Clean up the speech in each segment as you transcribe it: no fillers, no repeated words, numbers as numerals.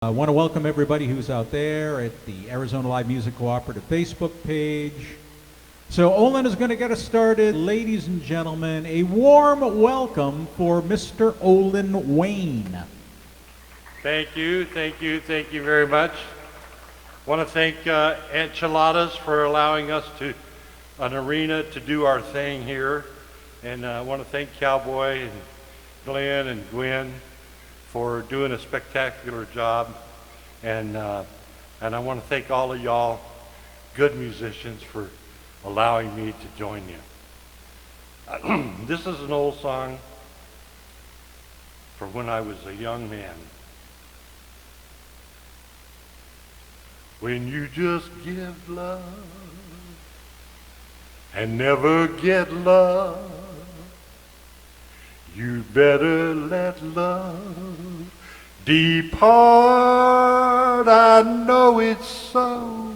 I want to welcome everybody who's out there at the Arizona Live Music Cooperative Facebook page. So Olyn is going to get us started. Ladies and gentlemen, a warm welcome for Mr. Olyn Wayne. Thank you very much. I want to thank Enchiladas for allowing us an arena to do our thing here. And I want to thank Cowboy and Glen and Gwen for doing a spectacular job. And I want to thank all of y'all good musicians for allowing me to join you. This is an old song for when I was a young man. When you just give love and never get love, you better let love depart. I know it's so,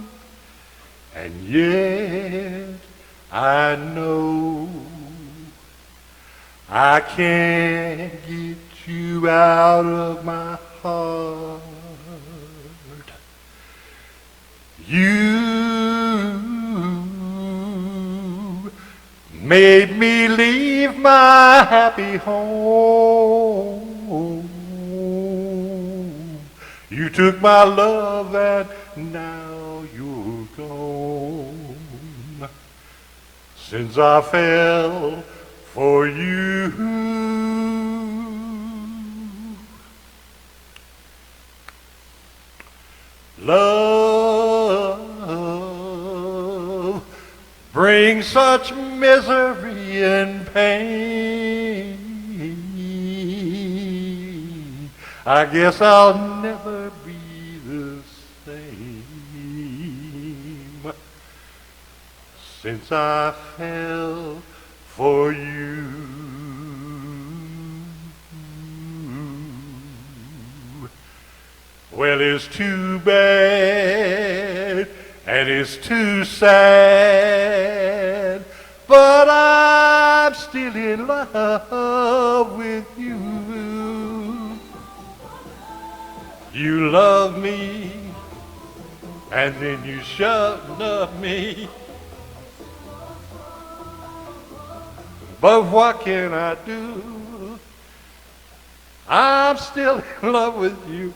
and yet I know I can't get you out of my heart. You made me leave my happy home. You took my love and now you're gone. Since I fell for you, love brings such misery and pain. I guess I'll never be the same since I fell for you. Well, it's too bad and it's too sad, but I'm still in love with you. You love me, and then you shouldn't love me. But what can I do? I'm still in love with you.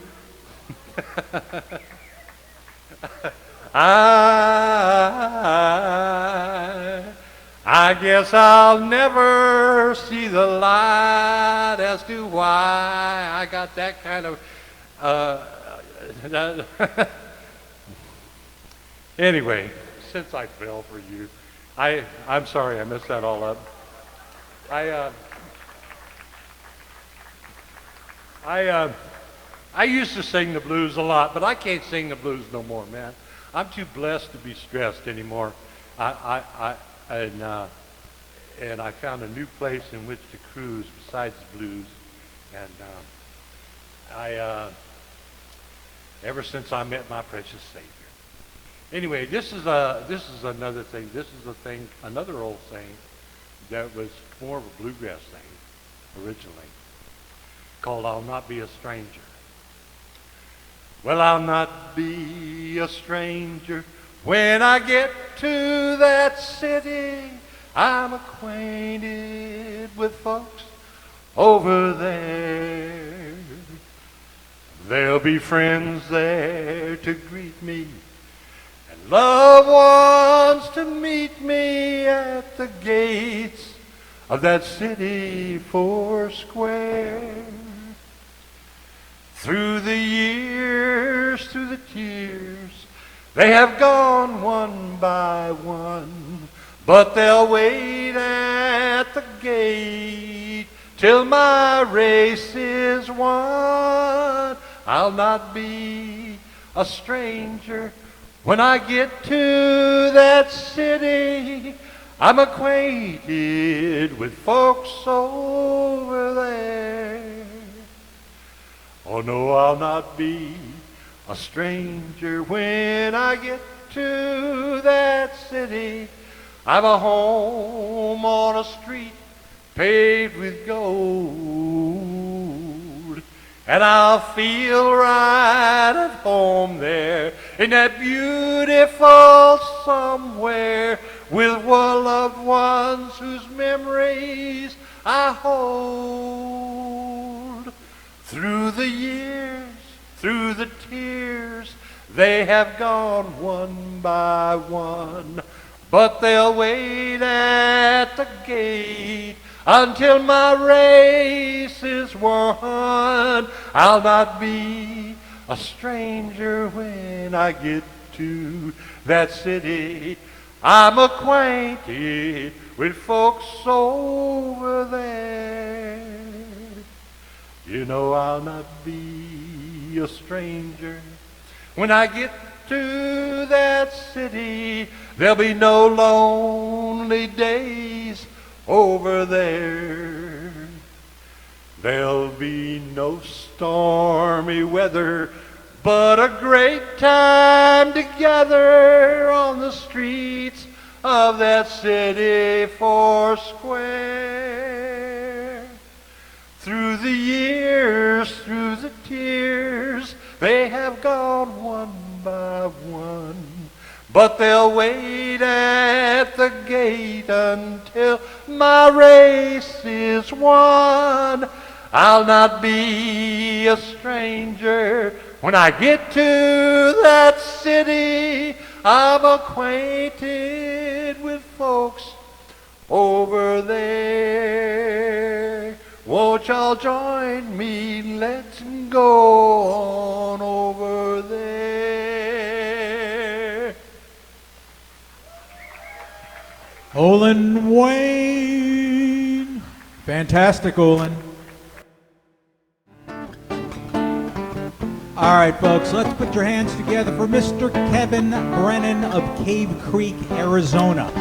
I guess I'll never see the light as to why I got that kind of anyway, since I fell for you, I'm sorry I messed that all up. I used to sing the blues a lot, but I can't sing the blues no more, man. I'm too blessed to be stressed anymore. And I found a new place in which to cruise besides the blues, and ever since I met my precious Savior. Anyway, this is another thing. This is another old thing that was more of a bluegrass thing originally, called "I'll Not Be a Stranger." Well, I'll not be a stranger when I get to that city. I'm acquainted with folks over there. There'll be friends there to greet me and loved ones to meet me at the gates of that city four square. Through the years, through the tears, they have gone one by one, but they'll wait at the gate till my race is won. I'll not be a stranger when I get to that city. I'm acquainted with folks over there. Oh no, I'll not be a stranger when I get to that city. I've a home on a street paved with gold, And I'll feel right at home there in that beautiful somewhere with one loved ones whose memories I hold. Through the years, through the tears, they have gone one by one, but they'll wait at the gate until my race is won. I'll not be a stranger when I get to that city. I'm acquainted with folks over there. You know I'll not be a stranger when I get to that city. There'll be no lonely days over there. There'll be no stormy weather, but a great time together on the streets of that city four square. Through the years, through the tears, they have gone one by one, but they'll wait at the gate until my race is won. I'll not be a stranger when I get to that city. I'm acquainted with folks over there. Won't y'all join me? Let's go on over there. Olyn Wayne. Fantastic, Olyn. All right, folks, let's put your hands together for Mr. Kevin Brennan of Cave Creek, Arizona.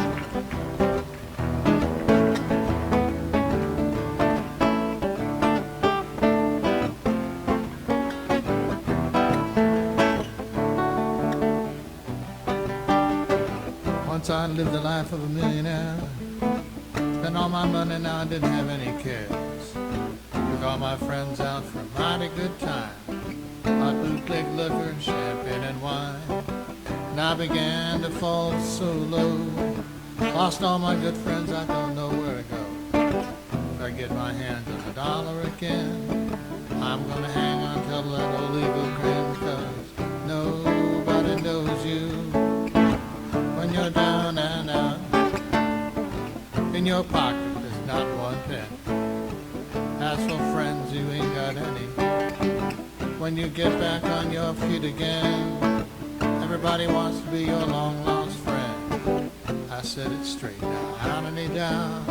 Once I lived the life of a millionaire. Spent all my money, now I didn't have any cares. Took all my friends out for a mighty good time. Hot bootleg liquor, champagne and wine. And I began to fall so low. Lost all my good friends, I don't know where to go. If I get my hands on $1 again, I'm gonna hang on till that old Eagle grin, 'cause nobody knows you when you're down and out. In your pocket there's not one penny. As for friends, you ain't got any. When you get back on your feet again, everybody wants to be your long lost friend. I said it straight now, out and down.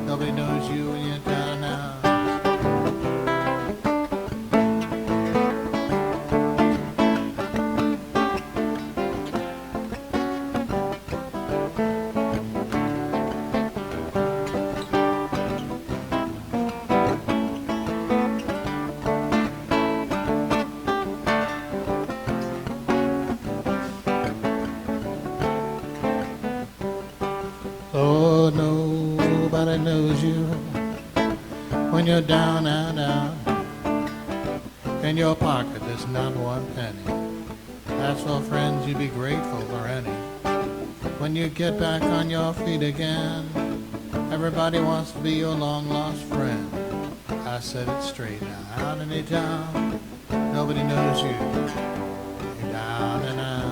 Nobody knows you when you're down now. Oh, nobody knows you when you're down and out. In your pocket there's not one penny. As for friends, you'd be grateful for any. When you get back on your feet again, everybody wants to be your long lost friend. I said it straight now, out and down. Nobody knows you. You're down and out.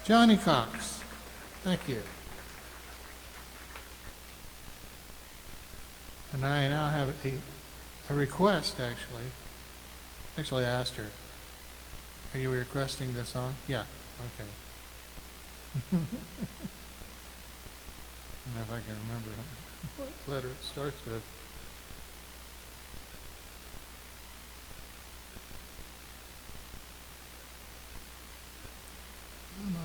Johnny Cox, thank you. And I now have a request, actually. Actually, I asked her, are you requesting the song? Yeah, okay. I don't know if I can remember what letter it starts with. Come on.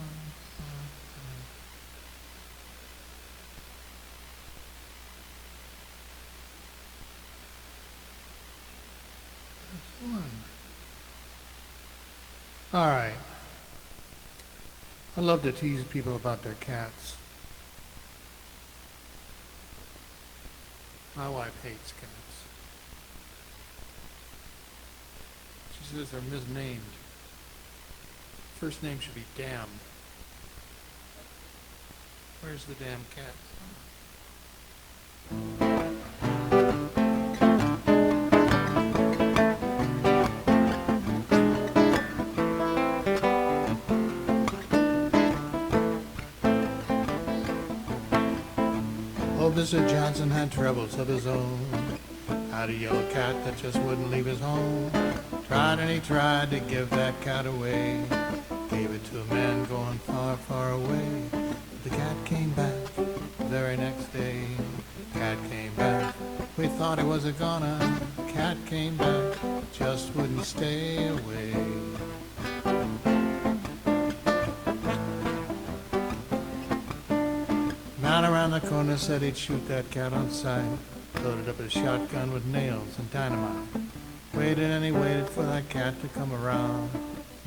There's one. All right. I love to tease people about their cats. My wife hates cats. She says they're misnamed. First name should be Damn. Where's the damn cat? Oh, Mr. Johnson had troubles of his own. Had a yellow cat that just wouldn't leave his home. Tried and he tried to give that cat away. Gave it to a man going far, far away. The cat came back the very next day. Cat came back. We thought he was a goner. Cat came back, just wouldn't stay away. Man around the corner said he'd shoot that cat on sight. Loaded up his shotgun with nails and dynamite. Waited and he waited for that cat to come around.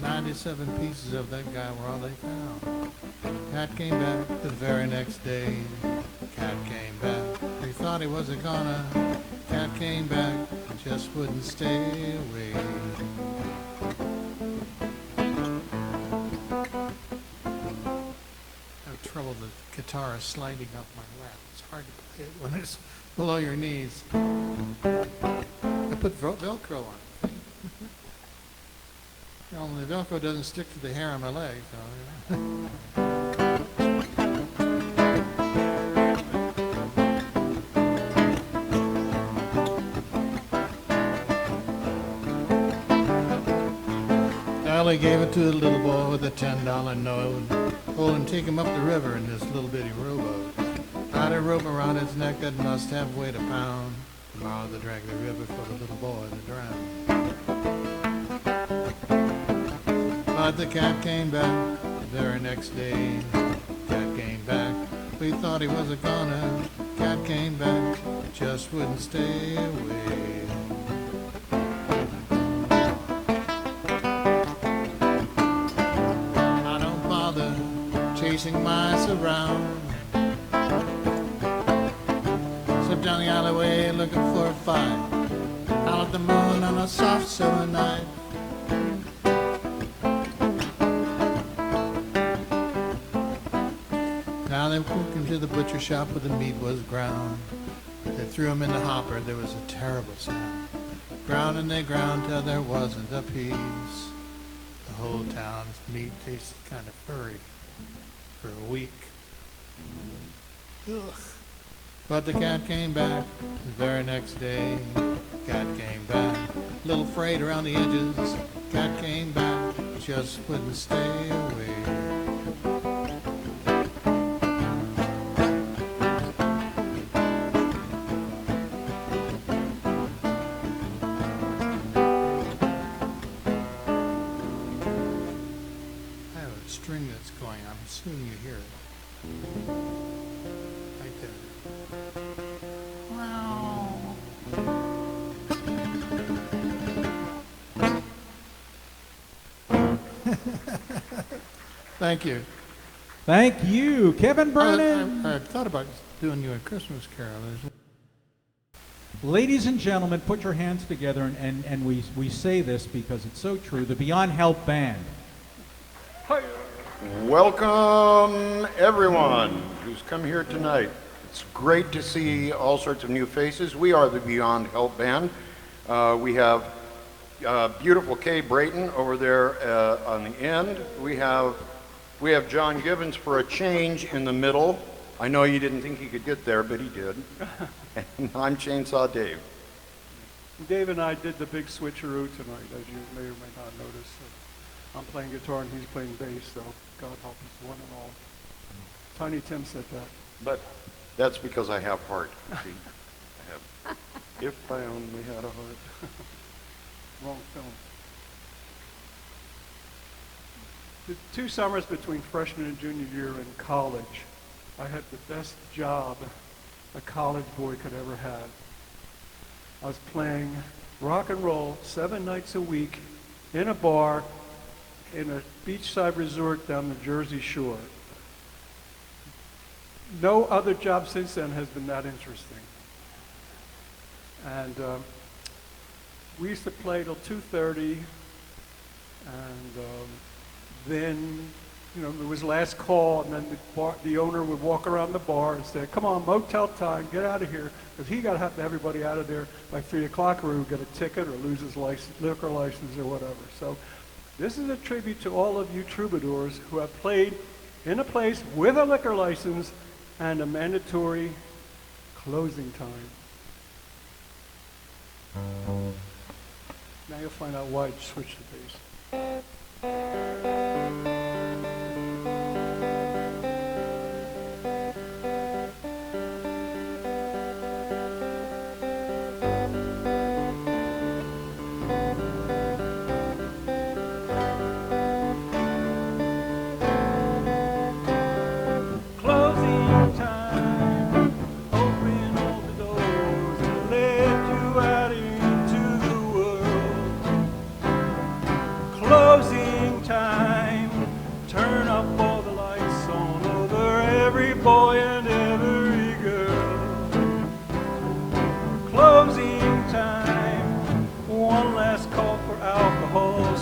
97 pieces of that guy were all they found. Cat came back the very next day. Cat came back. We thought he was a goner. Cat came back, just wouldn't stay away. I have trouble with the guitar sliding up my lap. It's hard to play it when it's below your knees. I put Velcro on it. Well, the Velcro doesn't stick to the hair on my leg. So, Kelley gave it to the little boy with a $10 note. Olyn take him up the river in this little bitty rowboat. Tied a rope around its neck that must have weighed a pound. Tomorrow they drag the river for the little boy to drown. But the cat came back the very next day. Cat came back. We thought he was a goner. Cat came back, just wouldn't stay away. I don't bother chasing mice around. Slip down the alleyway looking for a fight. Out at the moon on a soft summer night. Now they took him to the butcher shop where the meat was ground. They threw him in the hopper, there was a terrible sound. Ground and they ground till there wasn't a piece. The whole town's meat tasted kind of furry for a week. Ugh. But the cat came back the very next day. Cat came back, a little frayed around the edges. Cat came back, just wouldn't stay away. That's going. I'm assuming you hear it. Right there. Thank you. Thank you, Kevin Brennan. I thought about doing you a Christmas carol. Ladies and gentlemen, put your hands together, and we say this because it's so true. The Beyond Help Band. Welcome, everyone who's come here tonight. It's great to see all sorts of new faces. We are the Beyond Help Band. We have beautiful Kay Brayton over there on the end. We have John Gibbons for a change in the middle. I know you didn't think he could get there, but he did. And I'm Chainsaw Dave. Dave and I did the big switcheroo tonight, as you may or may not notice. I'm playing guitar and he's playing bass, so God help us, one and all. Tiny Tim said that. But that's because I have heart. See? I have. If I only had a heart. Wrong film. The 2 summers between freshman and junior year in college, I had the best job a college boy could ever have. I was playing rock and roll 7 nights a week in a bar in a beachside resort down the Jersey Shore. No other job since then has been that interesting. And we used to play till 2:30, and then, you know, there was last call, and then the owner would walk around the bar and say, "Come on, motel time, get out of here," because he got to have everybody out of there by 3 o'clock, or he would get a ticket or lose his liquor license or whatever. So this is a tribute to all of you troubadours who have played in a place with a liquor license and a mandatory closing time. Now you'll find out why I switched the bass.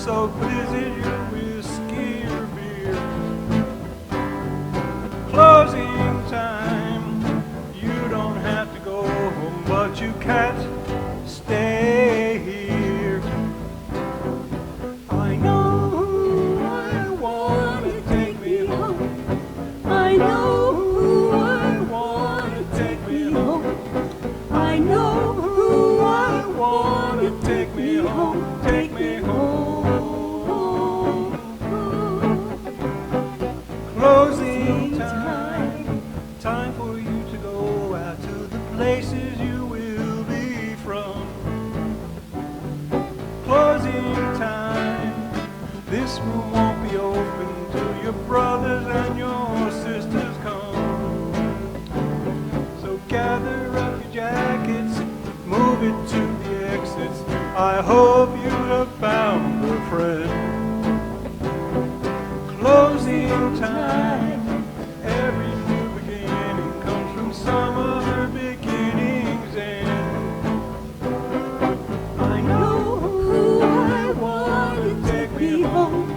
So please in your whiskey or beer. Closing time. You don't have to go home, but you can't stay here. I know who I want to take me home. I know who I want to take me home. I know who I want to take me home. Take me home. Closing time, time for you to go out to the places you will be from. Closing time, this room won't be open till your brothers and your sisters come. So gather up your jackets, move it to the exits. I hope you have found a friend. Closing time, every new beginning comes from some other beginning's end. I know who I want to take me home.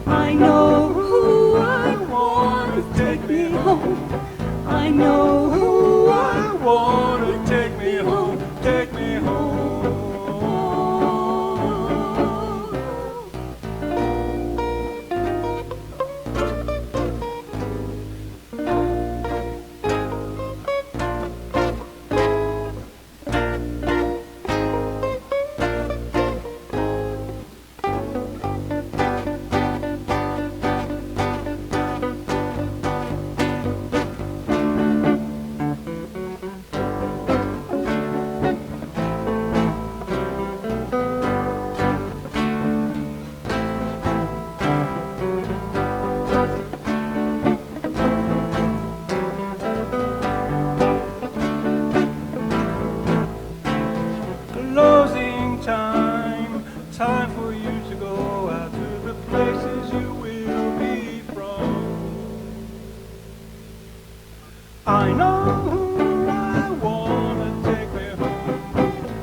I know who I want to take me home. I know who I want to take me home. Take me home. Time for you to go out to the places you will be from. I know who I want to take me home.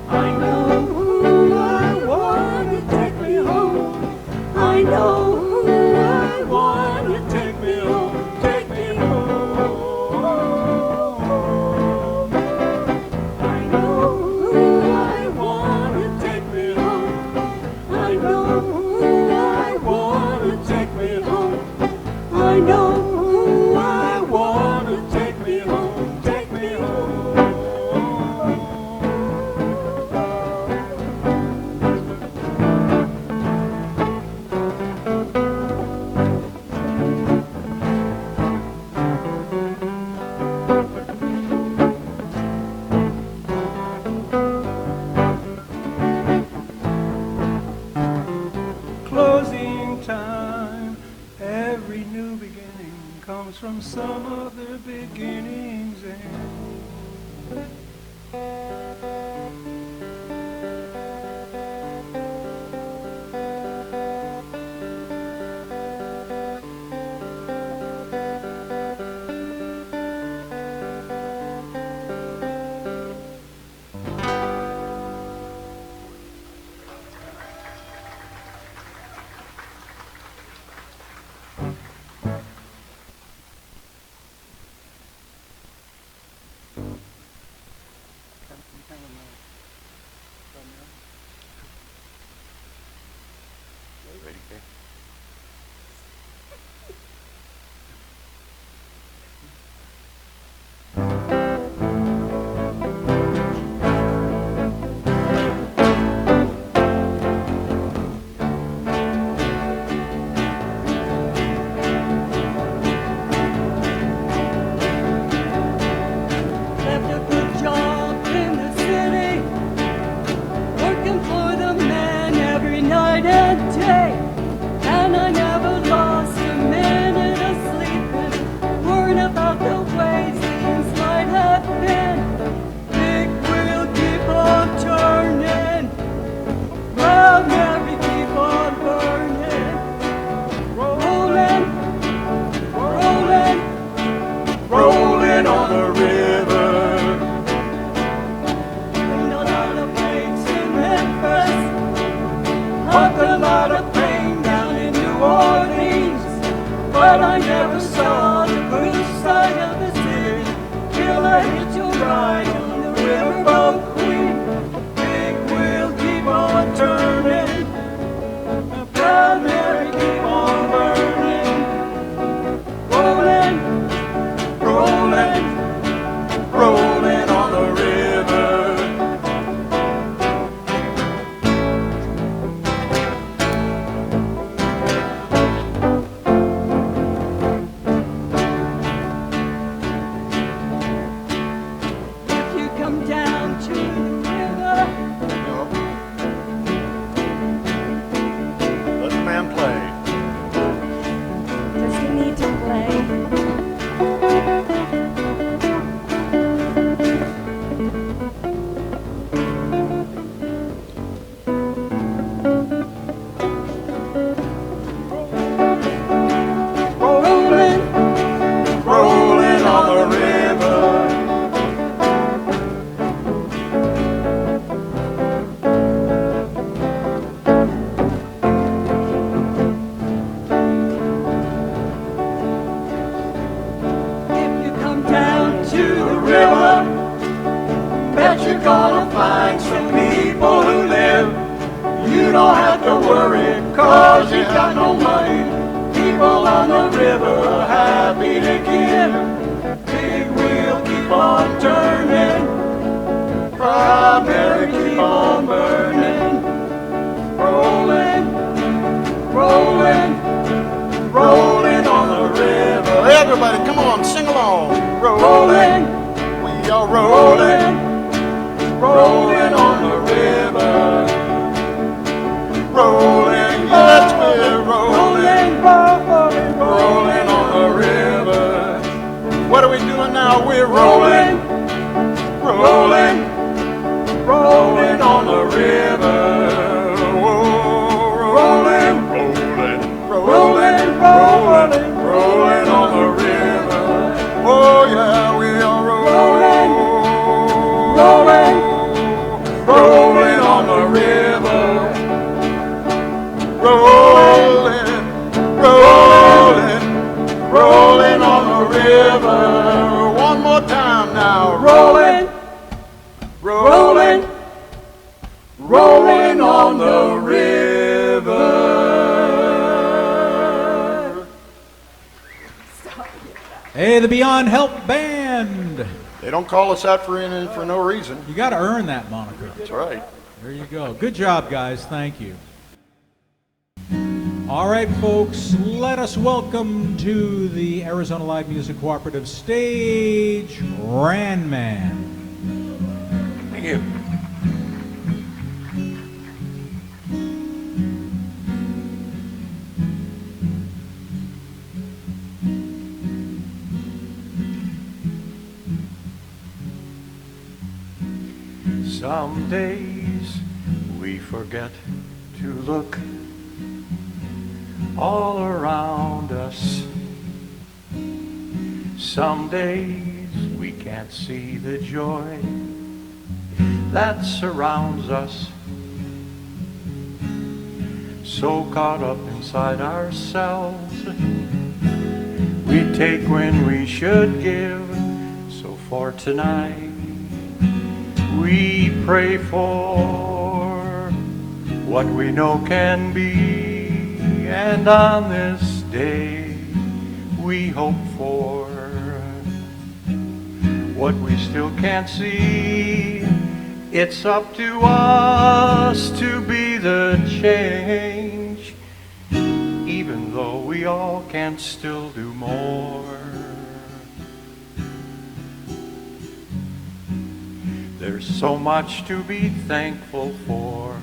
I know who I want to take me home. I know who I want to take me home. Take me home. I know who I want to take me home. I know who I want to take me home. I know who I want to take me home. Take me home. Closing time. Every new beginning comes from some other beginning's end. But I never saw the blue side of the city till I hit your ride on the riverboat queen. Big wheel keep on turning, the proud Mary keep on burning. Rolling, rolling, rolling on the river. If you come down to the river, Let the man play. does he need to play? Rolling, rolling on the river. If you come down to the river, bet you're gonna find some people who live. You don't have to worry, cause you got no money. People on the river are happy to give. Big wheel keep on turning, proud Mary keep on burning. Rolling, rolling, rolling on the river. Everybody, come on, sing along. Rolling, We are rolling, rolling on the river. rolling. Let's get rolling, Rolling, rolling on the river. What are we doing now? We're rolling, rolling, rolling on the river. Whoa, rolling, rolling, rolling, rolling, rolling on the river. Oh yeah, we are rolling, rolling, rolling on the river. Rolling, rolling, rolling on the river. One more time now. rolling, rolling, rolling on the river. Hey, the Beyond Help Band. They don't call us that for no reason. You got to earn that moniker. That's right. There you go. Good job, guys. Thank you. All right, folks, let us welcome to the Arizona Live Music Cooperative stage, Ranman. Thank you. Some days we forget to look all around us. Some days we can't see the joy that surrounds us. So caught up inside ourselves, we take when we should give. So for tonight, we pray for what we know can be, and on this day we hope for what we still can't see. It's up to us to be the change, even though we all can still do more. There's so much to be thankful for.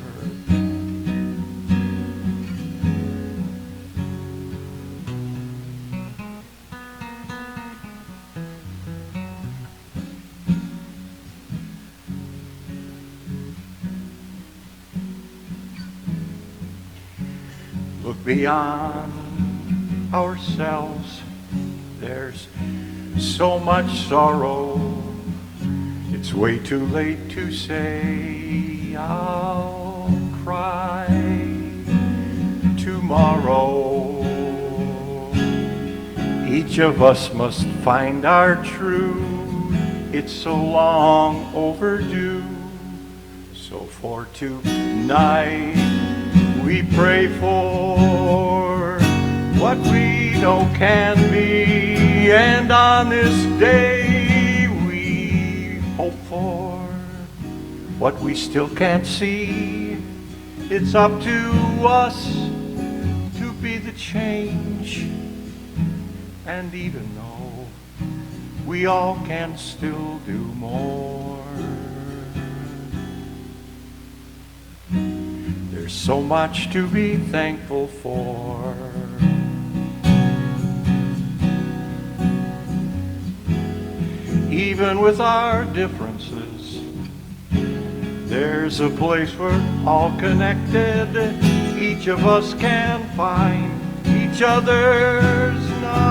Look beyond ourselves. There's so much sorrow. It's way too late to say I'll cry tomorrow. Each of us must find our true. It's so long overdue. So for tonight, we pray for what we know can be, and on this day we hope for what we still can't see. It's up to us to be the change, and even though we all can still do more, there's so much to be thankful for. Even with our differences, there's a place we're all connected. Each of us can find each other's night.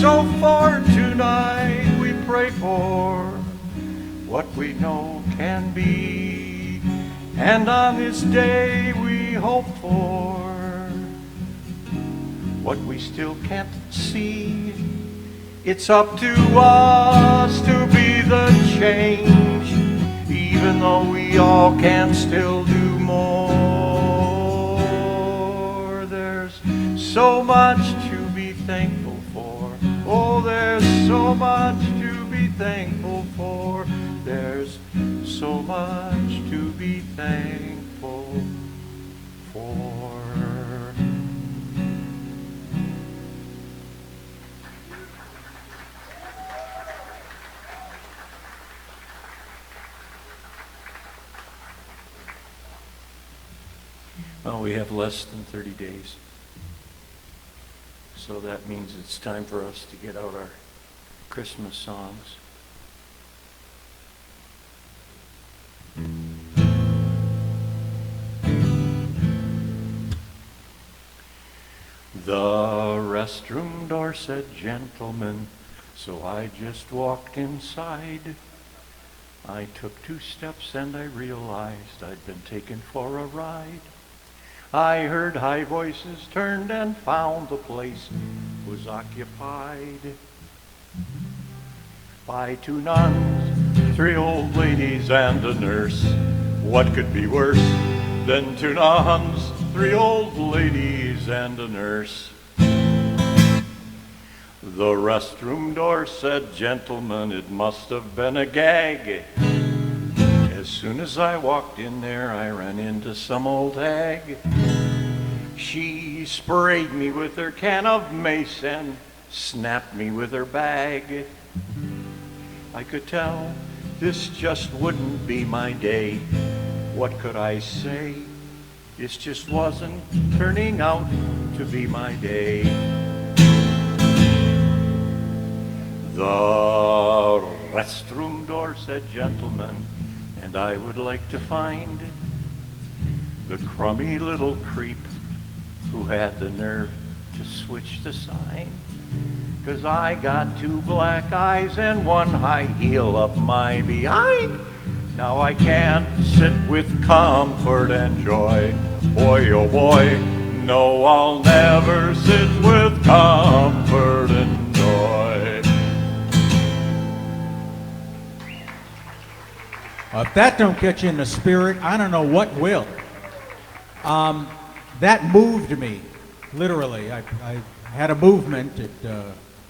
So for tonight, we pray for what we know can be, and on this day we hope for what we still can't see. It's up to us to be the change, even though we all can still do more. There's so much to be thankful for. Oh, there's so much to be thankful for. There's so much to be thankful for. Well, we have less than 30 days. So that means it's time for us to get out our Christmas songs. The restroom door said gentlemen, so I just walked inside. I took 2 steps and I realized I'd been taken for a ride. I heard high voices, turned and found the place was occupied by 2 nuns, 3 old ladies and a nurse. What could be worse than 2 nuns, 3 old ladies and a nurse? The restroom door said, gentlemen, it must have been a gag. As soon as I walked in there, I ran into some old hag. She sprayed me with her can of mace and snapped me with her bag. I could tell this just wouldn't be my day. What could I say? This just wasn't turning out to be my day. The restroom door said, gentlemen, and I would like to find the crummy little creep who had the nerve to switch the sign. 'Cause I got 2 black eyes and 1 high heel up my behind. Now I can't sit with comfort and joy. Boy, oh boy, no, I'll never sit with comfort and joy. If that don't get you in the spirit, I don't know what will. That moved me, literally. I had a movement. It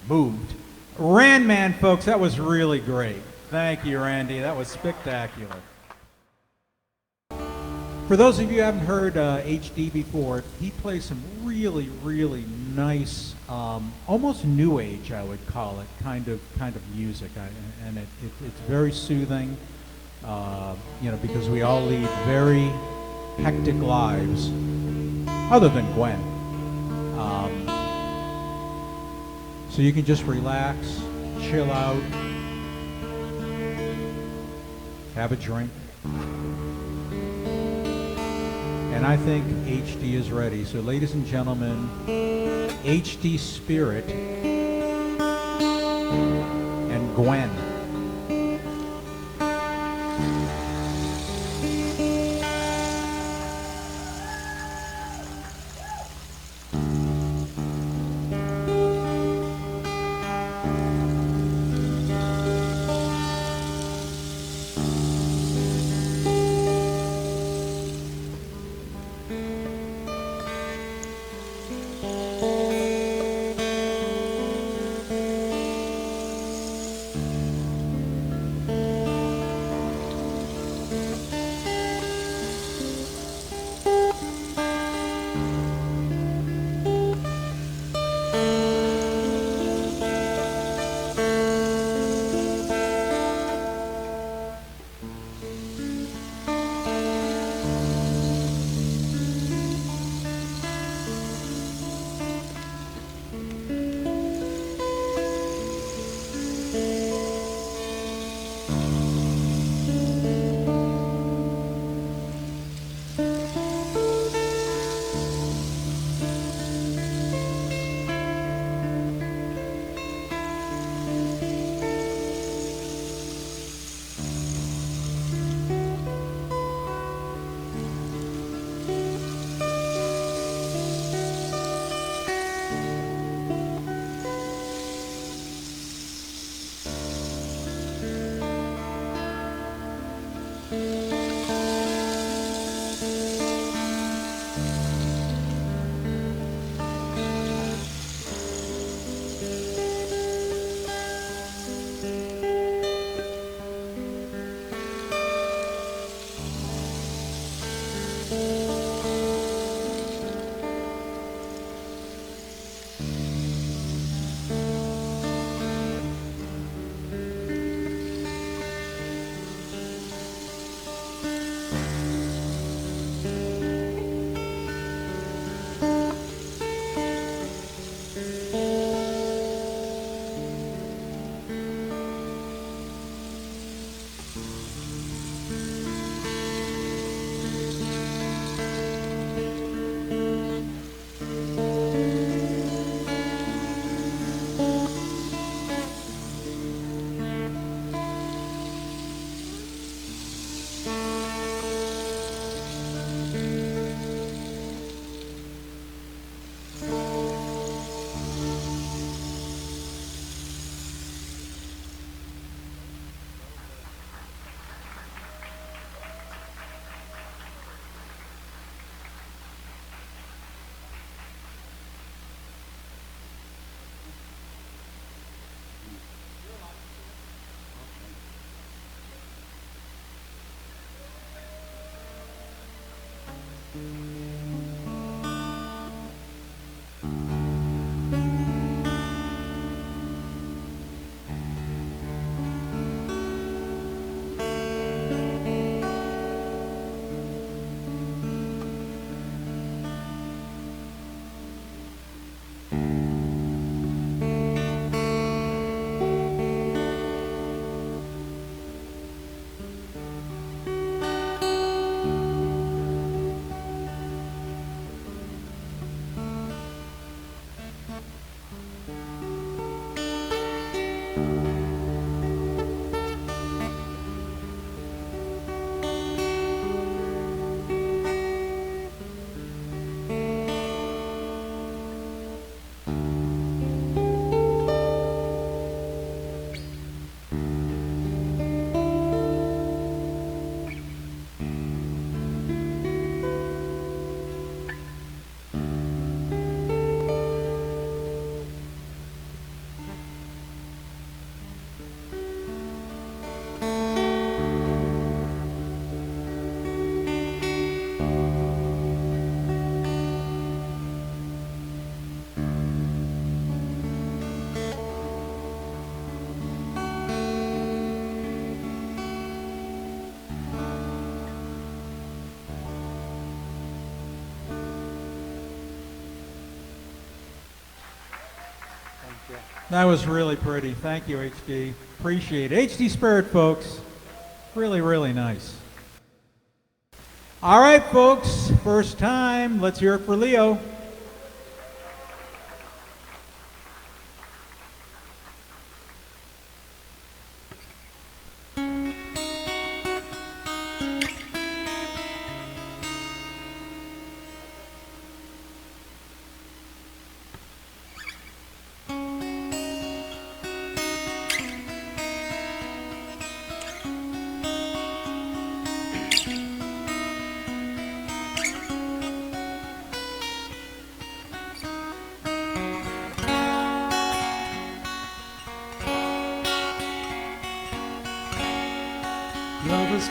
moved. Randman, folks, that was really great. Thank you, Randy. That was spectacular. For those of you who haven't heard HD before, he plays some really, really nice, almost new age, I would call it, kind of music, and it's very soothing. Because we all lead very hectic lives, other than Gwen. So you can just relax, chill out, have a drink. And I think HD is ready. So ladies and gentlemen, HD Spirit and Gwen. That was really pretty. Thank you, HD. Appreciate it. HD Spirit, folks. Really, really nice. All right, folks. First time. Let's hear it for Leo.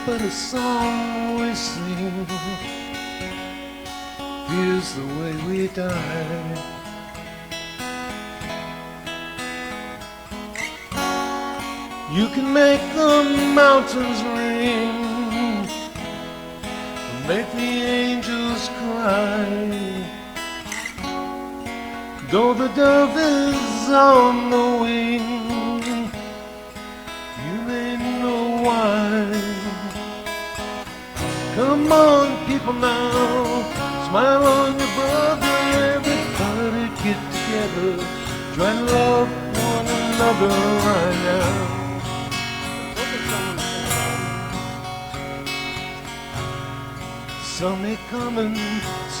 but a song we sing. Here's the way we die. You can make the mountains ring, make the angels cry. Though the dove is on the wing, you may know why. Come on, people now, smile on your brother. Everybody get together, try to love one another right now. Some may come and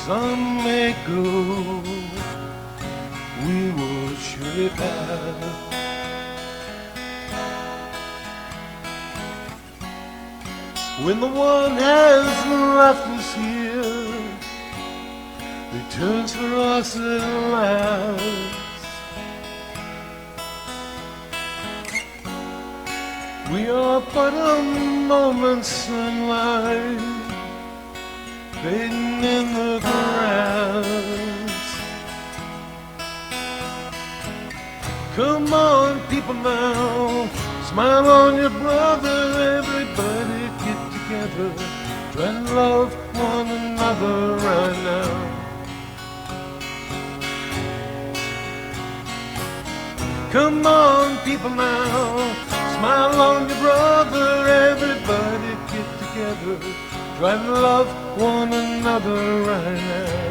some may go, we will surely pass. When the one has left us here returns for us at last, we are but a moment's sunlight fading in the grass. Come on, people now, smile on your brother. Everybody get together, try to love one another right now. Come on, people now, smile on your brother. Everybody get together, try to love one another right now.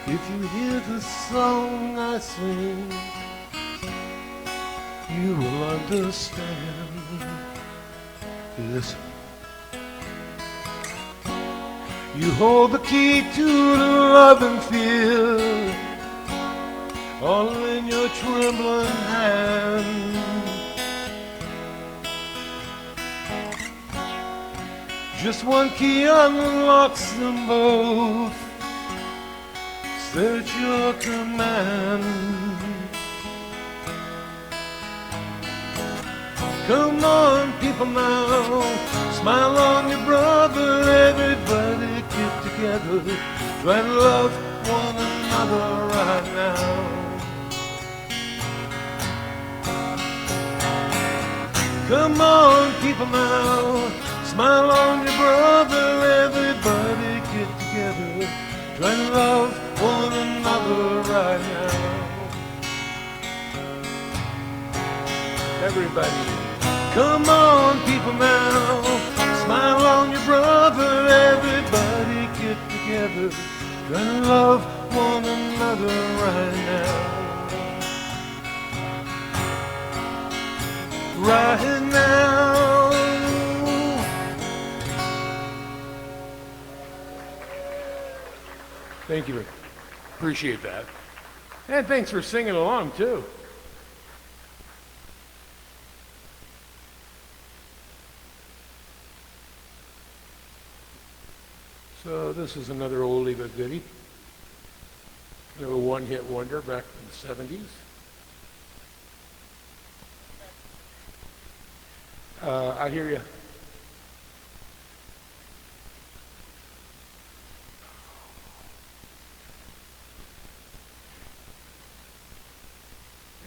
If you hear the song I sing, you will understand. Listen. You hold the key to love and fear, all in your trembling hand. Just one key unlocks them both, search your command. Come on, people now, smile on your brother. Everybody get together, try to love one another right now. Come on, people now, smile on your brother. Everybody get together, try to love one another right now. Everybody. Come on, people now, smile on your brother. Everybody get together, try to love one another right now. Right now. Thank you. Appreciate that. And thanks for singing along, too. So this is another oldie but goodie. A one-hit wonder back in the 70s. I hear you.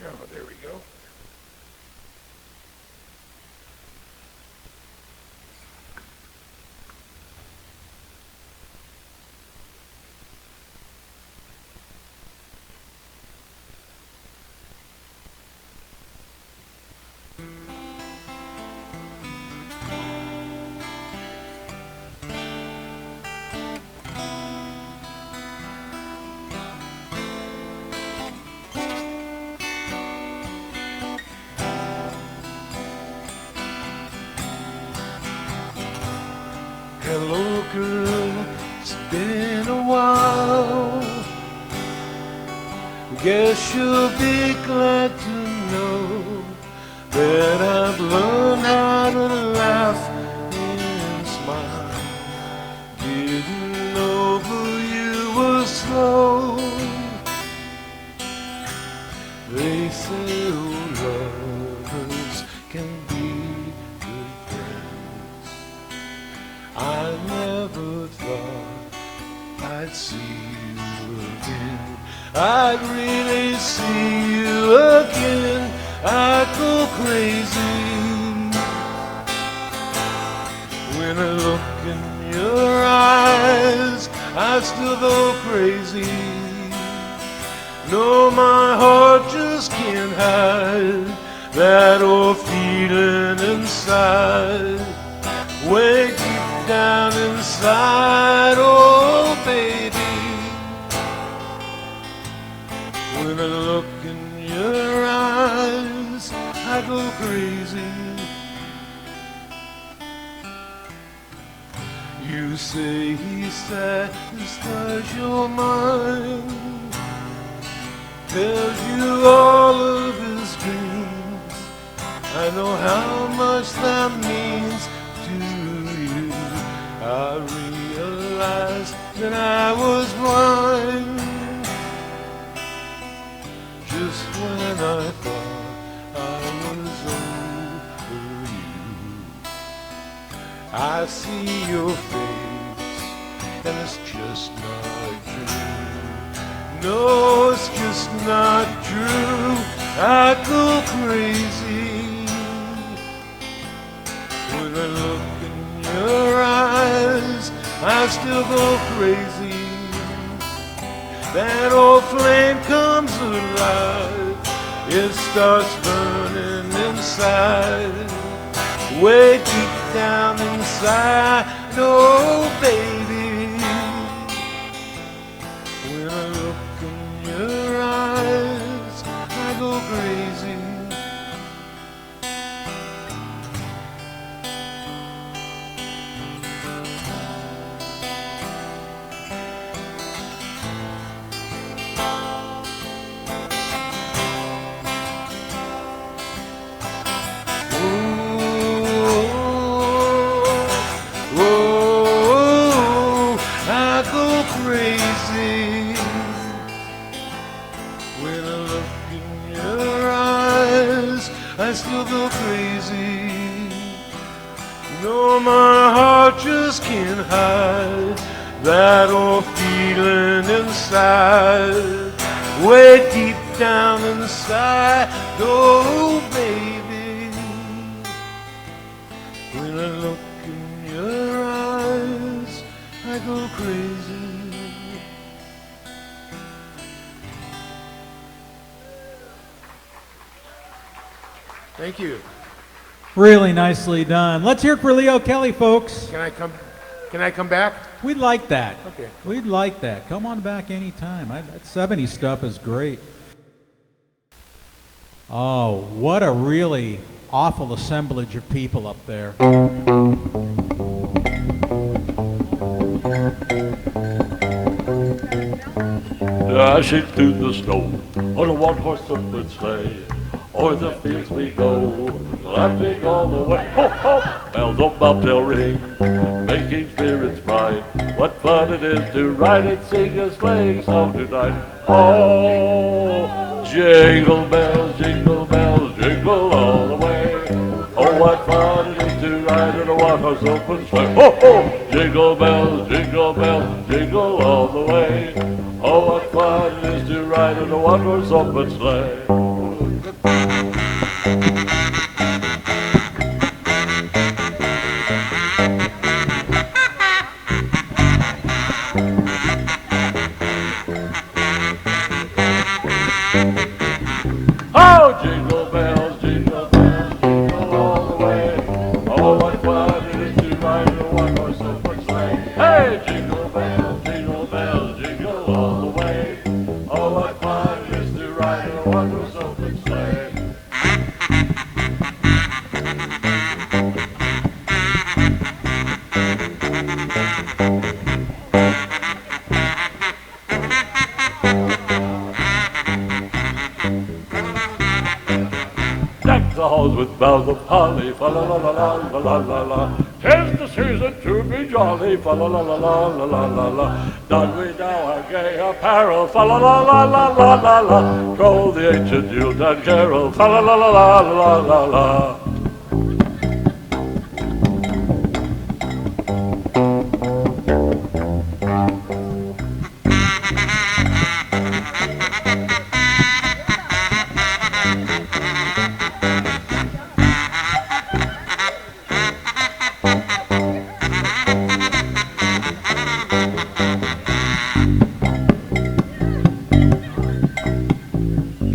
Oh, there we go. Hello, girl, it's been a while. Guess you'll be glad to know that I've learned how to laugh and smile. Didn't know who you were slow. They say old lovers can be good friends. I never thought I'd see you again. I'd really see you again. I'd go crazy when I look in your eyes. I still go crazy. No, my heart just can't hide that old feeling inside, way deep down inside. Oh, baby, when I look in your eyes, I go crazy. You say he satisfies your mind, tells you all of his dreams. I know how much that means to you. I realized that I was blind just when I thought I was over you. I see your face and it's just not true. No, it's just not true. I go crazy when I look in your eyes. I still go crazy. That old flame comes alive. It starts burning inside, way deep down inside. Oh, baby, when I look in your eyes, I go crazy. Still go crazy. No, my heart just can't hide that old feeling inside, way deep down inside. Oh, baby, when I look in your eyes, I go crazy. Thank you. Really nicely done. Let's hear it for Leo Kelley, folks. Can I come back? We'd like that. Okay. We'd like that. Come on back anytime. That 70s stuff is great. Oh, what a really awful assemblage of people up there. Dashing through the snow on a one-horse open sleigh, o'er the fields we go, laughing all the way. Ho, ho! Bells on bobtail ring, making spirits bright. What fun it is to ride and sing a sleighing song tonight. Oh, jingle bells, jingle all the way. Oh, what fun it is to ride in a one-horse open sleigh. Ho, ho! Jingle bells, jingle all the way. Oh, what fun it is to ride in a one-horse open sleigh. Oh, jingle bells, jingle all the way. Oh, what fun it is to ride in a one-horse open sleigh. Hey, jingle bells, jingle all the way. Oh, what fun it is to ride in a one-horse open sleigh. Deck the halls with boughs of holly, fa la la la la la la la la. 'Tis the season to be jolly. jolly, fa la la la la la la la la. Don we now our gay apparel, fa la la la la la la la. Troll the ancient Yuletide carol, fa la la la la la la la.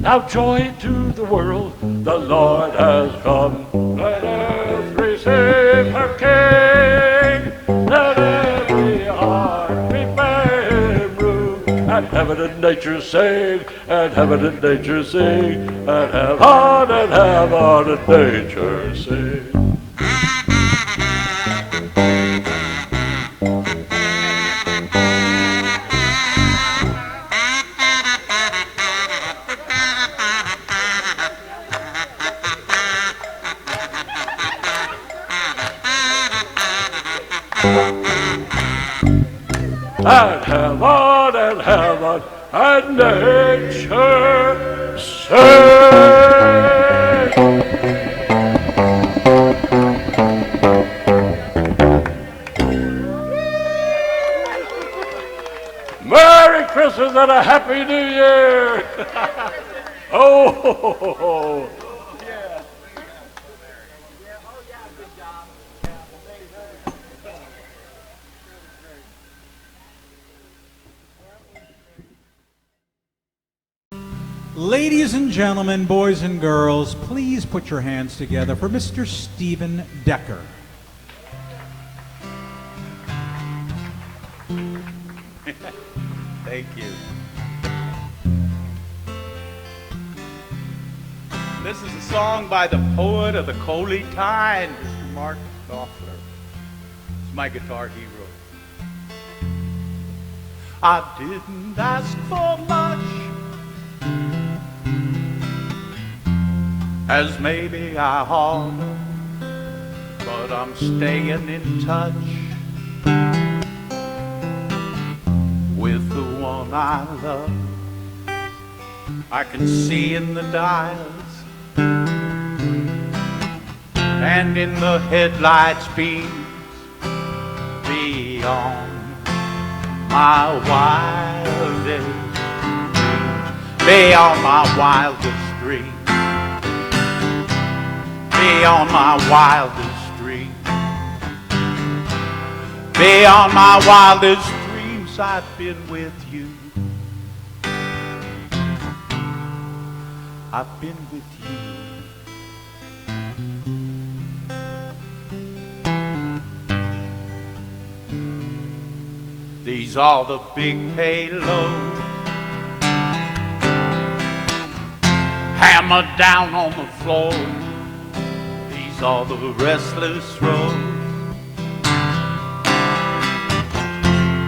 Now joy to the world, the Lord has come. Let earth receive her King. Let every heart prepare him room. And heaven and nature sing, and heaven and nature sing, and heaven and nature sing. And heaven and nature sing. Merry Christmas and a Happy New Year. Oh. Ladies and gentlemen, boys and girls, please put your hands together for Mr. Stephen Decker. Thank you. This is a song by the poet of the Coley time, Mr. Mark Knopfler. It's my guitar hero. I didn't ask for much, as maybe I ought, but I'm staying in touch with the one I love. I can see in the dials and in the headlights beams beyond my wildest dreams, beyond my wildest dreams. Beyond my wildest dreams, beyond my wildest dreams, I've been with you. I've been with you. These are the big payloads, hammered down on the floor. All the restless roads,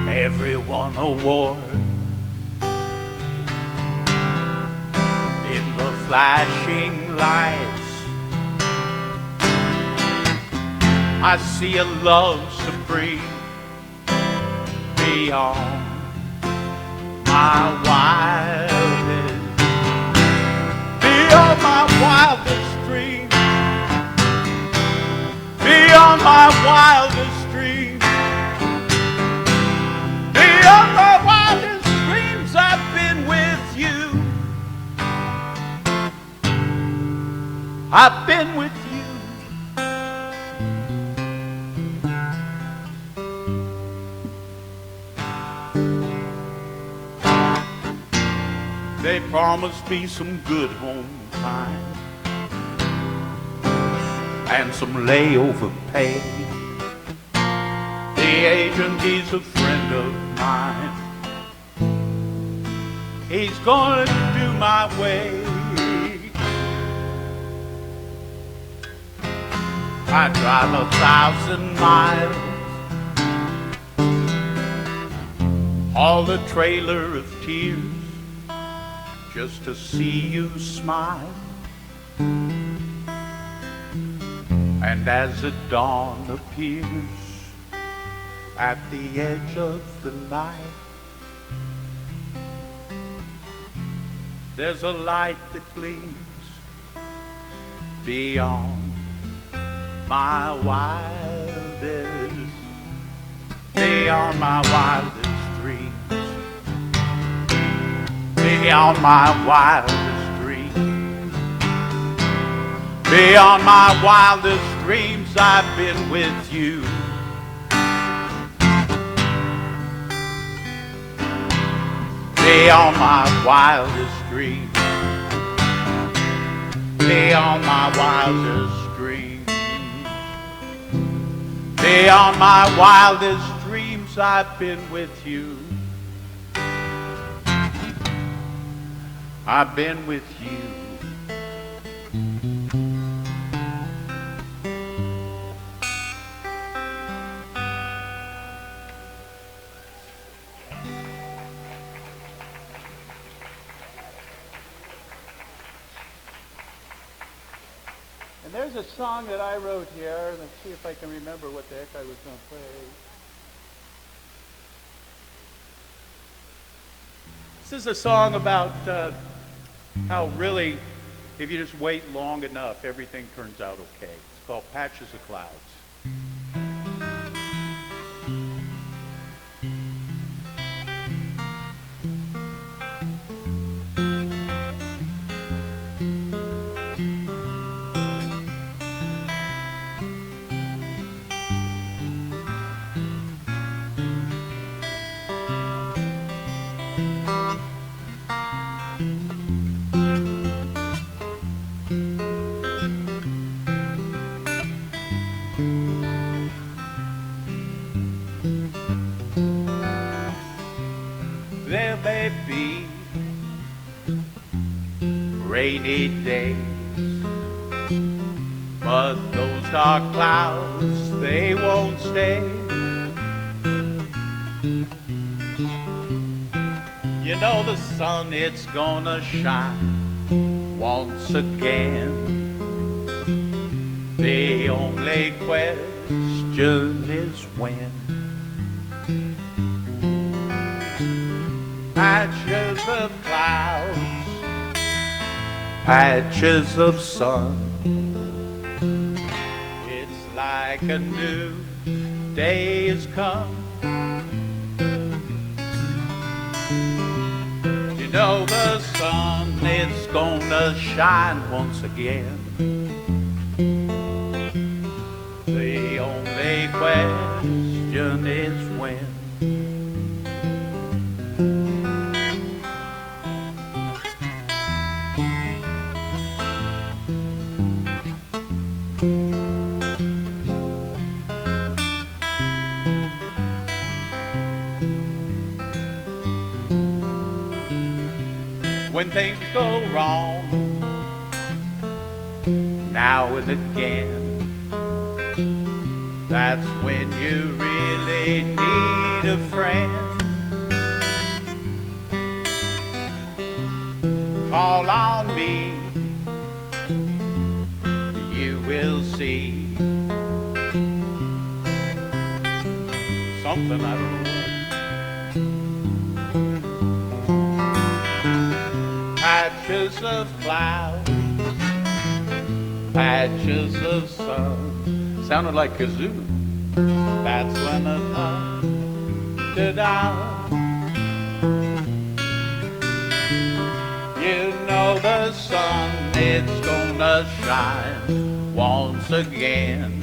everyone a war in the flashing lights. I see a love supreme beyond my wildest, beyond my wildest dreams. Beyond my wildest dreams, beyond my wildest dreams, I've been with you. I've been with you. They promised me some good home time and some layover pay. The agent, he's a friend of mine. He's gonna do my way. I drive 1,000 miles, haul a trailer of tears just to see you smile. And as the dawn appears, at the edge of the night. There's a light that gleams beyond my wildest, beyond my wildest dreams, beyond my wildest dreams, beyond my wildest dreams. I've been with you. Beyond my wildest dreams, beyond my wildest dreams, beyond my wildest dreams, I've been with you. I've been with you. There's a song that I wrote here. Let's see if I can remember what the heck I was going to play. This is a song about how really, if you just wait long enough, everything turns out okay. It's called Patches of Clouds. There may be rainy days, but those dark clouds, they won't stay. You know the sun, it's gonna shine once again. The only question is when. Patches of clouds, patches of sun. It's like a new day has come. You know the sun, it's gonna shine once again. The only question is when. When things go wrong, now and again, that's when you really need a friend. Call on me, you will see something I don't know. Patches of clouds, patches of sun. Sounded like kazoo. That's when the sun to down. You know the sun, it's gonna shine once again.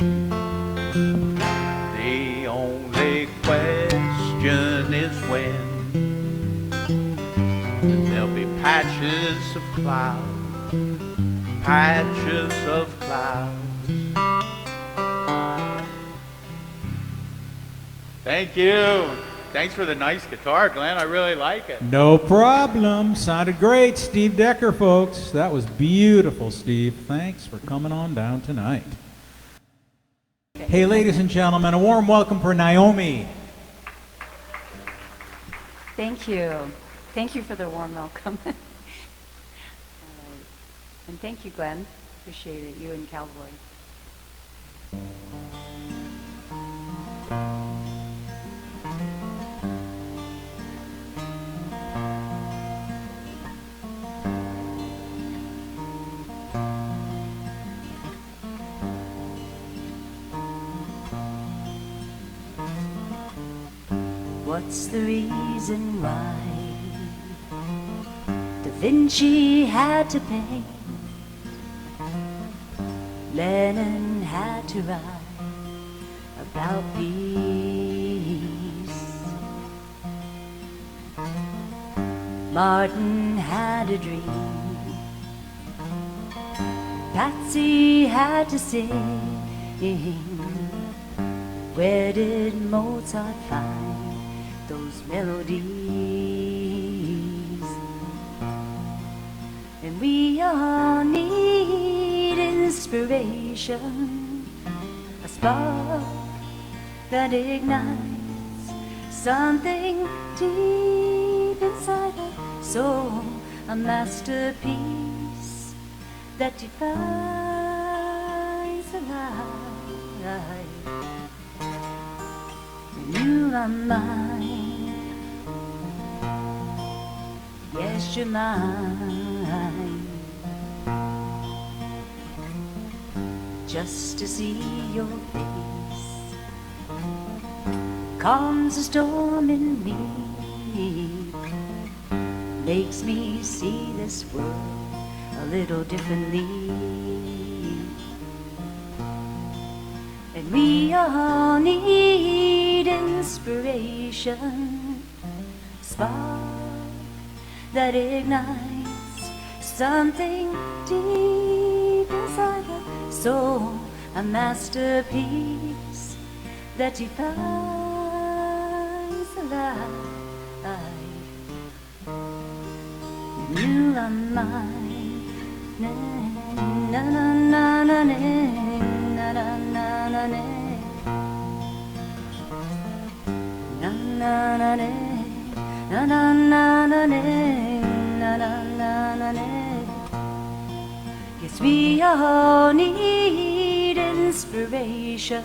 The only question is when. There'll be patches of clouds, patches of clouds. Thank you. Thanks for the nice guitar, Glenn. I really like it. No problem. Sounded great. Steve Decker, folks. That was beautiful, Steve. Thanks for coming on down tonight. Hey, ladies and gentlemen, a warm welcome for Naomi. Thank you. Thank you for the warm welcome. And thank you, Glenn. Appreciate it. You and Cowboy. What's the reason why Da Vinci had to paint, Lennon had to write about peace, Martin had a dream, Patsy had to sing. Where did Mozart find those melodies? And we all need inspiration, a spark that ignites something deep inside our soul, a masterpiece that defies the light. You are mine, yes, you're mine. Just to see your face calms a storm in me, makes me see this world a little differently. And we all need inspiration, a spark that ignites something deep inside our soul, a masterpiece that defies the light. You are mine, na na na na na na na na na na na na na na. Yes, we all need inspiration,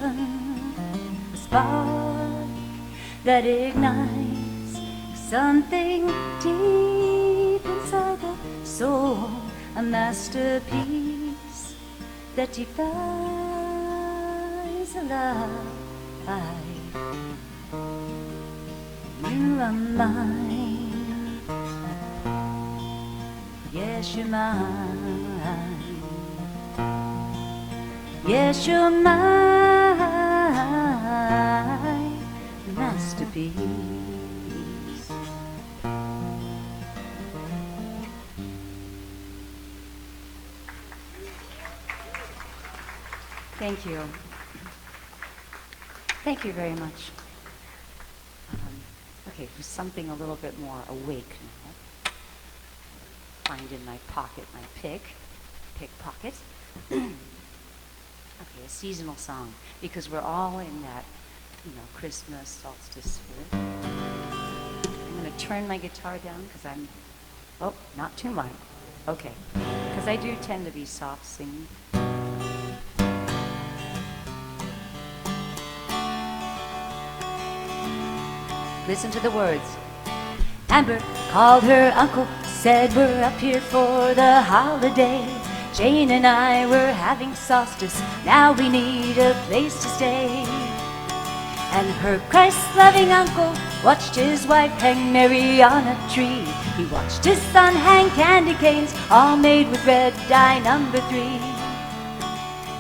a spark that ignites something deep inside the soul, a masterpiece that defies the light. You are mine, yes, you're mine, yes, you're mine, masterpiece. Thank you. Thank you very much. Okay, for something a little bit more awake now. Find in my pocket my pickpocket. Okay, a seasonal song, because we're all in that, Christmas solstice spirit. I'm going to turn my guitar down because not too much. Okay, because I do tend to be soft singing. Listen to the words. Amber called her uncle, said we're up here for the holiday. Jane and I were having solstice, now we need a place to stay. And her Christ-loving uncle watched his wife hang Mary on a tree. He watched his son hang candy canes, all made with red dye number 3.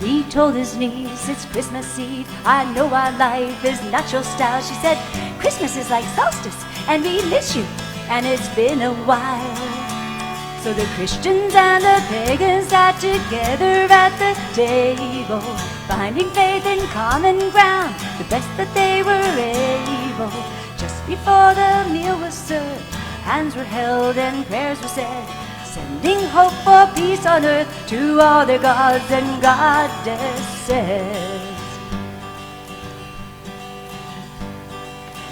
He told his niece, it's Christmas Eve, I know our life is not your style. She said, Christmas is like solstice, and we miss you, and it's been a while. So the Christians and the pagans sat together at the table, finding faith in common ground, the best that they were able. Just before the meal was served, hands were held and prayers were said, sending hope for peace on earth to all their gods and goddesses.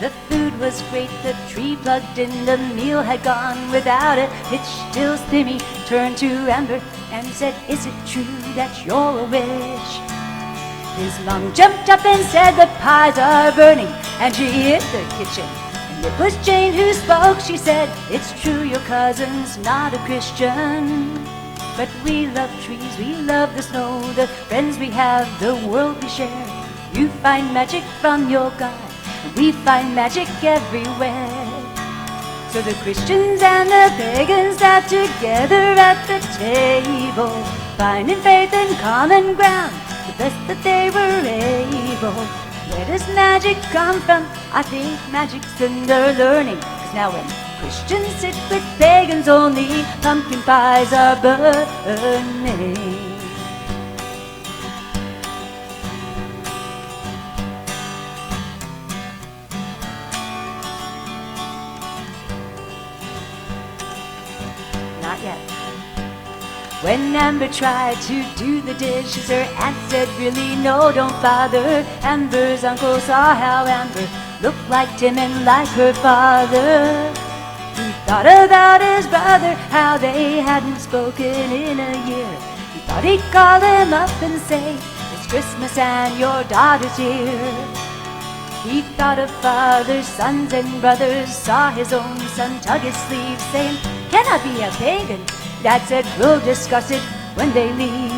The food was great, the tree plugged in, the meal had gone without a hitch, till Stimmy turned to Amber and said, is it true that you're a witch? His mom jumped up and said, the pies are burning, and she hid the kitchen. And it was Jane who spoke, she said, it's true your cousin's not a Christian. But we love trees, we love the snow, the friends we have, the world we share. You find magic from your God, we find magic everywhere. So the Christians and the pagans sat together at the table, finding faith and common ground, the best that they were able. Where does magic come from? I think magic's in their learning. 'Cause now when Christians sit with pagans only, pumpkin pies are burning. Not yet. When Amber tried to do the dishes, her aunt said, really, no, don't bother. Amber's uncle saw how Amber looked like Tim and like her father. He thought about his brother, how they hadn't spoken in a year. He thought he'd call him up and say, it's Christmas and your daughter's here. He thought of fathers, sons, and brothers, saw his own son tug his sleeve, saying, can I be a pagan? Dad said, we'll discuss it when they leave.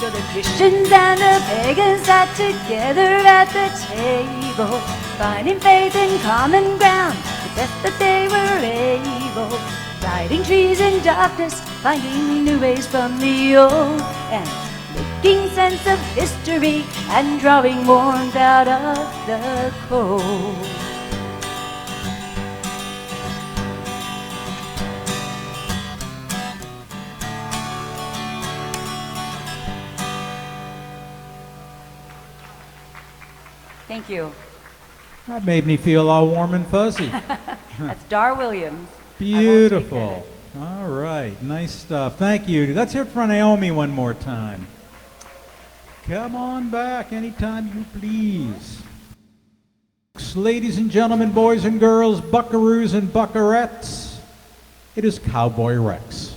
So the Christians and the pagans sat together at the table, finding faith in common ground, the best that they were able. Lighting trees in darkness, finding new ways from the old, and making sense of history and drawing warmth out of the cold. Thank you. That made me feel all warm and fuzzy. That's Dar Williams. Beautiful. All right, nice stuff. Thank you. Let's hear it for Naomi one more time. Come on back anytime you please. Ladies and gentlemen, boys and girls, buckaroos and buckarettes, it is Cowboy Rex.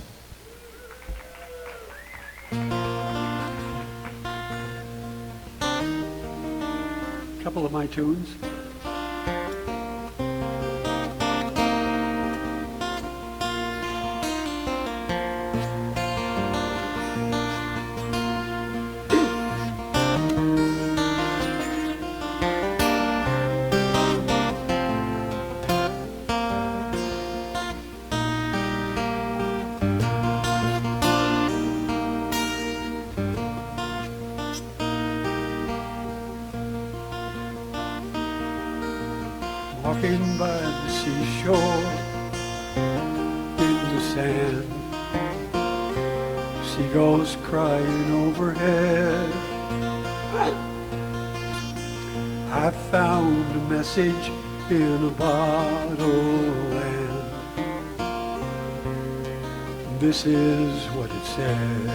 Couple of my tunes. Walking by the seashore in the sand, seagulls crying overhead. I found a message in a bottle, and this is what it said.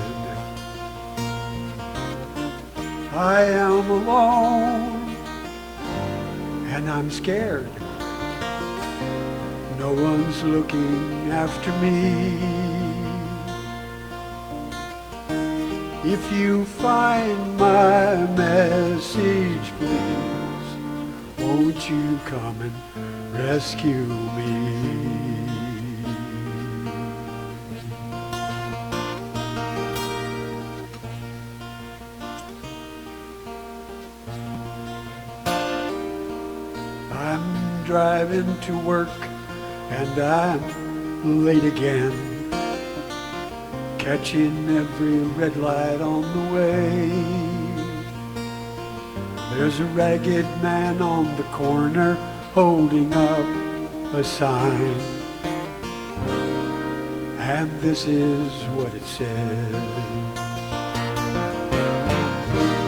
I am alone and I'm scared. No one's looking after me. If you find my message, please, won't you come and rescue me? I'm driving to work and I'm late again, catching every red light on the way. There's a ragged man on the corner holding up a sign, and this is what it says.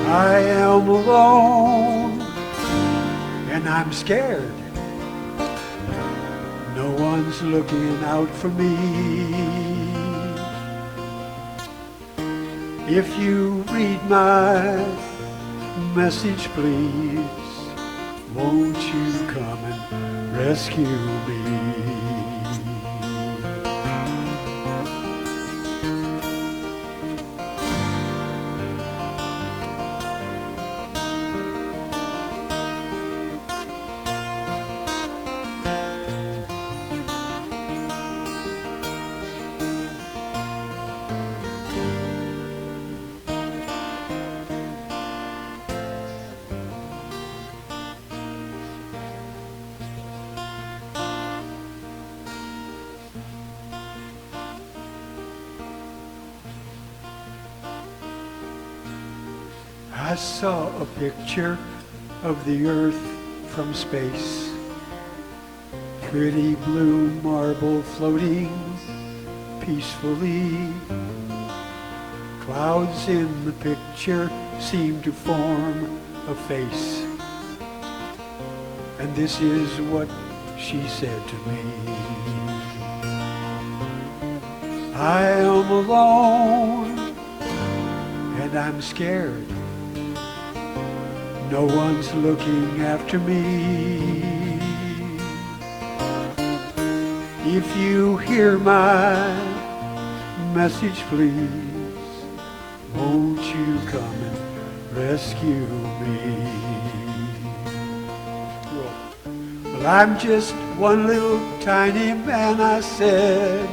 I am alone and I'm scared. No one's looking out for me. If you read my message, please, won't you come and rescue me? I saw a picture of the earth from space. Pretty blue marble floating peacefully. Clouds in the picture seem to form a face. And this is what she said to me. I am alone and I'm scared. No one's looking after me. If you hear my message, please, won't you come and rescue me? Well, I'm just one little tiny man, I said.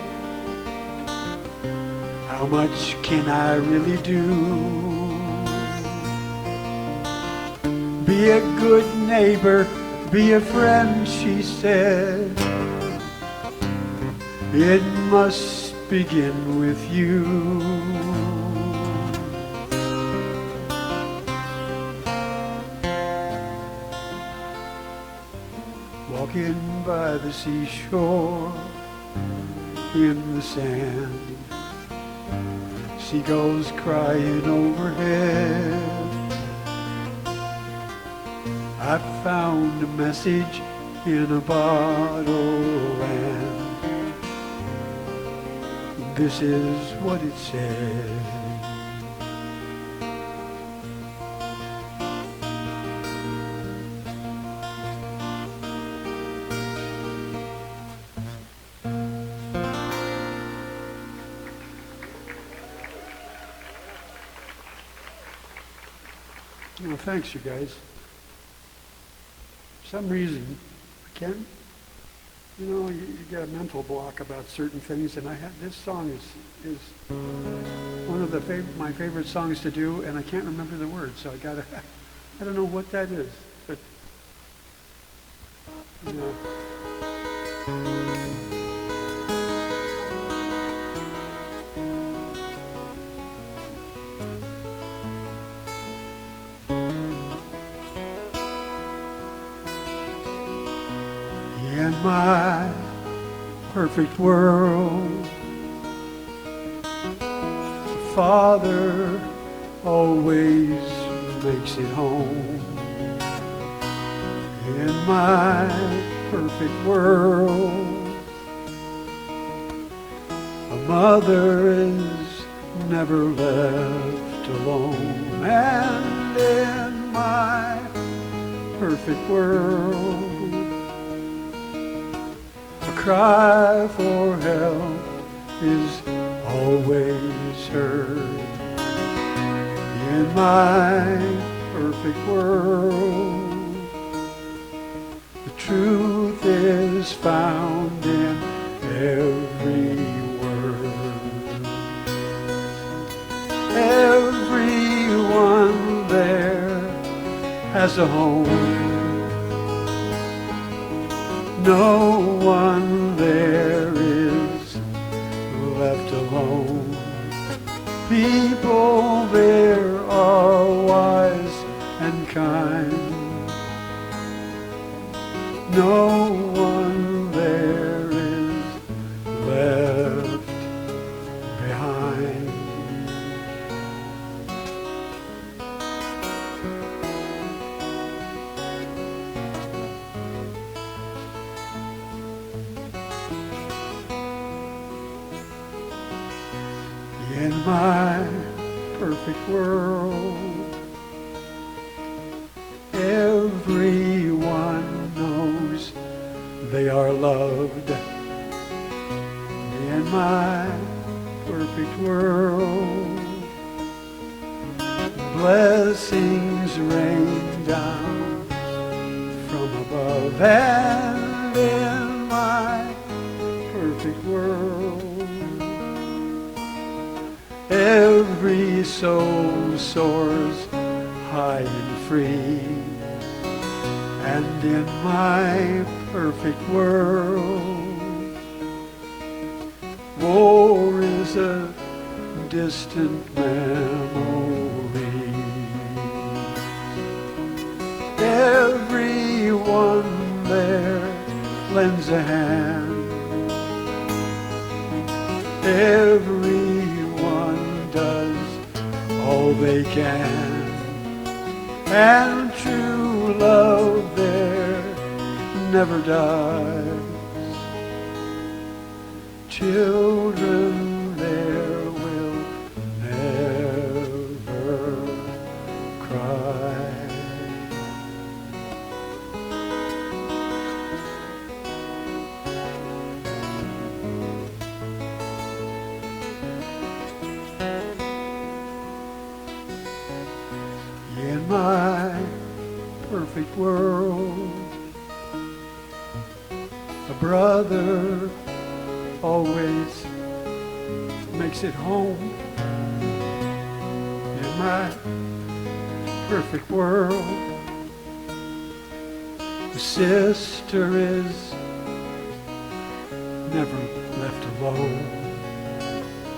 How much can I really do? Be a good neighbor, be a friend, she said. It must begin with you. Walking by the seashore in the sand, seagulls crying overhead. I found a message in a bottle and this is what it said. Well, thanks, you guys. For some reason, I can't, you get a mental block about certain things, and this song is one of my favorite songs to do, and I can't remember the words, so I don't know what that is, but, In my perfect world, the Father always makes it home. In my perfect world, a mother is never left alone. And in my perfect world, cry for help is always heard. In my perfect world, the truth is found in every word. Everyone there has a home. No one there is left alone. People there are wise and kind. No one there is left behind. In my perfect world, everyone knows they are loved. In my perfect world, blessings rain down from above. And in my perfect world, every soul soars high and free. And in my perfect world, war is a distant memory. lends a hand. Everyone does all they can, and true love there never dies. Children there will never cry. In my perfect world, a brother always makes it home. In my perfect world, the sister is never left alone,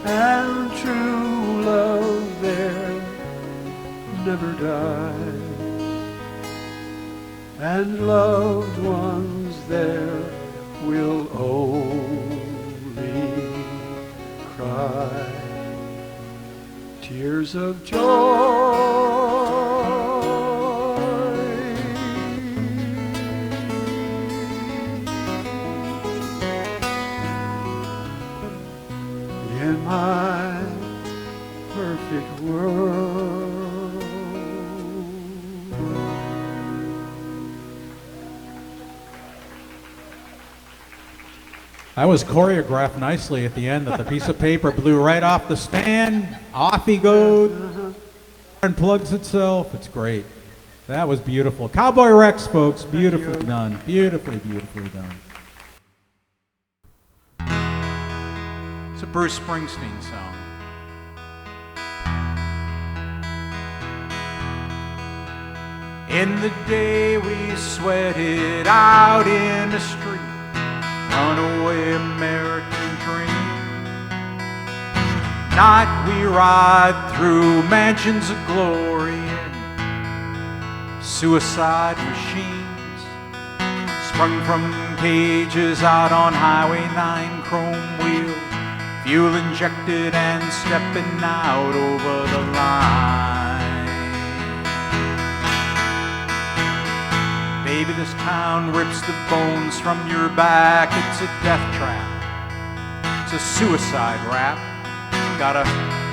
and true love there never dies, and loved ones there will only cry tears of joy. In my perfect world. That was choreographed nicely at the end, that the piece of paper blew right off the stand, off he goes, and plugs itself. It's great. That was beautiful. Cowboy Rex, folks, beautifully done. Beautifully, beautifully done. It's a Bruce Springsteen song. In the day we sweated out in the street, runaway American dream. Night we ride through mansions of glory and suicide machines, sprung from cages out on Highway 9 chrome wheels, fuel injected and stepping out over the line. Baby, this town rips the bones from your back. It's a death trap. It's a suicide rap. Gotta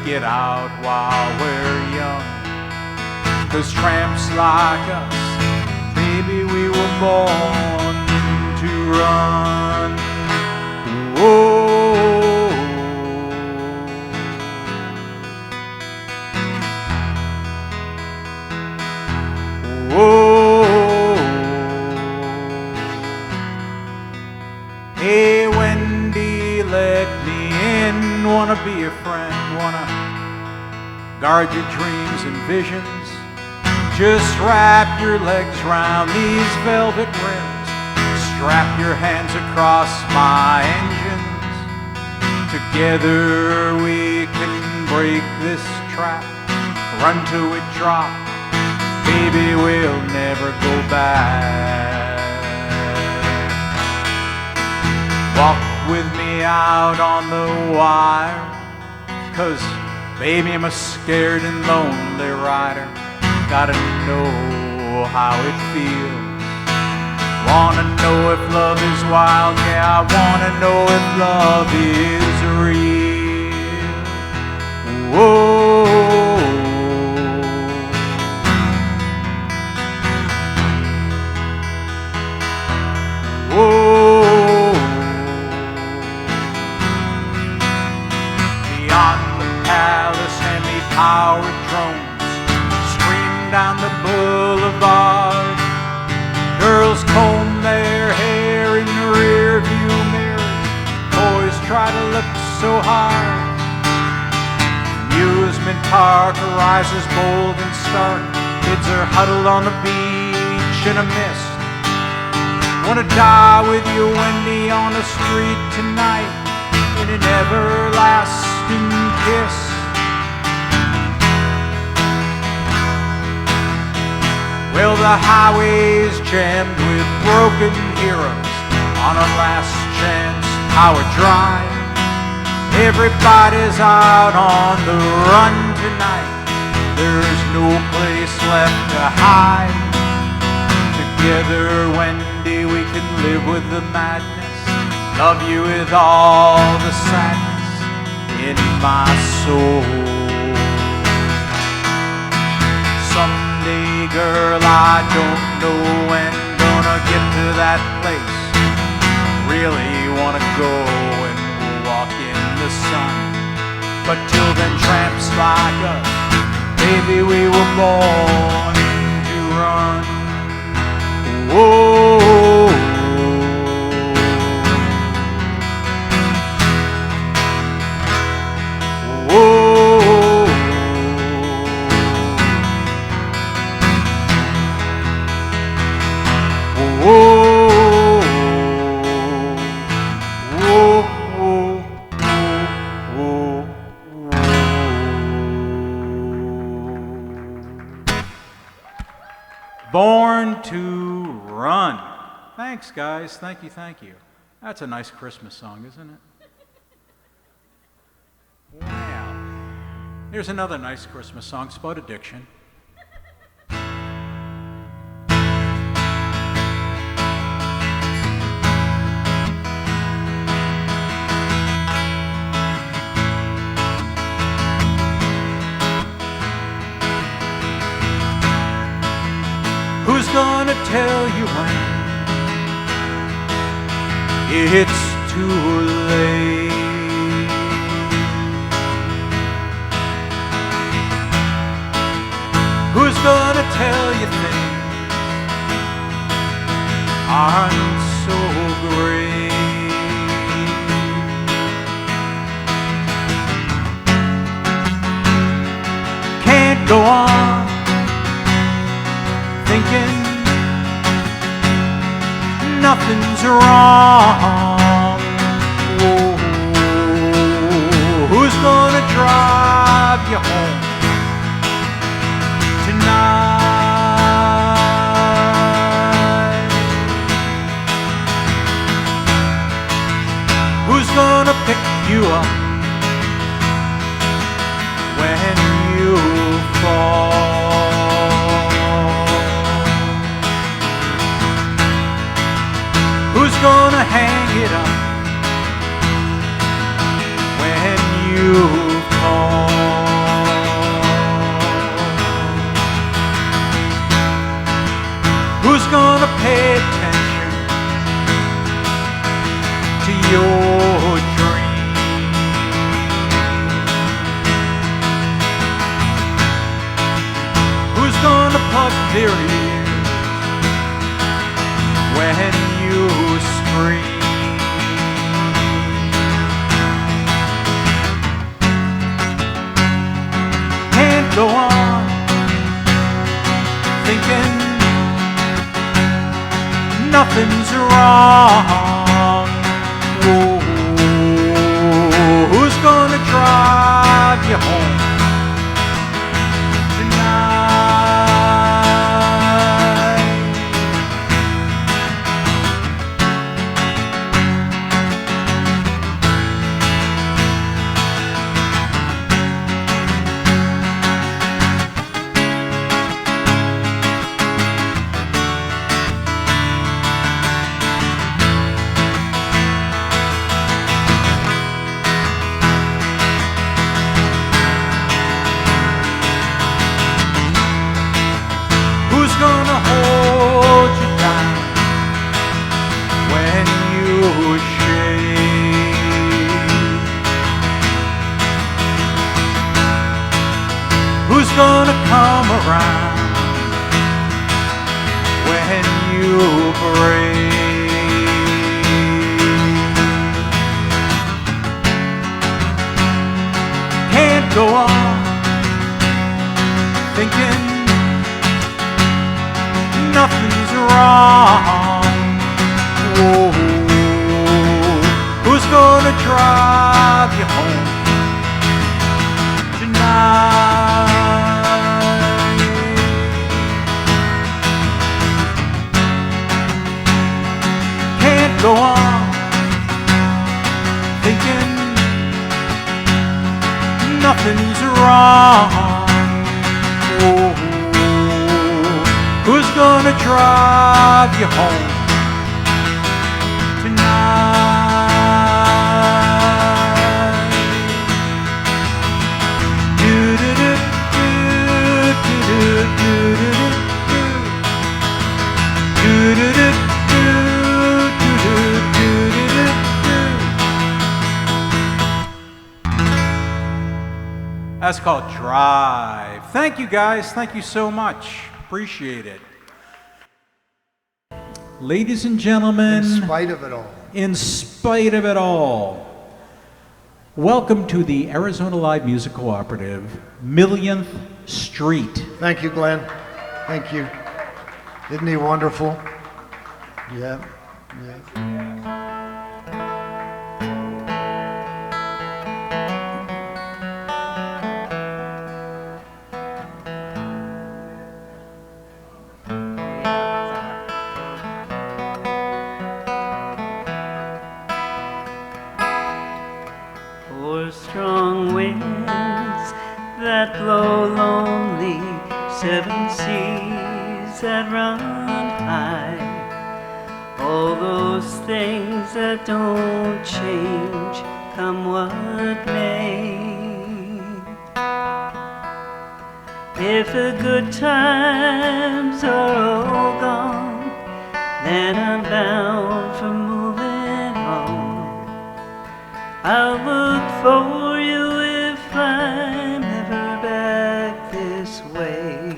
get out while we're young. 'Cause tramps like us, baby, we were born to run. Whoa. Whoa. Hey, Wendy, let me in. Wanna be a friend, wanna guard your dreams and visions. Just wrap your legs round these velvet rims. Strap your hands across my engines. Together we can break this trap. Run till we drop. Baby, we'll never go back. Walk with me out on the wire, 'cause baby, I'm a scared and lonely rider. Gotta know how it feels. Wanna know if love is wild, yeah, I wanna know if love is real. Whoa. Whoa. Beyond the palace and the powered drones stream down the boulevard. Girls comb their hair in the rear view mirrors. Boys try to look so hard. Amusement park rises bold and stark. Kids are huddled on the beach in a mist. Wanna die with you, Wendy, on the street tonight in an everlasting kiss. Well, the highway's jammed with broken heroes, on a last chance power drive. Everybody's out on the run tonight. There's no place left to hide. Together, Wendy, we can live with the madness, love you with all the sadness in my soul. Someday, girl, I don't know when gonna get to that place. Really wanna go and walk in the sun. But till then, tramps like us, baby, we were born to run. Whoa. Whoa. Whoa. Whoa. Whoa. Born to Run. Thanks, guys. Thank you, thank you. That's a nice Christmas song, isn't it? Wow. Here's another nice Christmas song, it's about addiction. Who's gonna tell you when it's too late? Who's gonna tell you things aren't so great? Can't go on thinking nothing's wrong. Whoa. Who's gonna drive you home tonight? Who's gonna pick you up when you fall? Who's gonna hang it up when you fall? Who's gonna pay attention to your dreams? Who's gonna plug their ears when you scream? Can't go on thinking nothing's wrong. Whoa. Who's gonna drive you home tonight? Who's gonna hold you down when you shake? Who's gonna come around when you break? Can't go on thinking nothing's wrong. Whoa. Who's gonna drive you home tonight? Can't go on thinking nothing's wrong. Oh, who's gonna drive you home tonight? That's called Drive. Thank you guys. Thank you so much. Appreciate it. Ladies and gentlemen, In spite of it all. in spite of it all, welcome to the Arizona Live Music Cooperative, Millionth Street. Thank you, Glen. Thank you. Isn't he wonderful? Yeah. For strong winds that blow lonely, seven seas that run high, all those things that don't change, come what may. If the good times are all gone, then I'm bound for moving on. I'll look for you if I'm ever back this way.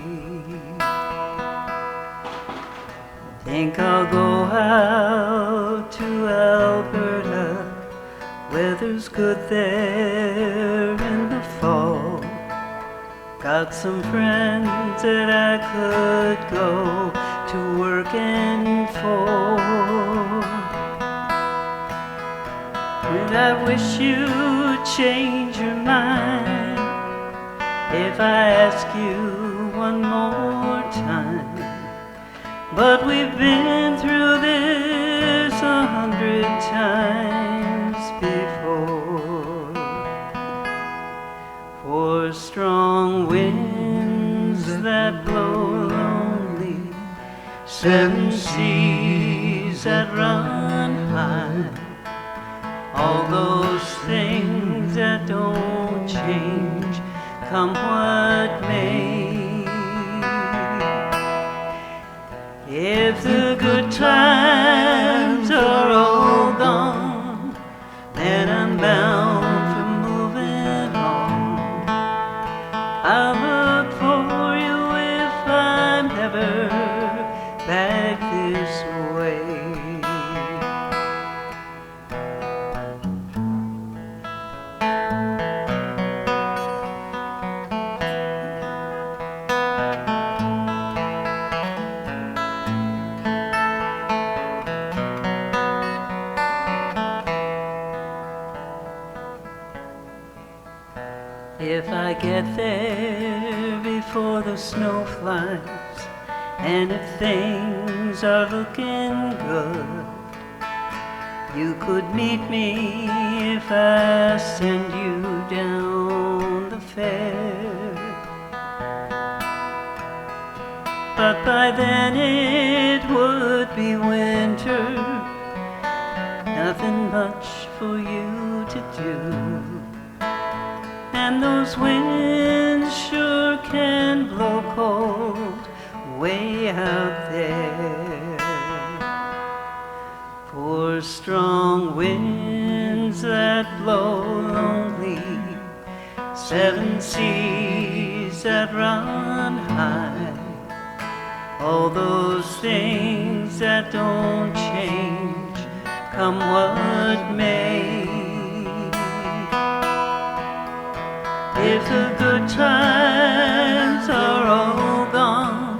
Think I'll go out to Alberta, weather's good there in the fall. Got some friends that I could go to working for. Would I wish you'd change your mind if I ask you one more time? But we've been through this 100 times before. For strong winds that blow lonely, seven seas that run high, all those things that don't change, come what may. If the good times are all gone, then I'm bound for moving on. I'll look for you if I'm ever back this way. If I get there before the snow flies, and if things are looking good, you could meet me if I send you down the fair. But by then it would be winter, nothing much for you to do. And those winds sure can blow cold way out there. For strong winds that blow lonely, seven seas that run high, all those things that don't change, come what may. If the good times are all gone,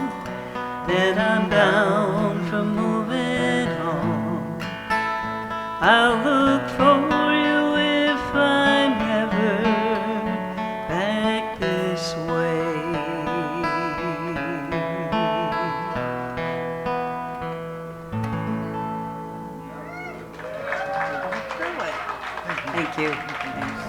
then I'm bound for moving on. I'll look for you if I'm ever back this way. Thank you. Thanks.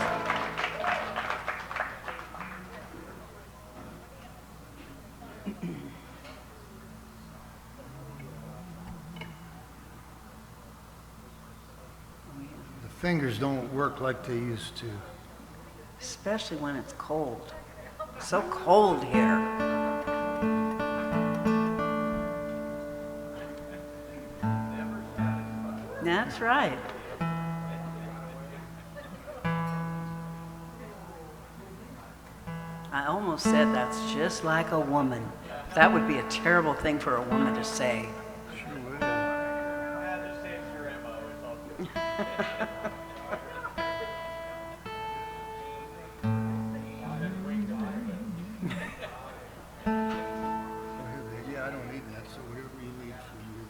The fingers don't work like they used to. Especially when it's cold. So cold here. That's right. I almost said that's just like a woman. That would be a terrible thing for a woman to say. Sure would. Yeah, I don't need that, so whatever you need for you.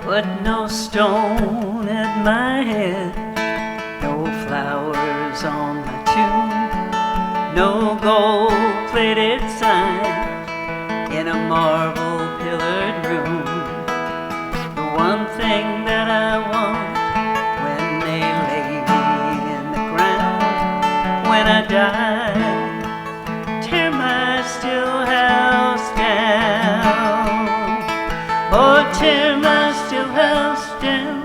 Put no stone at my head, no flowers on my tomb, no gold-plated sign in a marble-pillared room. The one thing that I want when they lay me in the ground, when I die, tear my still house down. Oh, tear my still house down,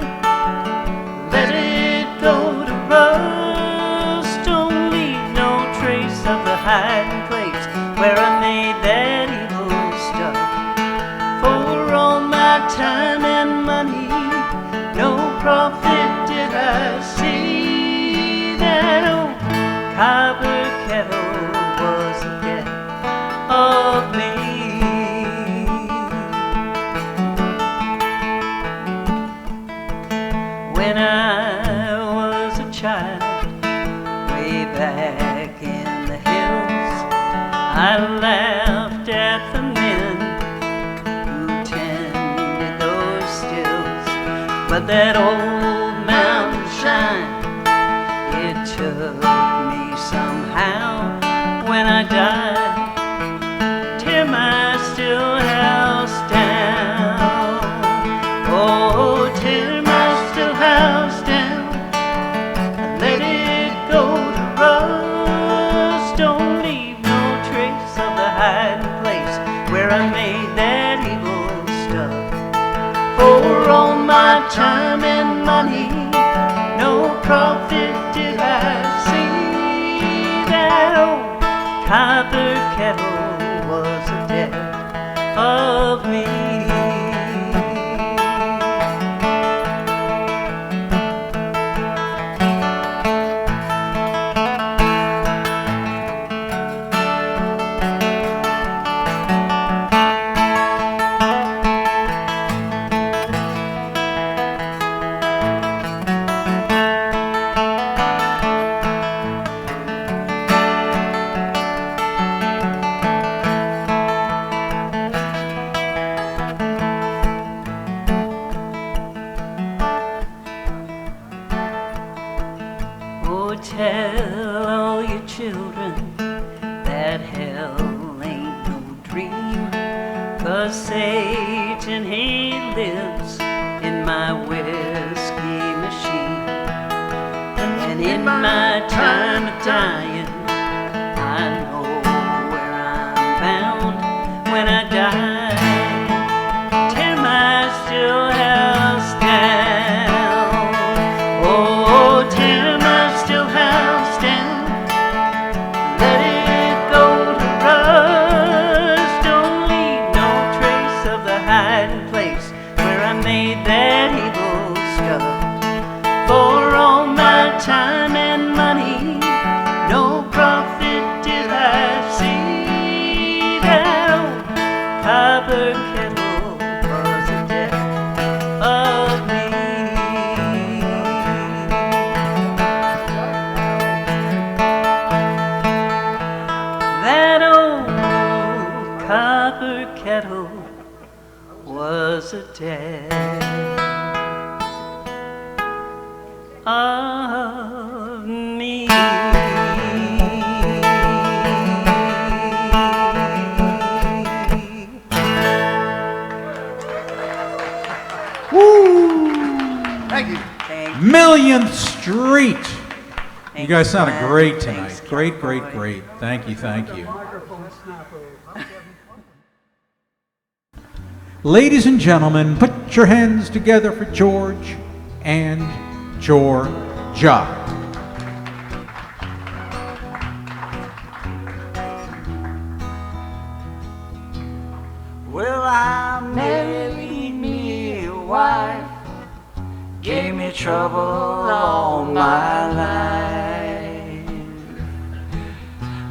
let it go to rust. Don't leave no trace of the hiding place where I made that evil stuff. For all my time and money, no profit did I see. That old copper kettle was the death of me. When I was a child, way back in the hills, I laughed at the men who tended those stills. But that old mountain shine, it took me somehow. When I died, tear my still house down. Oh, tear my still house down, let it go to rust. Don't leave no trace of the hiding place where I made that evil stuff. For all my time and money, no profit did I see. That old copper kettle was the death of me. Tell all your children that hell ain't no dream, 'cause Satan, he lives in my whiskey machine. And in my time of dying, I know where I'm bound. When I die, tear my still house down. Oh, tear my still house down, let it go to rust. Don't leave no trace of the hiding place where I made that evil stuff. For all my time and money, no profit did I see. That old copper kettle was the death of me. tale of me. Thank you. Millionth Street. You guys sounded great tonight. Great, great, great. Thank you, thank you. Ladies and gentlemen, put your hands together for George and Georgia. Well, I married me a wife, gave me trouble all my life,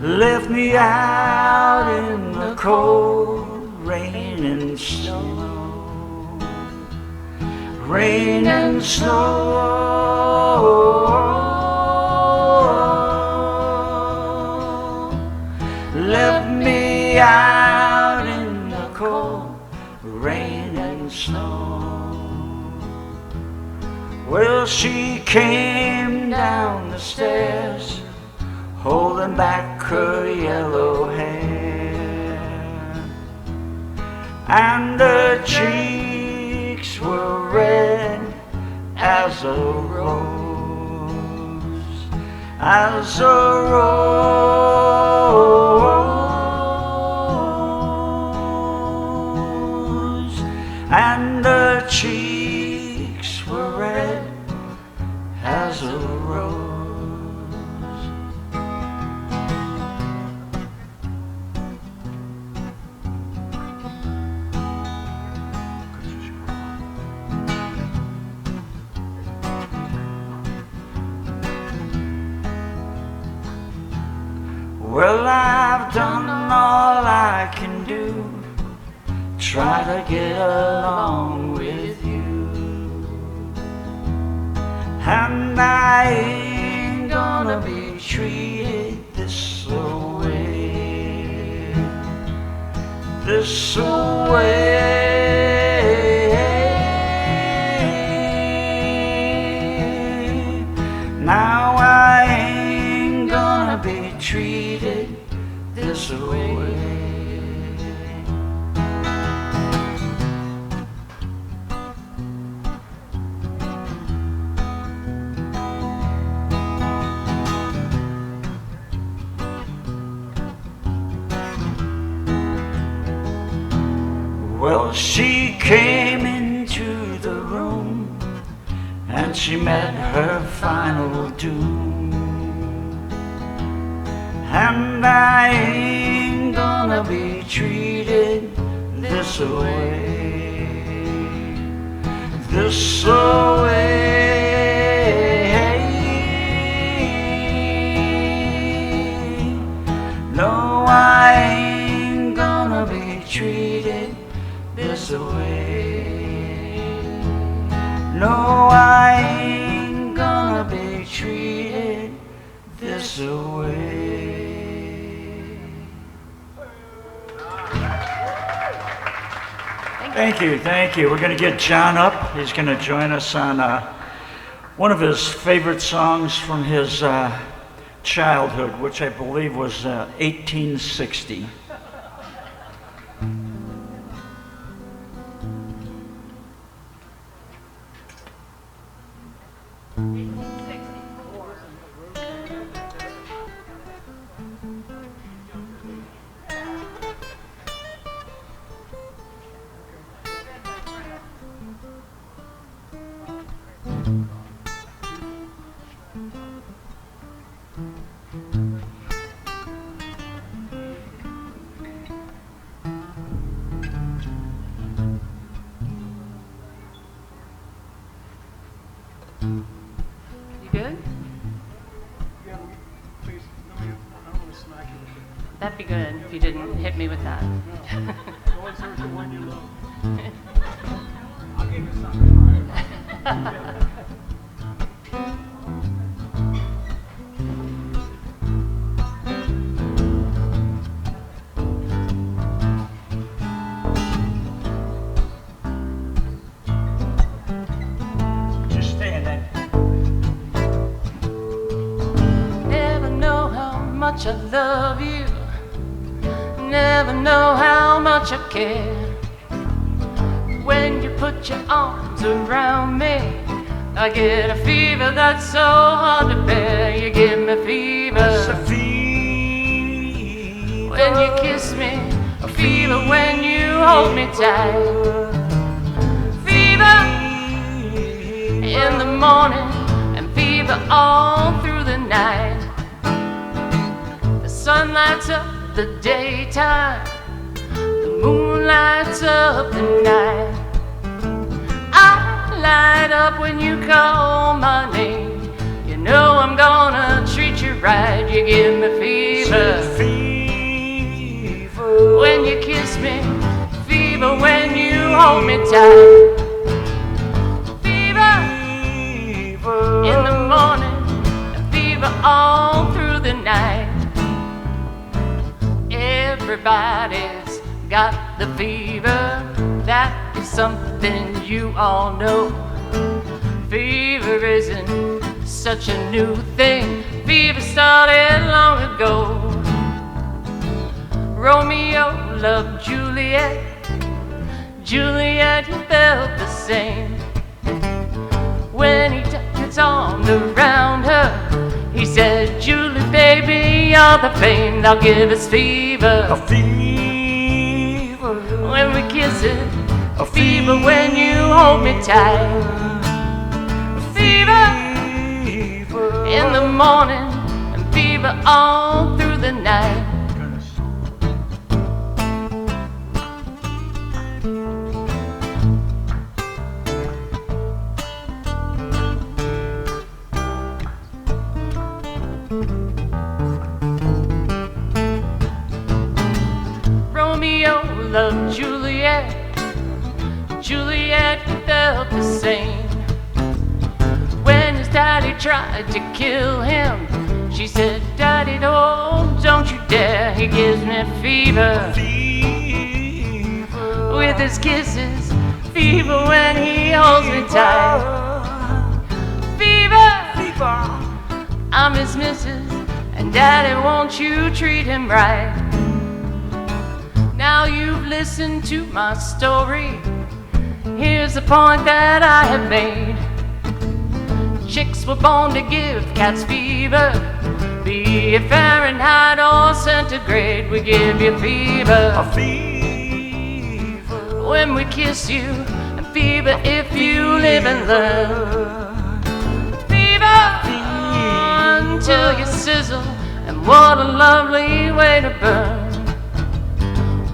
left me out in the cold rain and snow, rain and snow, left me out in the cold rain and snow. Well, she came down the stairs, holding back her yellow hair, and her cheeks were red as a rose, as a rose, and her cheeks were red as a rose. Well, I've done all I can do, try to get along with you, and I ain't gonna be treated this way, this way. Now I ain't gonna be treated this way. Well, she came into the room and she met her final doom, and I ain't gonna be treated this way, this way. No, I ain't gonna be treated this way. No, I ain't gonna be treated this way. Thank you, thank you. We're going to get John up. He's going to join us on one of his favorite songs from his childhood, which I believe was 1860. You good? Yeah, please, I don't want to smack you with it. That'd be good if you didn't hit me with that. No one's hurt the one you love. I'll give you something. much I love you. Never know how much I care. When you put your arms around me, I get a fever that's so hard to bear. You give me fever. When you kiss me, a fever when you hold me tight. Fever in the morning and fever all through the night. The sun lights up the daytime, the moon lights up the night. I light up when you call my name. You know I'm gonna treat you right. You give me fever. When you kiss me, fever when you hold me tight. Fever in the morning and fever all through the night. Everybody's got the fever. That is something you all know. Fever isn't such a new thing. Fever started long ago. Romeo loved Juliet. Juliet felt the same. When he tucked his arms around her, he said, Julie, baby, you're the flame. I'll give us fever. A fever. When we kiss it. A fever when you hold me tight. A fever in the morning and fever all through the night. Romeo loved Juliet. Juliet felt the same. When his daddy tried to kill him, she said, Daddy, don't you dare. He gives me fever. With his kisses, fever when he holds me tight. Fever, I'm his missus, and Daddy, won't you treat him right? Now you've listened to my story. Here's the point that I have made. Chicks were born to give cats fever. Be it Fahrenheit or centigrade, we give you fever. A fever when we kiss you, and fever if you live and learn. Fever until you sizzle, and what a lovely way to burn.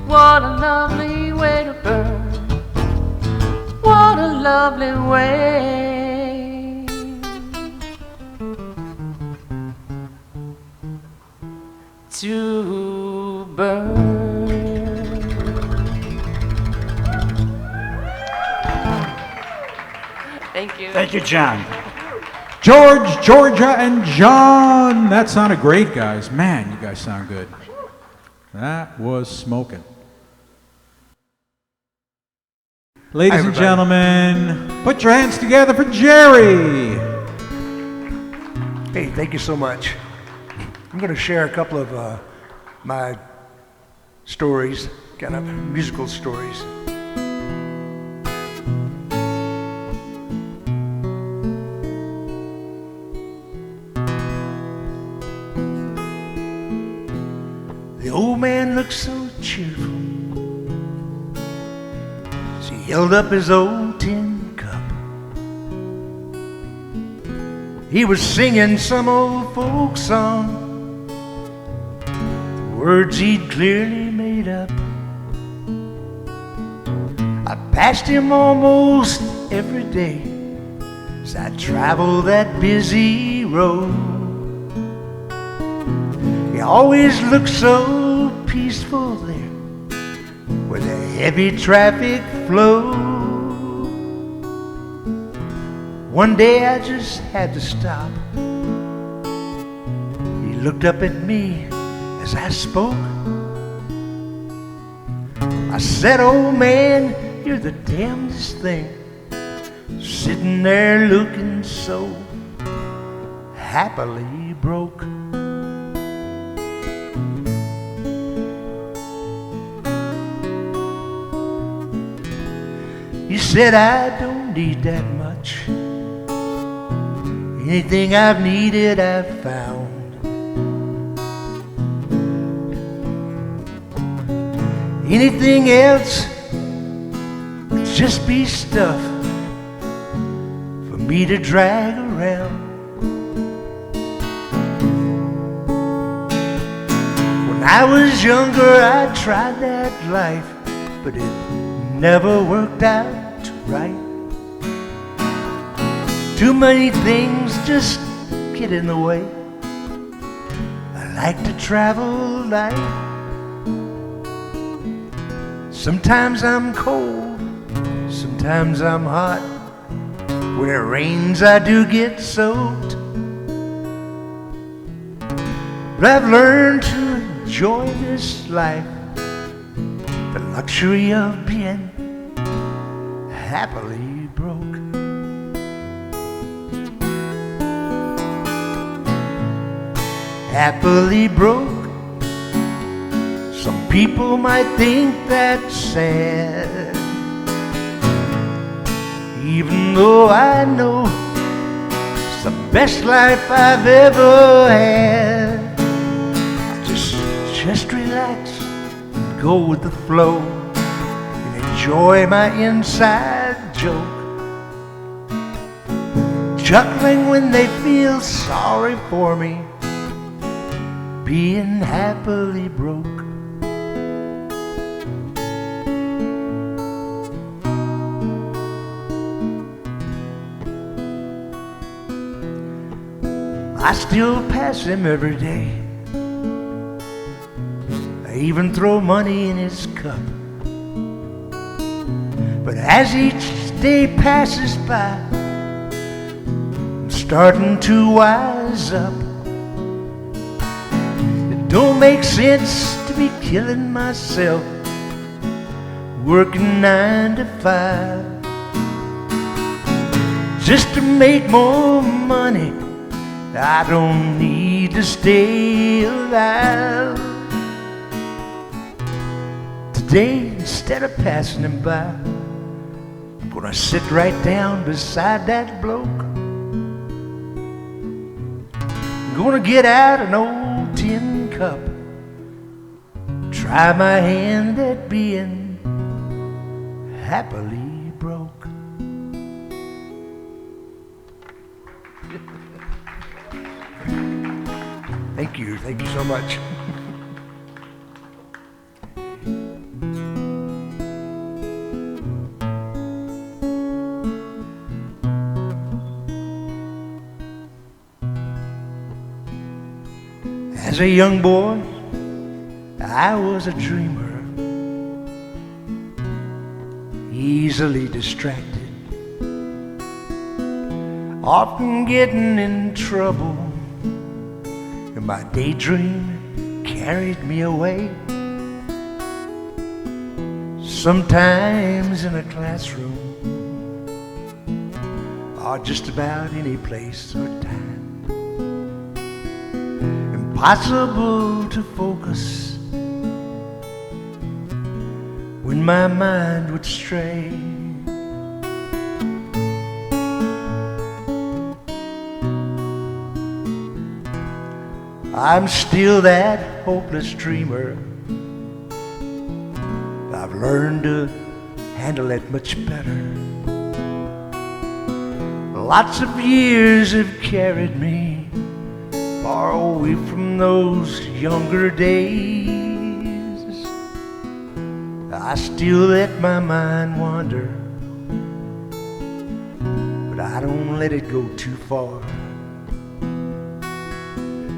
What a lovely way to burn. What a lovely way to burn. Thank you. Thank you, John. George, Georgia, and John. That sounded great, guys. Man, you guys sound good. That was smoking. Ladies and gentlemen, put your hands together for Jerry. Hey, thank you so much. I'm going to share a couple of my stories, kind of musical stories. The old man looked so cheerful. He held up his old tin cup. He was singing some old folk song, the words he'd clearly made up. I passed him almost every day as I traveled that busy road. He always looked so peaceful there where the heavy traffic flowed. One day I just had to stop. He looked up at me as I spoke. I said, "Old man, you're the damnedest thing, sitting there looking so happily broke." said I don't need that much. Anything I've needed, I've found. Anything else would just be stuff for me to drag around. When I was younger, I tried that life, but it never worked out right. Too many things just get in the way. I like to travel light. Sometimes I'm cold, sometimes I'm hot. When it rains, I do get soaked. But I've learned to enjoy this life, the luxury of being happily broke. Happily broke. Some people might think that's sad, even though I know it's the best life I've ever had. Just relax and go with the flow and enjoy my inside joke. Chuckling when they feel sorry for me, being happily broke. I still pass him every day. I even throw money in his cup. But as each day passes by, I'm starting to wise up. It don't make sense to be killing myself, working 9 to 5, just to make more money. I don't need to stay alive. Today, instead of passing him by, I'm gonna sit right down beside that bloke. I'm gonna get out an old tin cup, try my hand at being happily broke. Thank you so much. As a young boy, I was a dreamer, easily distracted, often getting in trouble. My daydream carried me away. Sometimes in a classroom, or just about any place or time. Impossible to focus when my mind would stray. I'm still that hopeless dreamer. I've learned to handle it much better. Lots of years have carried me far away from those younger days. I still let my mind wander, but I don't let it go too far.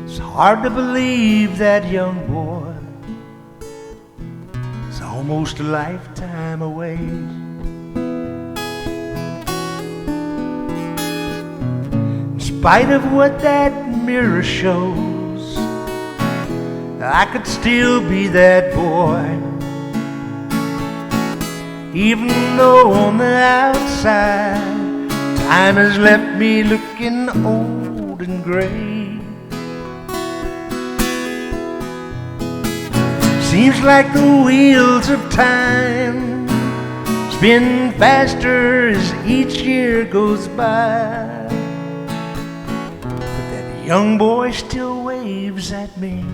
It's hard to believe that young boy is almost a lifetime away. In spite of what that mirror shows, I could still be that boy, even though on the outside time has left me looking old and gray. Seems like the wheels of time spin faster as each year goes by. But that young boy still waves at me,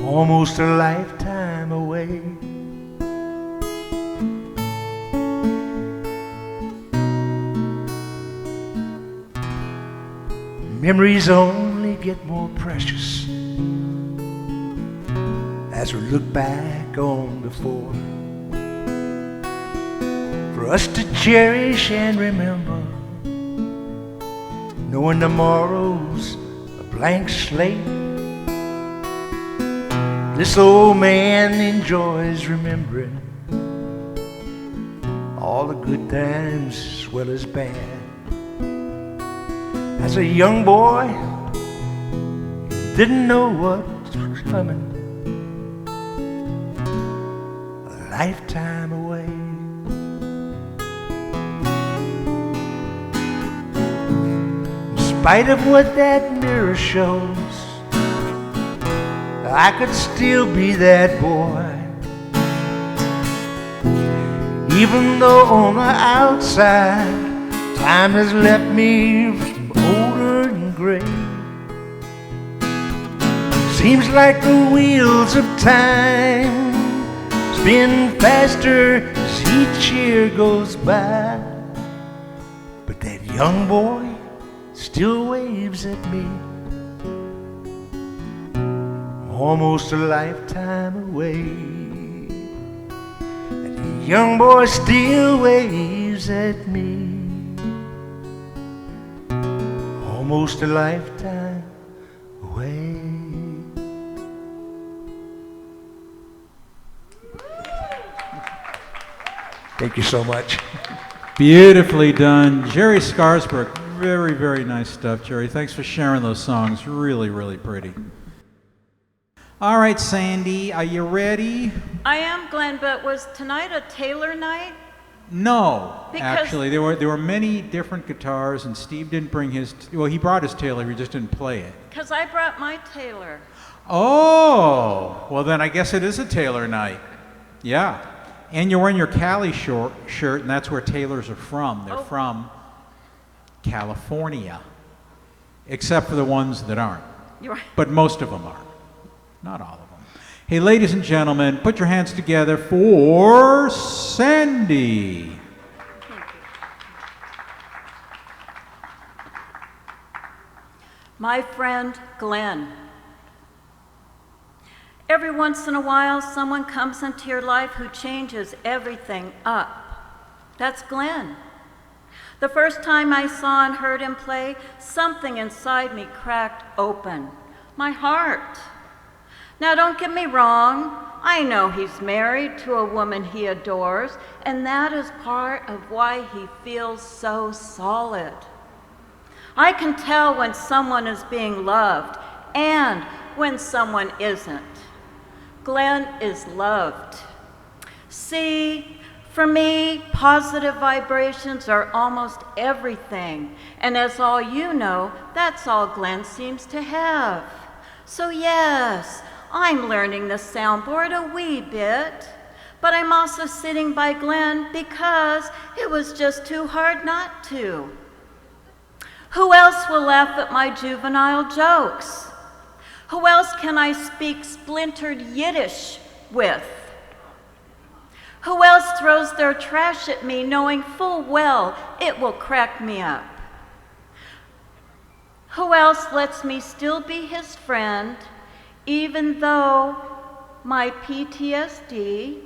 almost a lifetime away. Memories only get more precious as we look back on before, for us to cherish and remember, knowing tomorrow's a blank slate. This old man enjoys remembering all the good times as well as bad. As a young boy, didn't know what was coming, a lifetime away. In spite of what that mirror shows, I could still be that boy, even though on the outside time has left me older and gray. Seems like the wheels of time spin faster as each year goes by, but that young boy still waves at me, almost a lifetime away. That young boy still waves at me, almost a lifetime away. Thank you so much. Beautifully done. Jerry Scarsbrook, very, very nice stuff, Jerry. Thanks for sharing those songs. Really, really pretty. All right, Sandy, are you ready? I am, Glen, but was tonight a Taylor night? No, Because- actually, there were many different guitars, and Steve didn't bring his. Well, he brought his Taylor, he just didn't play it. Because I brought my Taylor. Oh, well then I guess it is a Taylor night. Yeah, and you're wearing your Cali shirt, and that's where Taylors are from. They're from California, except for the ones that aren't. You're right. But most of them are. Not all of them. Hey, ladies and gentlemen, put your hands together for Sandy. My friend Glen. Every once in a while, someone comes into your life who changes everything up. That's Glen. The first time I saw and heard him play, something inside me cracked open. My heart. Now, don't get me wrong. I know he's married to a woman he adores, and that is part of why he feels so solid. I can tell when someone is being loved and when someone isn't. Glen is loved. See, for me, positive vibrations are almost everything, and as all you know, that's all Glen seems to have. So yes, I'm learning the soundboard a wee bit, but I'm also sitting by Glen because it was just too hard not to. Who else will laugh at my juvenile jokes? Who else can I speak splintered Yiddish with? Who else throws their trash at me knowing full well it will crack me up? Who else lets me still be his friend even though my PTSD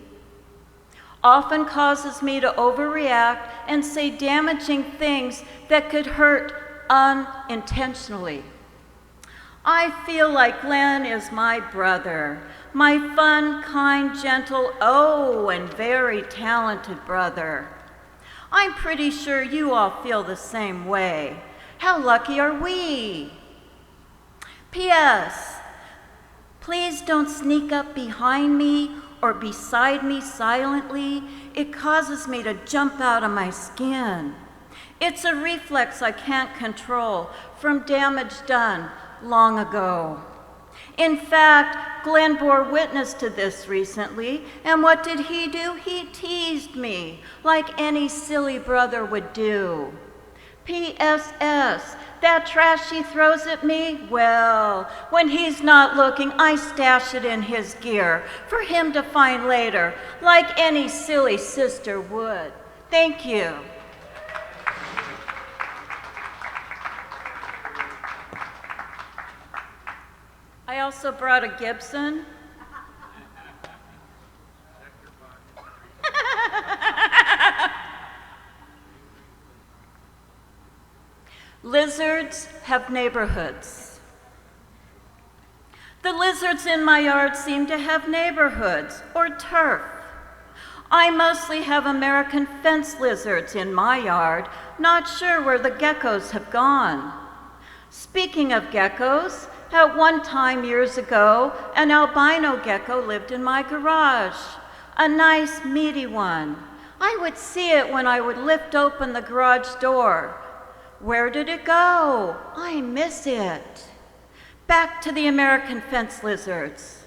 often causes me to overreact and say damaging things that could hurt unintentionally? I feel like Glen is my brother, my fun, kind, gentle, and very talented brother. I'm pretty sure you all feel the same way. How lucky are we? P.S. Please don't sneak up behind me or beside me silently. It causes me to jump out of my skin. It's a reflex I can't control from damage done long ago. In fact, Glen bore witness to this recently, and what did he do? He teased me, like any silly brother would do. P.S.S. That trash he throws at me, well, when he's not looking, I stash it in his gear for him to find later, like any silly sister would. Thank you. I also brought a Gibson. Lizards have neighborhoods. The lizards in my yard seem to have neighborhoods or turf. I mostly have American fence lizards in my yard, not sure where the geckos have gone. Speaking of geckos, at one time years ago, an albino gecko lived in my garage, a nice meaty one. I would see it when I would lift open the garage door. Where did it go? I miss it. Back to the American fence lizards.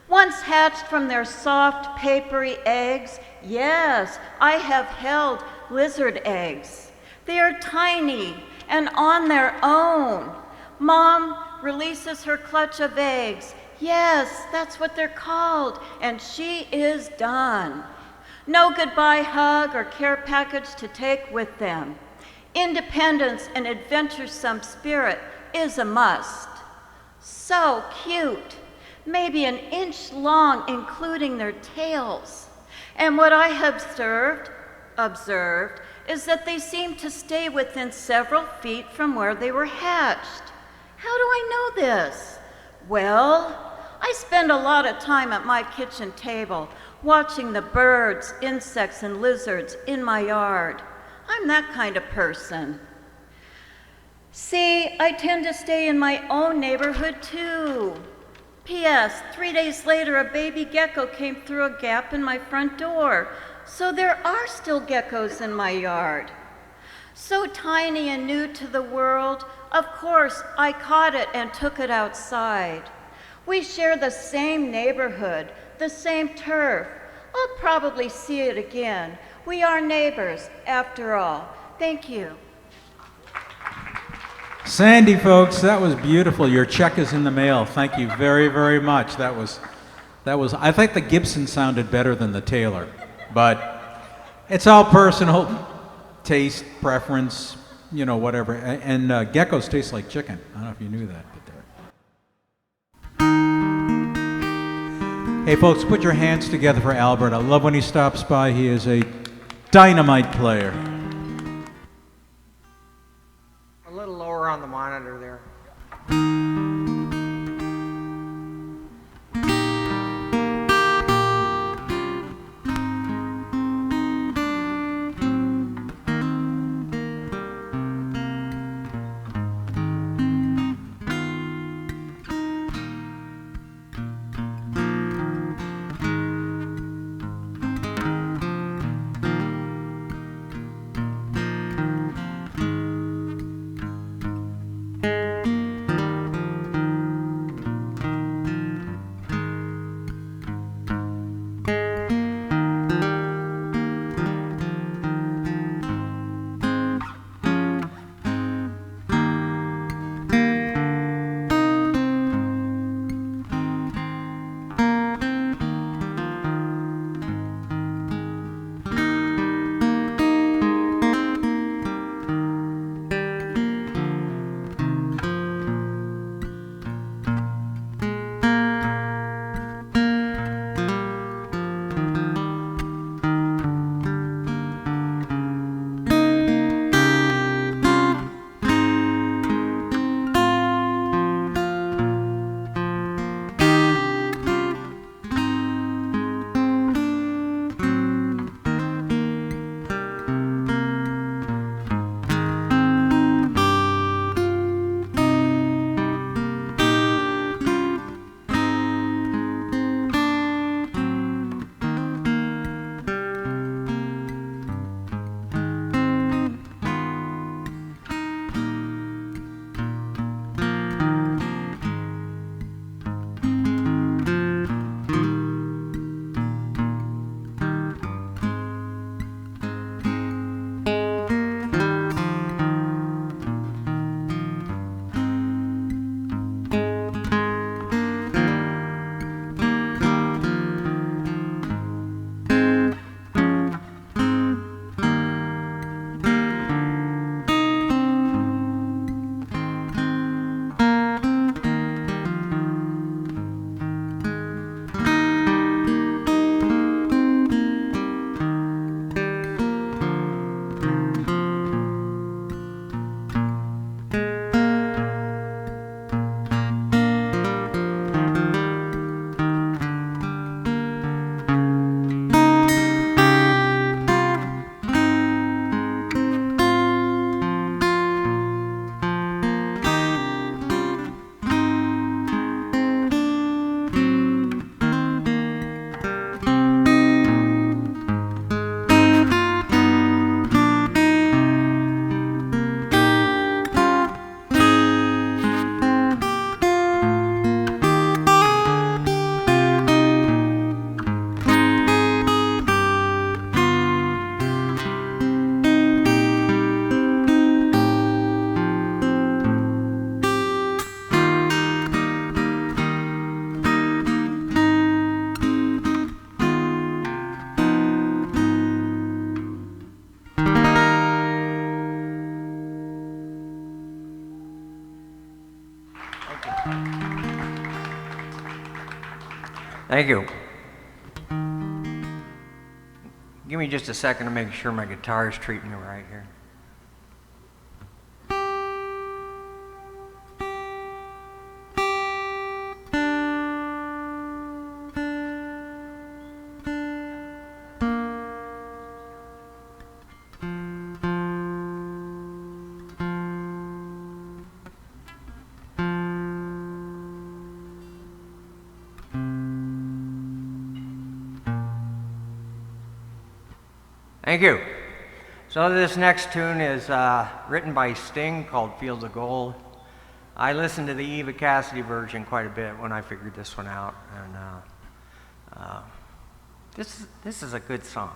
Once hatched from their soft, papery eggs, yes, I have held lizard eggs. They are tiny and on their own. Mom releases her clutch of eggs. Yes, that's what they're called, and she is done. No goodbye hug or care package to take with them. Independence and adventuresome spirit is a must. So cute, maybe an inch long, including their tails. And what I have observed is that they seem to stay within several feet from where they were hatched. How do I know this? Well, I spend a lot of time at my kitchen table watching the birds, insects, and lizards in my yard. I'm that kind of person. See, I tend to stay in my own neighborhood too. P.S. 3 days later, a baby gecko came through a gap in my front door. So there are still geckos in my yard. So tiny and new to the world, of course, I caught it and took it outside. We share the same neighborhood, the same turf. I'll probably see it again. We are neighbors, after all. Thank you. Sandy, folks, that was beautiful. Your check is in the mail. Thank you very, very much. That was. I think the Gibson sounded better than the Taylor, but it's all personal, taste, preference, you know, whatever. And geckos taste like chicken. I don't know if you knew that, but Hey, folks, put your hands together for Albert. I love when he stops by. He is a dynamite player. A little lower on the monitor there. Thank you. Give me just a second to make sure my guitar is treating me right here. Thank you. So this next tune is written by Sting, called Fields of Gold. I listened to the Eva Cassidy version quite a bit when I figured this one out, and this is a good song.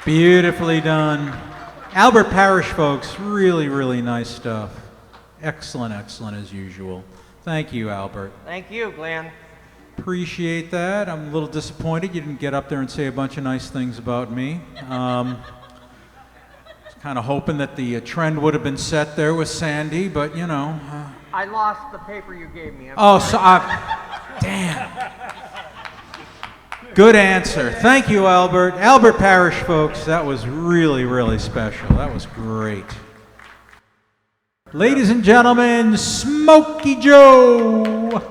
Beautifully done. Albert Parish, folks, really, really nice stuff. Excellent, excellent as usual. Thank you, Albert. Thank you, Glen. Appreciate that. I'm a little disappointed you didn't get up there and say a bunch of nice things about me. Was kind of hoping that the trend would have been set there with Sandy, but you know. I lost the paper you gave me. Damn. Good answer. Thank you, Albert. Albert Parish, folks, that was really, really special. That was great. Ladies and gentlemen, Smokey Joe.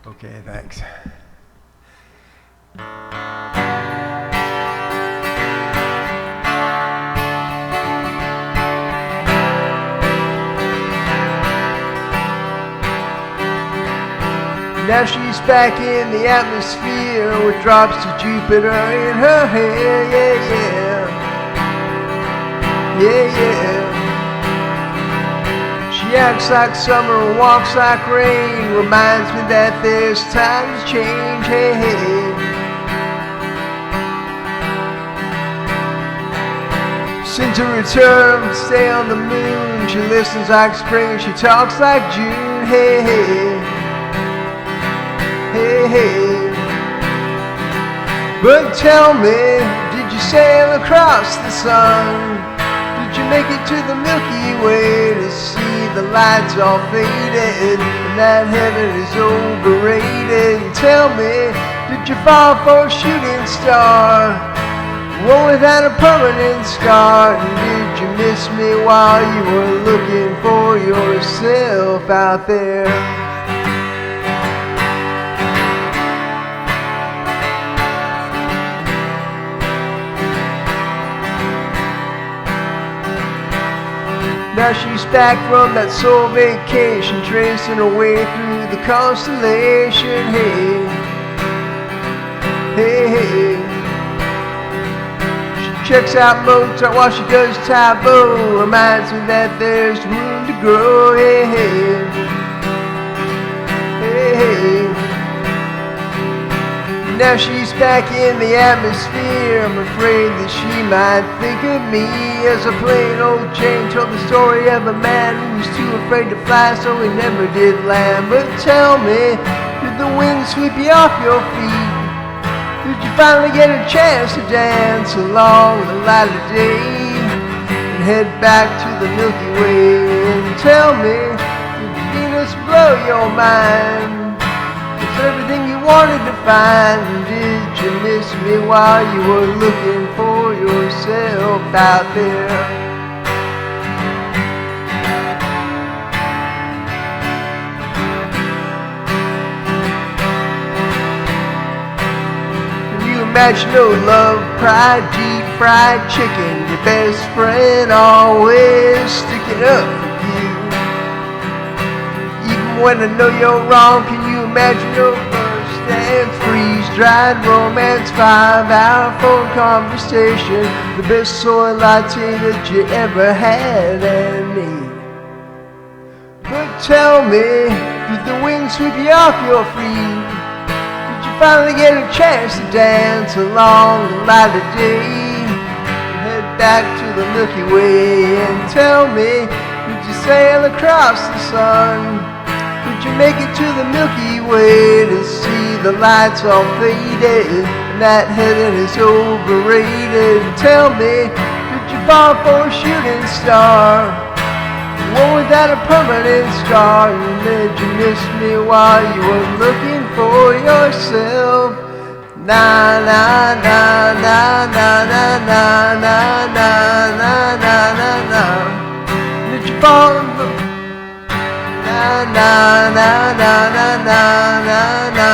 Okay, thanks. Now she's back in the atmosphere with drops of Jupiter in her hair. Yeah, yeah. Yeah, yeah. She acts like summer and walks like rain. Reminds me that there's time to change. Hey, hey. Since her return to stay on the moon, she listens like spring, she talks like June. Hey, hey. Hey, hey. But tell me, did you sail across the sun? Did you make it to the Milky Way to see the lights all faded and that heaven is overrated? Tell me, did you fall for a shooting star, one without a permanent scar? And did you miss me while you were looking for yourself out there? Now she's back from that soul vacation, tracing her way through the constellation. Hey, hey, hey. She checks out Mozart while she does tableau. Reminds me that there's room to grow. Hey, hey, hey, hey. Now she's back in the atmosphere. I'm afraid that she might think of me as a plain old Jane told the story of a man who was too afraid to fly, so he never did land. But tell me, did the wind sweep you off your feet? Did you finally get a chance to dance along the light of day and head back to the Milky Way? And tell me, did Venus blow your mind? Everything you wanted to find? Did you miss me while you were looking for yourself out there? Can you imagine no love, pride, deep fried chicken, your best friend always sticking up for you? Even when I know you're wrong, can you imagine your first and freeze-dried romance, 5-hour phone conversation, the best soy latte that you ever had and me? But tell me, did the wind sweep you off your feet? Did you finally get a chance to dance along the light of day and head back to the Milky Way? And tell me, did you sail across the sun? Did you make it to the Milky Way to see the lights all faded and that heaven is overrated? Tell me, did you fall for a shooting star, one without a permanent scar? And did you miss me while you were looking for yourself? Na na na na na na na na na na na na. Did you fall for na na na na na na na na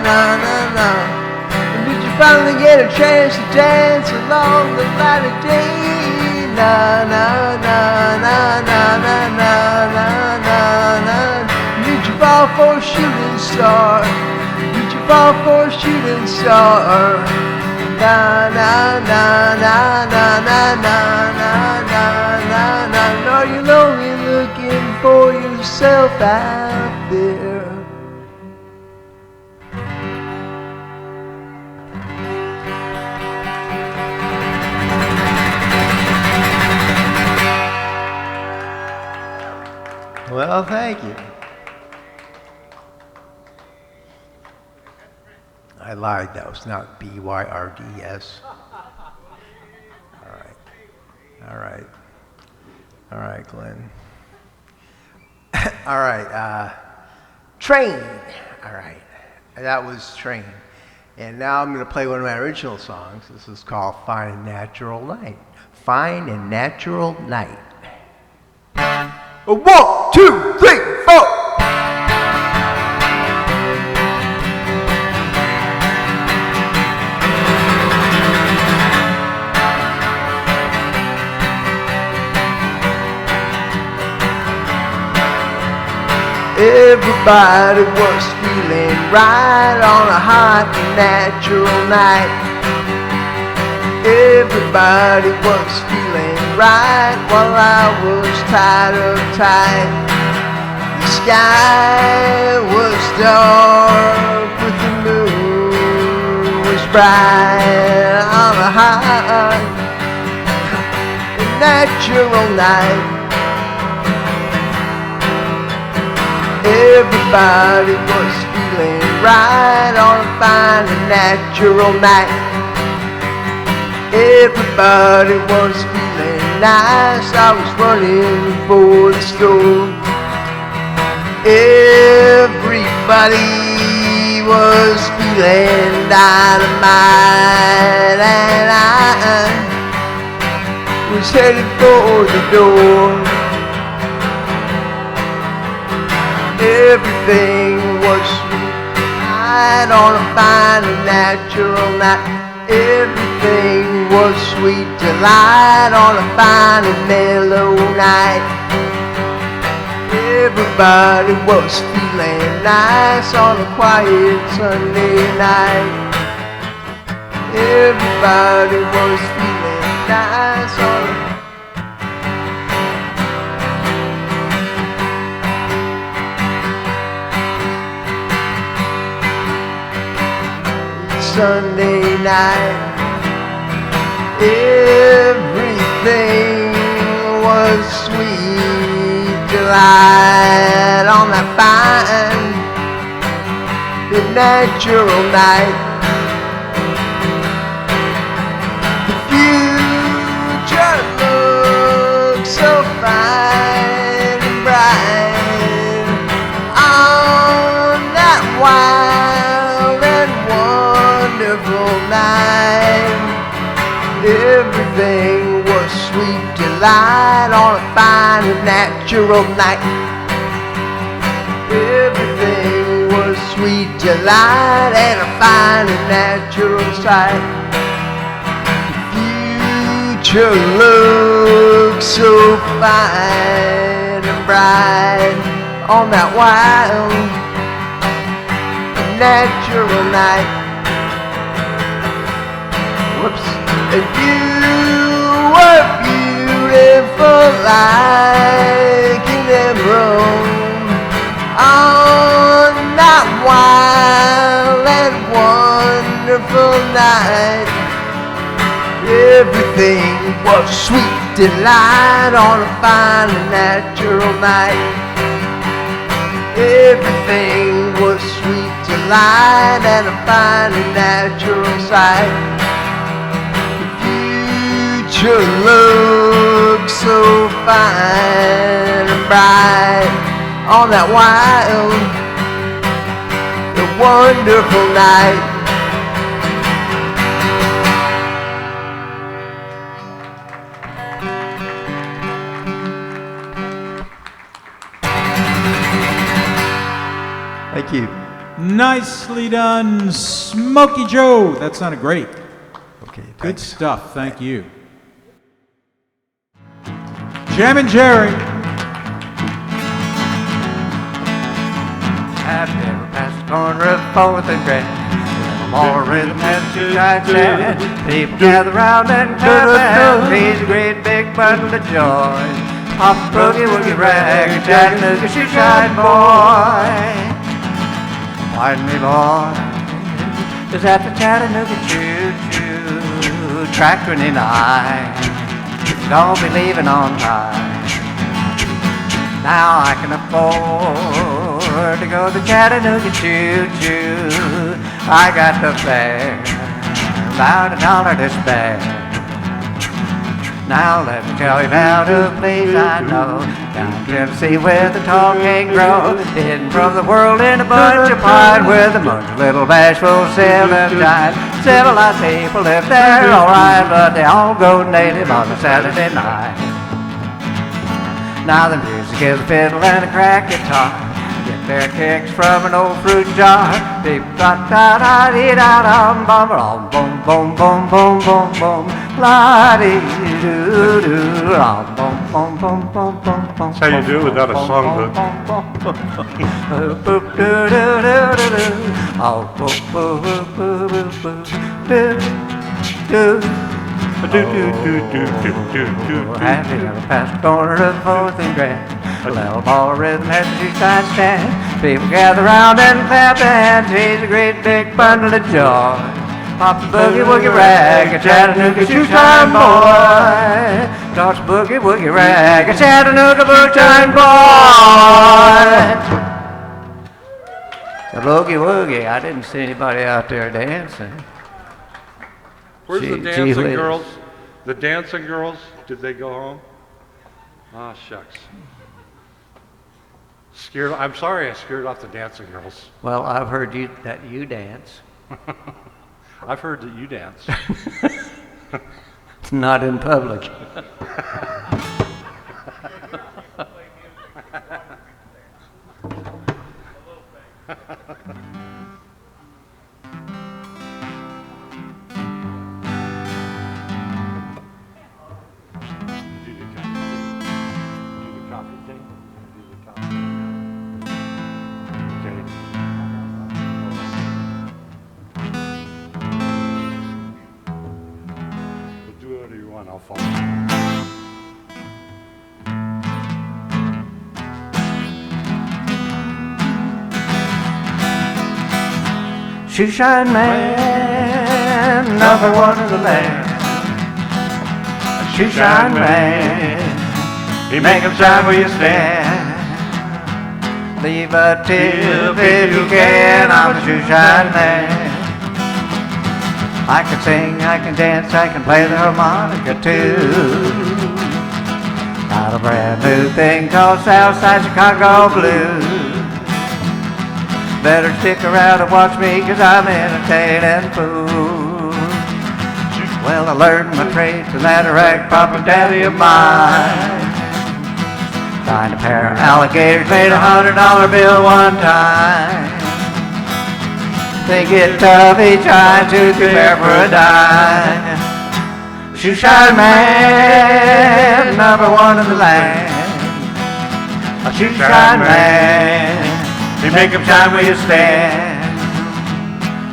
na na na? And did you finally get a chance to dance along the light of day? Na na na na na na na na na na. Did you fall for a shooting star? Did you fall for a shooting star? Na na na na na na na na na na. Are you lonely looking for yourself out there? Well, thank you. I lied, that was not B-Y-R-D-S. All right, Glen. All right, Train. All right, that was Train. And now I'm going to play one of my original songs. This is called Fine and Natural Night. Fine and Natural Night. 1, 2, 3, 4. Everybody was feeling right on a hot and natural night. Everybody was feeling right while I was tied up tight. The sky was dark but the moon was bright on a hot and natural night. Everybody was feeling right on a fine and natural night. Everybody was feeling nice. I was running for the store. Everybody was feeling dynamite, and I was headed for the door. Everything was right on a fine and natural night. Everything was sweet delight on a fine and mellow night. Everybody was feeling nice on a quiet Sunday night. Everybody was feeling nice on a Sunday night. Everything was sweet delight on that fine and natural night. The future looks so fine and bright on that wild and wonderful night. Everything was sweet delight on a fine and natural night. Everything was sweet delight and a fine and natural sight. The future looks so fine and bright on that wild and natural night. Whoops. And you were beautiful like an emerald on that wild and wonderful night. Everything was sweet delight on a fine and natural night. Everything was sweet delight and a fine and natural sight. Your look so fine and bright on that wild and wonderful night. Thank you. Nicely done, Smokey Joe. That sounded great. Okay, good stuff. Thank you. Jammin' Jerry. I've never passed the corner of 4th and Grand. More rhythm and two-side sad. People gather round and clap and raise a great big bundle of joy. Pop a boogie woogie rag, a Chattanooga shoe-shine boy. Pardon me, boy, 'cause at the Chattanooga choo-choo, track 29. Don't be leaving on time. Now I can afford to go to Chattanooga choo-choo. I got the fare, about $1 to spare. Now let me tell you about a place I know, down in Tennessee where the tall can't grow, hidden from the world in a bunch of pine, where the moon's a little bashful, civilized. Civilized people live there alright, but they all go native on a Saturday night. Now the music is a fiddle and a crack guitar, Get their kicks from an old fruit jar. Beep da da da dee da dum bum bum bum bum bum bum bum la dee doo doo bum bum bum bum bum bum. That's how you do it without a songbook. Happy never past the corner of 4th and Grand. A little ball rhythm as the shoeshine stand. People gather round and clap their hands. He's a great big bundle of joy. Pop the boogie woogie rag, a Chattanooga shoeshine boy. Toss the boogie woogie rag, a Chattanooga shoeshine boy. The boogie woogie, I didn't see anybody out there dancing. Where's the dancing girls? The dancing girls, did they go home? Ah, shucks. Scared. I'm sorry I scared off the dancing girls. Well, I've heard that you dance. I've heard that you dance. Not in public. I'll follow. Shoeshine man, number one in the land. Shoeshine man, he make 'em shine where you stand. Leave a tip if you can, I'm a shoeshine man. I can sing, I can dance, I can play the harmonica too. Got a brand new thing called Southside Chicago Blues. Better stick around and watch me, 'cause I'm entertaining fools. Well, I learned my trade from that rag papa daddy of mine. Signed a pair of alligators, made $100 bill one time. They get tough each time, 2, 3 pair for a dime. Shoeshine man, number one in the land. A shoeshine man, you make 'em shine where you stand.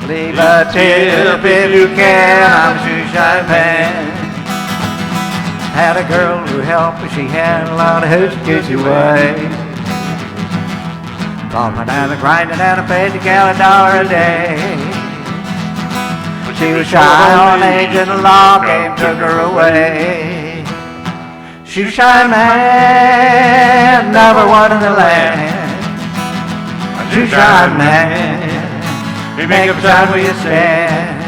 Leave a tip if you can, I'm a shoeshine man. Had a girl who helped, but she had a lot of hoochie-coochie ways. Bumping and a grinding and I paid the gal $1 a day. But she was shy on age and the law came, took her away. Shoeshine man, number one in the land. Shoeshine man, you make 'em shine where you stand.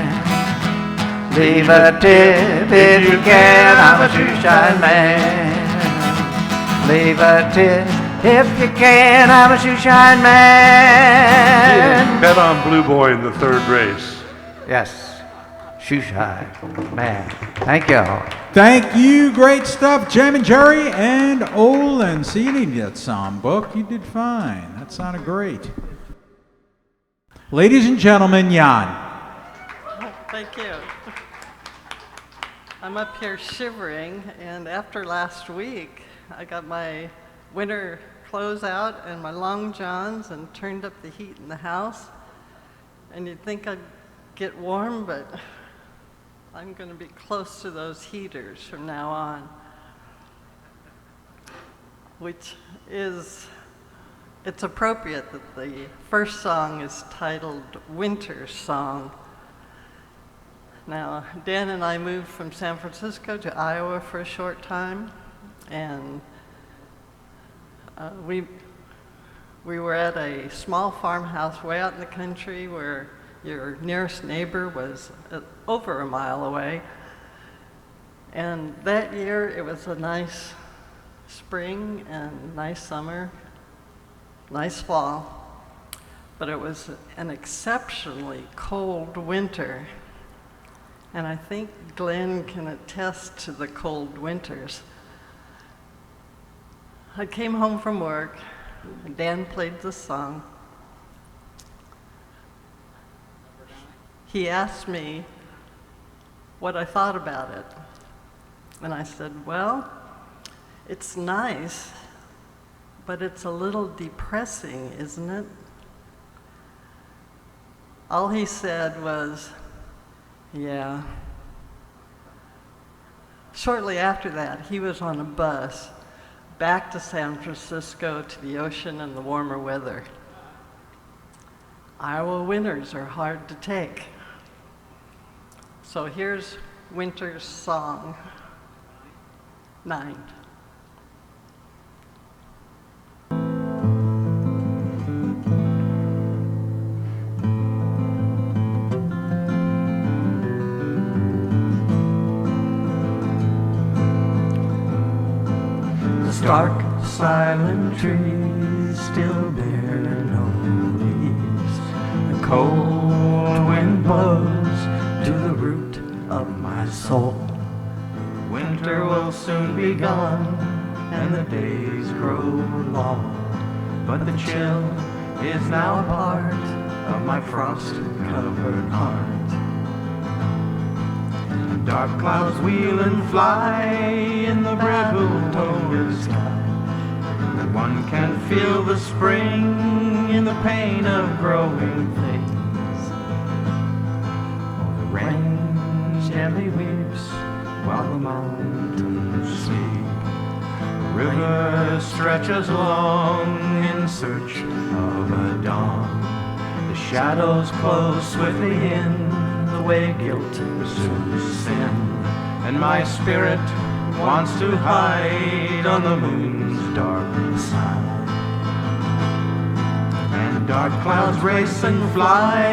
Leave a tip if you can, I'm a shoeshine man. Leave a tip if you can, I'm a shoeshine man. Bet on Blue Boy in the 3rd race. Yes, shoeshine man. Thank you. Thank you. Great stuff, Jammin, Jerry, and Olyn. See, you need that songbook. You did fine. That sounded great. Ladies and gentlemen, Jan. Thank you. I'm up here shivering, and after last week, I got my winter clothes out and my long johns and turned up the heat in the house. And you'd think I'd get warm, but I'm going to be close to those heaters from now on. Which is, it's appropriate that the first song is titled Winter Song. Now, Dan and I moved from San Francisco to Iowa for a short time, and we were at a small farmhouse way out in the country where your nearest neighbor was over a mile away. And that year, it was a nice spring and nice summer, nice fall, but it was an exceptionally cold winter. And I think Glen can attest to the cold winters. I came home from work Dan played the song. He asked me what I thought about it. And I said, well, it's nice, but it's a little depressing, isn't it? All he said was, yeah. Shortly after that, he was on a bus back to San Francisco to the ocean and the warmer weather. Iowa winters are hard to take. So here's Winter's song, 9. Stark, silent trees still bear no leaves. The cold wind blows to the root of my soul. Winter will soon be gone and the days grow long, but the chill is now a part of my frost-covered heart. Dark clouds wheel and fly in the brittle toned sky. One can feel the spring in the pain of growing things. Oh, the rain gently weeps while the mountains sleep. The river stretches along in search of a dawn. The shadows close swiftly in the way guilt pursues sin, and my spirit wants to hide on the moon's dark side. And dark clouds race and fly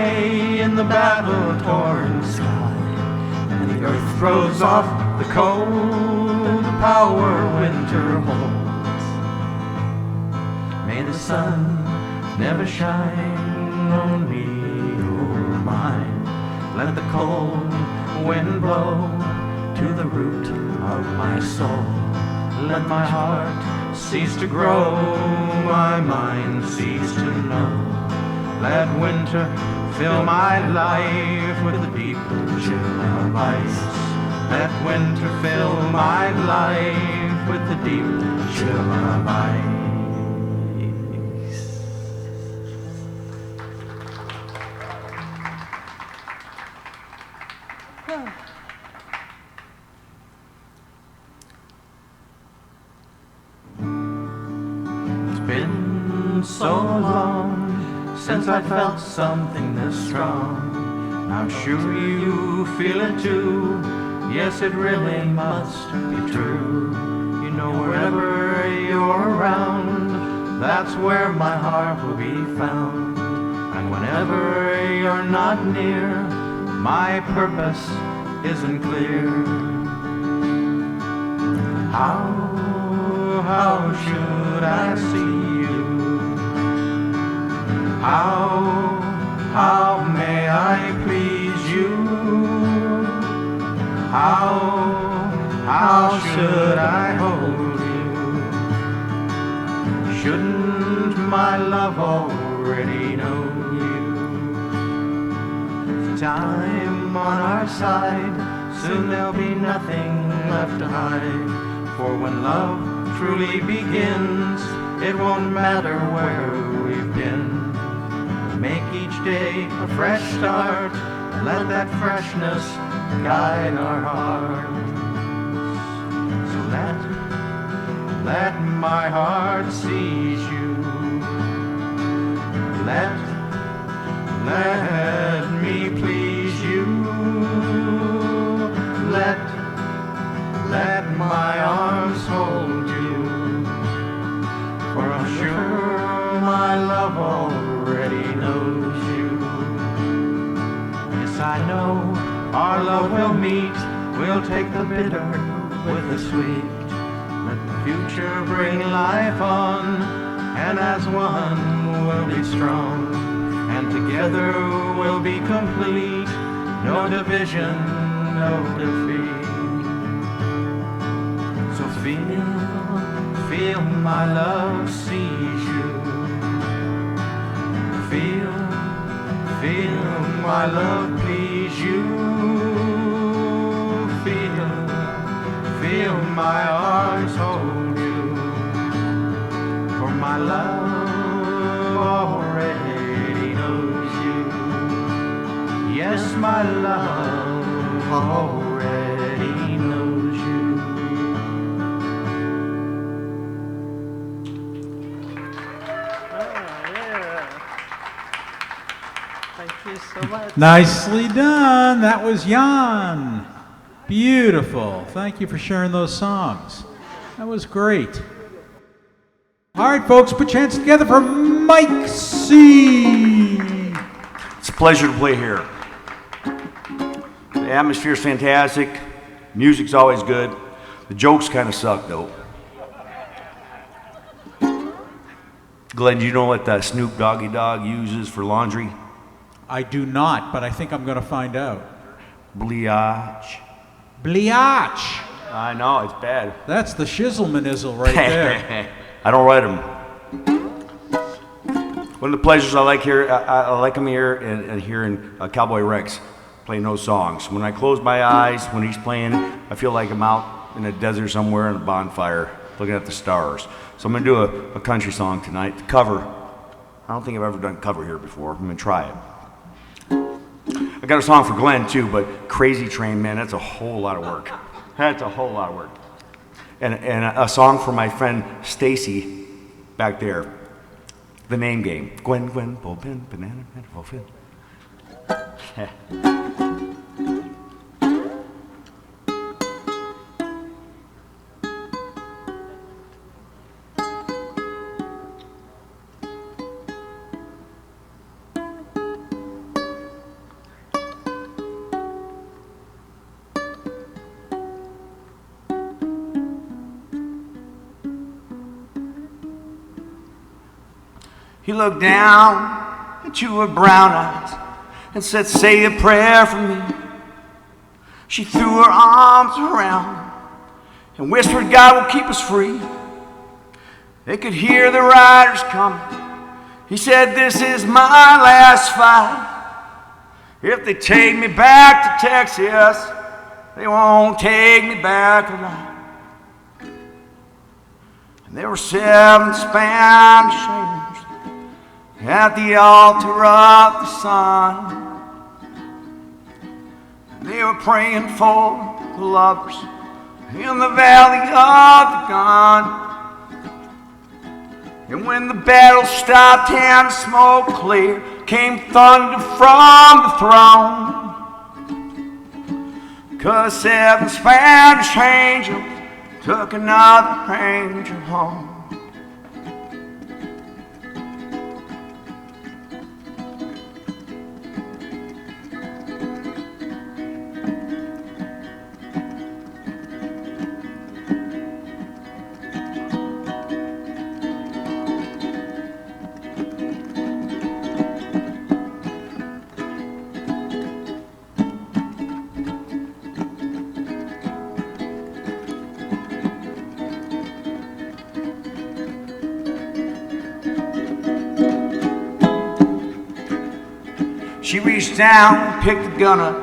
in the battle-torn sky, and the earth throws off the cold power winter holds. May the sun never shine on me or mine. Let the cold wind blow to the root of my soul. Let my heart cease to grow, my mind cease to know. Let winter fill my life with the deep chill of ice. Let winter fill my life with the deep chill of ice. So long since I felt something this strong. I'm sure you feel it too. Yes, it really must be true. You know, wherever you're around, that's where my heart will be found. And whenever you're not near, my purpose isn't clear. How should I see you? How may I please you? How should I hold you? Shouldn't my love already know you? Time on our side, soon there'll be nothing left to hide. For when love truly begins, it won't matter where we've been. Make each day a fresh start, and let that freshness guide our hearts. So let my heart seize you. Let me please you. Let my arms hold you. For I'm sure my love already knows you. Yes, I know our love will meet. We'll take the bitter with the sweet. Let the future bring life on, and as one we'll be strong, and together we'll be complete. No division, no defeat. So feel my love seize you. my love please you. Feel my arms hold you. For my love already knows you. Yes, my love already knows you. Thank you so much. Nicely done. That was Jan. Beautiful. Thank you for sharing those songs. That was great. All right, folks, put your hands together for Mike C. It's a pleasure to play here. The atmosphere's fantastic. Music's always good. The jokes kind of suck, though. Glenn, do you know what Snoop Doggy Dogg uses for laundry? I do not, but I think I'm going to find out. Bleach. Bleach. I know, it's bad. That's the shizzle-manizzle right there. I don't write them. One of the pleasures I like here, I like him here and hearing Cowboy Rex playing those songs. When I close my eyes, when he's playing, I feel like I'm out in a desert somewhere in a bonfire looking at the stars. So I'm going to do a country song tonight, the cover. I don't think I've ever done a cover here before. I'm going to try it. I got a song for Glen too, but Crazy Train, man, that's a whole lot of work. That's a whole lot of work. And a song for my friend Stacy back there, The Name Game. Gwen, bullpen, banana, fulfill. He looked down into her brown eyes and said, say a prayer for me. She threw her arms around and whispered, God will keep us free. They could hear the riders coming. He said, this is my last fight. If they take me back to Texas, they won't take me back alive. And there were 7 Spanish strangers at the altar of the sun. They were praying for the lovers in the valley of the gun. And when the battle stopped and the smoke cleared, came thunder from the throne. 'Cause 7 Spanish angels took another angel home. She reached down and picked the gun up,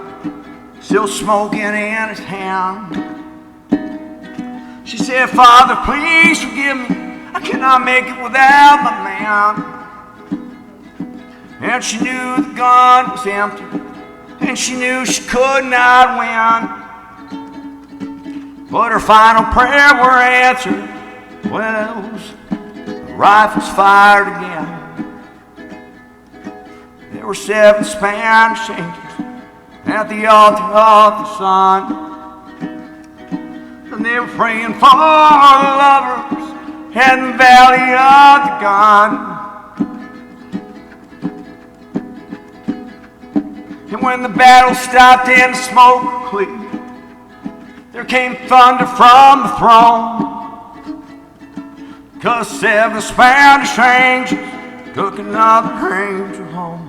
still smoking in his hand. She said, Father, please forgive me. I cannot make it without my man. And she knew the gun was empty, and she knew she could not win. But her final prayer were answered when those rifles fired again. There were 7 Spanish angels at the altar of the sun, and they were praying for the lovers in the valley of the gun. And when the battle stopped and the smoke cleared, there came thunder from the throne. 'Cause 7 Spanish angels took another angel home.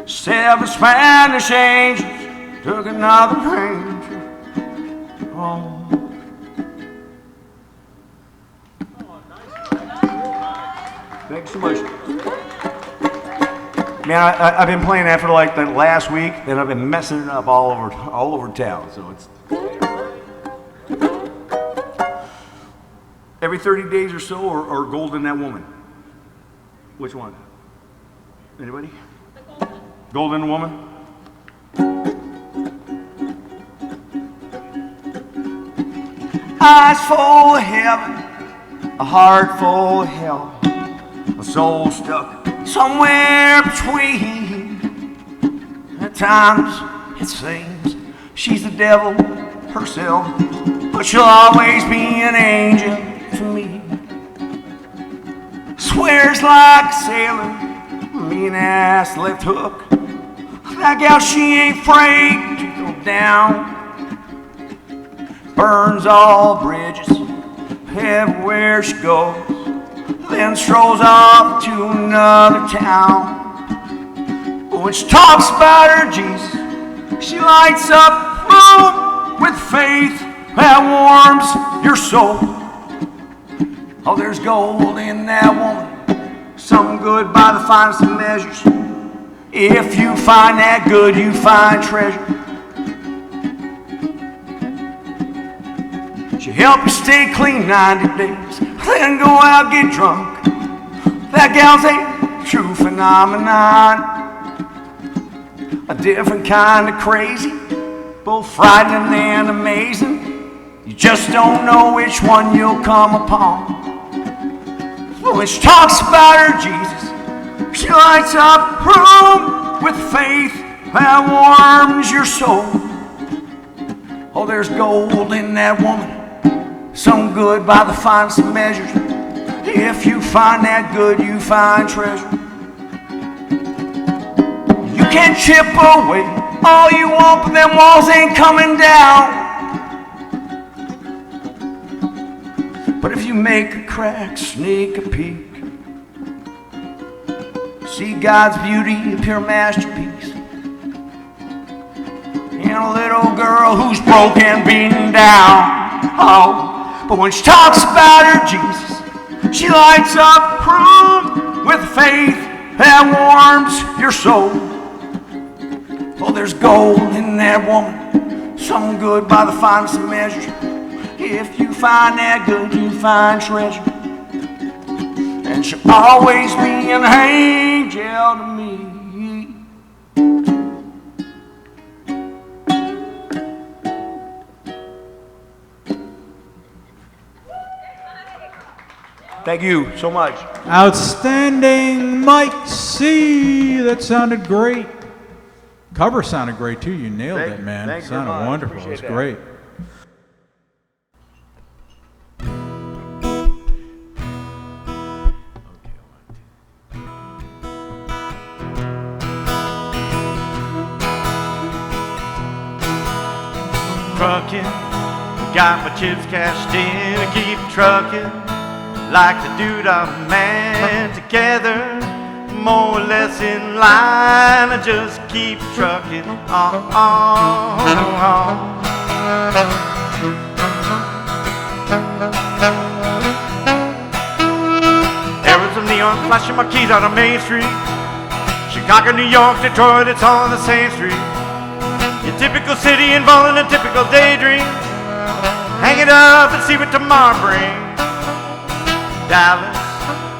7 Spanish angels took another angel home. Thanks so much. Man, I've been playing that for like the last week, and I've been messing it up all over town. So it's every 30 days or so, or Gold in That Woman. Which one? Anybody? Gold in the Woman? Eyes full of heaven, a heart full of hell, a soul stuck somewhere between. At times it seems she's the devil herself, but she'll always be an angel to me. Swears like a sailor, mean ass left hook. That gal, she ain't afraid to go down. Burns all bridges everywhere she goes, then strolls off to another town. But when she talks about her Jesus, she lights up room with faith that warms your soul. Oh, there's gold in that woman, something good by the finest of measures. If you find that good, you find treasure. She'll help you stay clean 90 days, then go out, get drunk. That gal's a true phenomenon, a different kind of crazy, both frightening and amazing. You just don't know which one you'll come upon. When she talks about her Jesus, she lights up room with faith that warms your soul. Oh, there's gold in that woman, some good by the finest of measures. If you find that good, you find treasure. You can chip away all you want, but them walls ain't coming down. But if you make a crack, sneak a peek, see God's beauty, a pure masterpiece, in a little girl who's broken, beaten down. Oh, but when she talks about her Jesus, she lights up room with faith that warms your soul. Oh, there's gold in that woman, something good by the finest of measures. If you find that good, you find treasure. And she'll always be an angel to me. Thank you so much. Outstanding, Mike C. That sounded great. Cover sounded great too. You nailed it, man. It sounded wonderful. It was great. Trucking, got my chips cashed in, I keep trucking like the dude I'm man. Together, more or less in line, I just keep trucking on. There was some neon flashing marquees out on Main Street. Chicago, New York, Detroit, it's all on the same street. Your typical city involving a typical daydream. Hang it up and see what tomorrow brings. Dallas,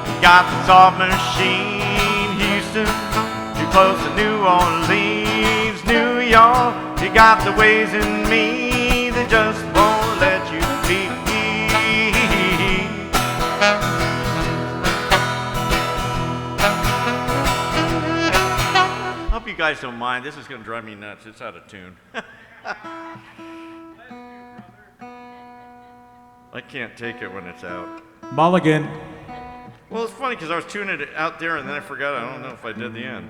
you got the soft machine. Houston, too close to New Orleans. New York, you got the ways in me that just won't let you be. Hope you guys don't mind. This is going to drive me nuts. It's out of tune. I can't take it when it's out. Mulligan. Well, it's funny because I was tuning it out there and then I forgot. I don't know if I did the end.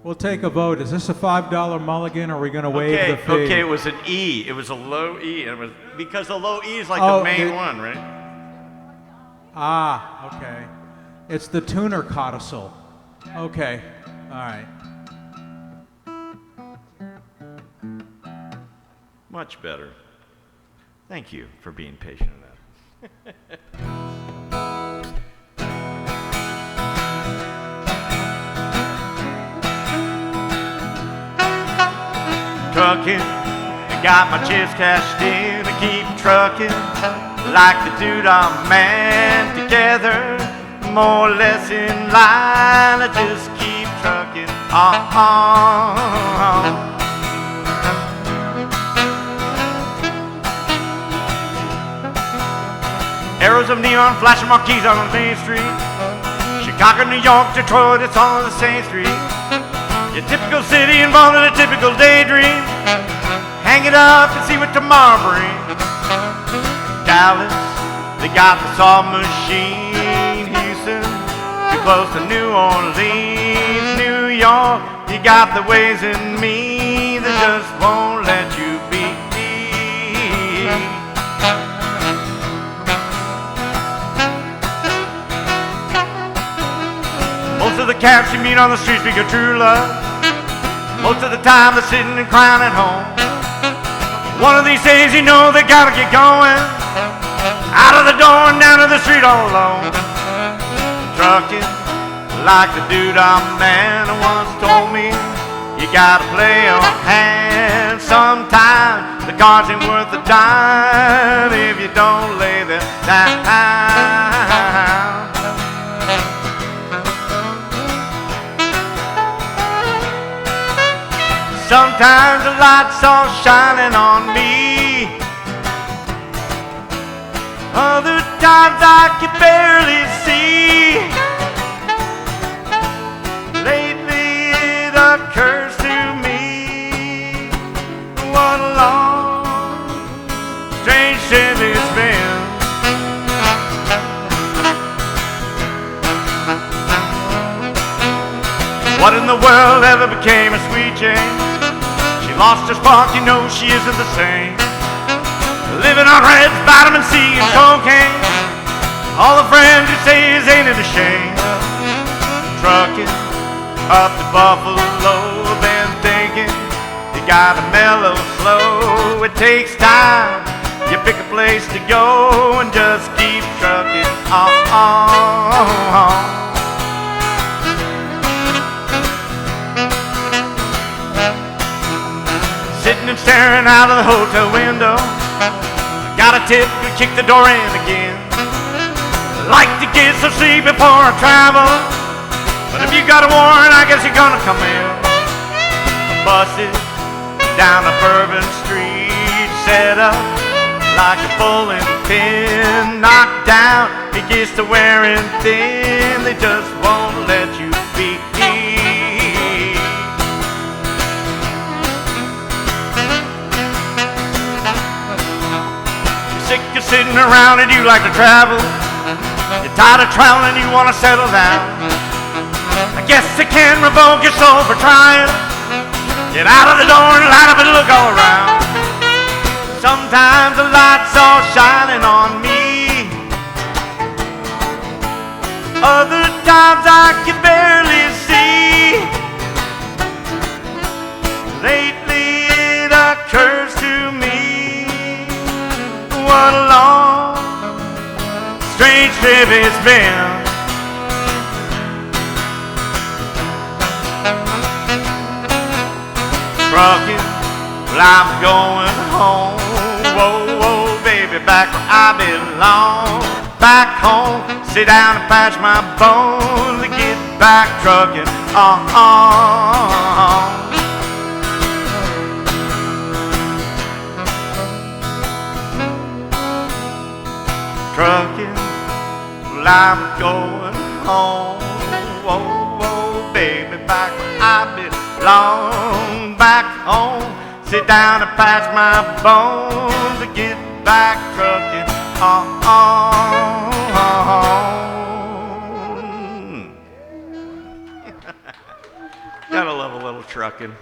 We'll take a vote. Is this a $5 mulligan, or are we going to waive the fee? Okay, it was an E. It was a low E. And it was because the low E is like the main one, right? Ah, okay. It's the tuner codicil. Okay, all right. Much better. Thank you for being patient in that. trucking. Got my chips cashed in and keep trucking like the dude I'm man together. More or less in line, I just keep trucking on. Arrows of neon flashing marquees on Main Street. Chicago, New York, Detroit, it's all on the same street. Your typical city involved in a typical daydream. Hang it up and see what tomorrow brings. Dallas, they got the saw machine. Houston, too close to New Orleans. New York, you got the ways in me that just won't let you be. Most of the cats you meet on the street speak of true love. Most of the time they're sitting and crying at home. One of these days you know they gotta get going. Out of the door and down to the street all alone. Trucking like the dude I'm man once told me. You gotta play your hand. Sometimes the cards ain't worth a dime if you don't lay them down. Sometimes the light's all shining on me. Other times I can barely see. Lately it occurs to me what a long, strange trip it's been. What in the world ever became a sweet Jane? Lost her spark, you know she isn't the same. Living on reds, vitamin C and cocaine. All the friends who say ain't it a shame. Trucking up to Buffalo, been thinking you gotta mellow slow. It takes time, you pick a place to go and just keep trucking on. Sitting and staring out of the hotel window. Got a tip to kick the door in again. Like to get some sleep before I travel. But if you got a warrant, I guess you're gonna come in. Busted down a Bourbon Street, set up like a bowling pin. Knocked down, he gets to wearing thin. They just won't let you be. Sick of sitting around and you like to travel. You're tired of traveling, you want to settle down. I guess they can revoke your soul for trying. Get out of the door and light up and look all around. Sometimes the light's all shining on me. Other times I can barely see. Lately it occurs to me what a long, strange trip it's been. Trucking, well I'm going home. Whoa, whoa, baby, back where I belong. Back home, sit down and patch my bones and get back trucking on. Trucking, well I'm going home. Whoa, whoa, baby, back where I belong. Back home, sit down and patch my bones and get back trucking on. Gotta love a little trucking.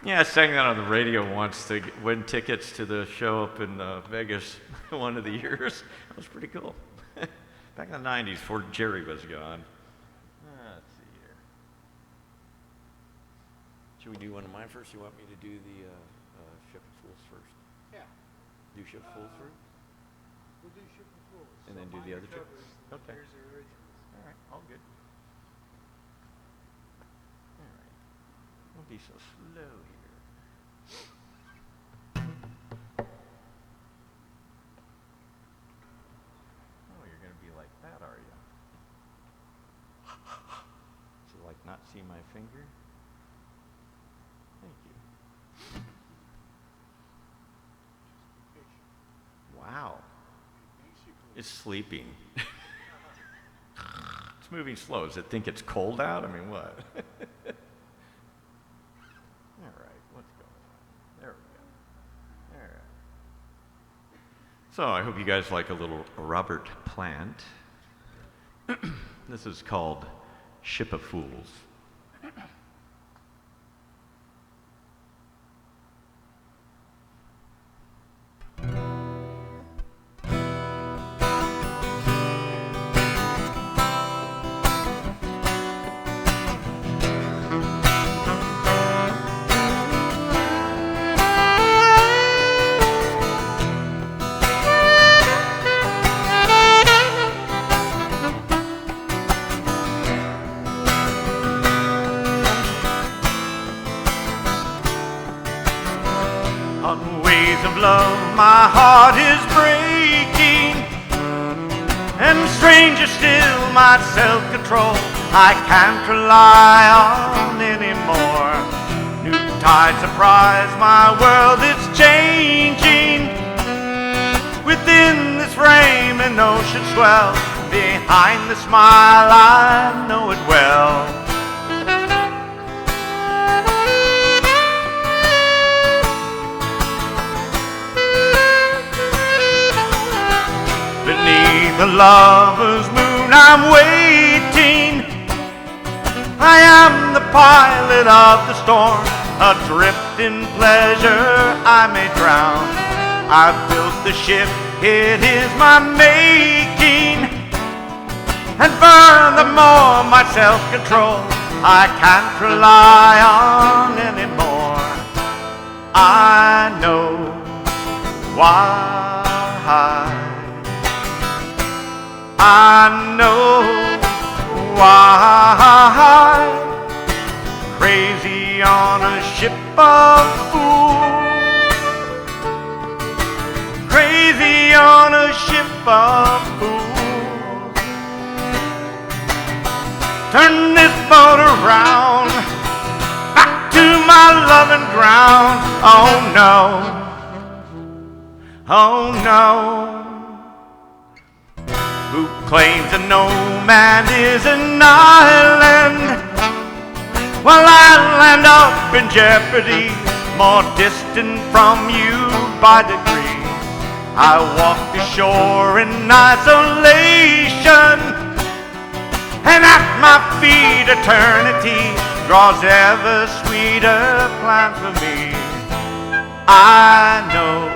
Yeah, I sang that on the radio once to win tickets to the show up in Vegas one of the years. That was pretty cool. Back in the 90s before Jerry was gone. Let's see here. Should we do one of mine first? You want me to do the Ship of Fools first? Yeah. Do Ship of Fools first? We'll do Ship of Fools. And then do the other two? Okay. Here's the original. All right, all good. All right. Don't be so slow here. see my finger. Thank you. Wow. It's sleeping. It's moving slow. Does it think it's cold out? I mean, what? All right, what's going on? There we go. All right. So I hope you guys like a little Robert Plant. This is called Ship of Fools. My heart is breaking, and stranger still, my self-control I can't rely on anymore. New tides surprise, my world is changing. Within this frame an ocean swell, behind the smile I know it well. Beneath the lover's moon I'm waiting. I am the pilot of the storm, adrift in pleasure I may drown. I've built the ship, it is my making, and furthermore my self-control I can't rely on anymore. I know why. I know why. Crazy on a ship of fools. Crazy on a ship of fools. Turn this boat around, back to my loving ground. Oh no, oh no. Who claims that no man is an island, while I land up in jeopardy, more distant from you by degrees. I walk ashore in isolation, and at my feet eternity draws ever sweeter plans for me. I know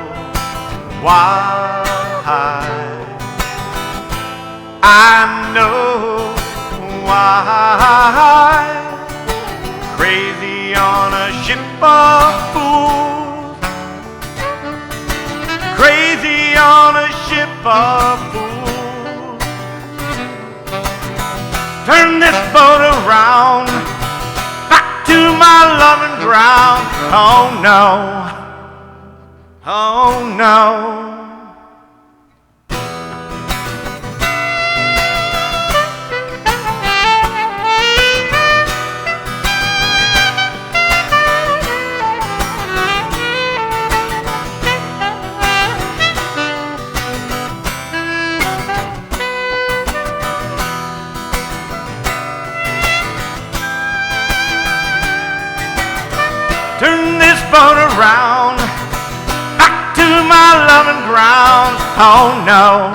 why. I know why. Crazy on a ship of fools. Crazy on a ship of fools. Turn this boat around, back to my loving ground. Oh no, oh no. Turn this boat around, back to my loving ground. Oh no,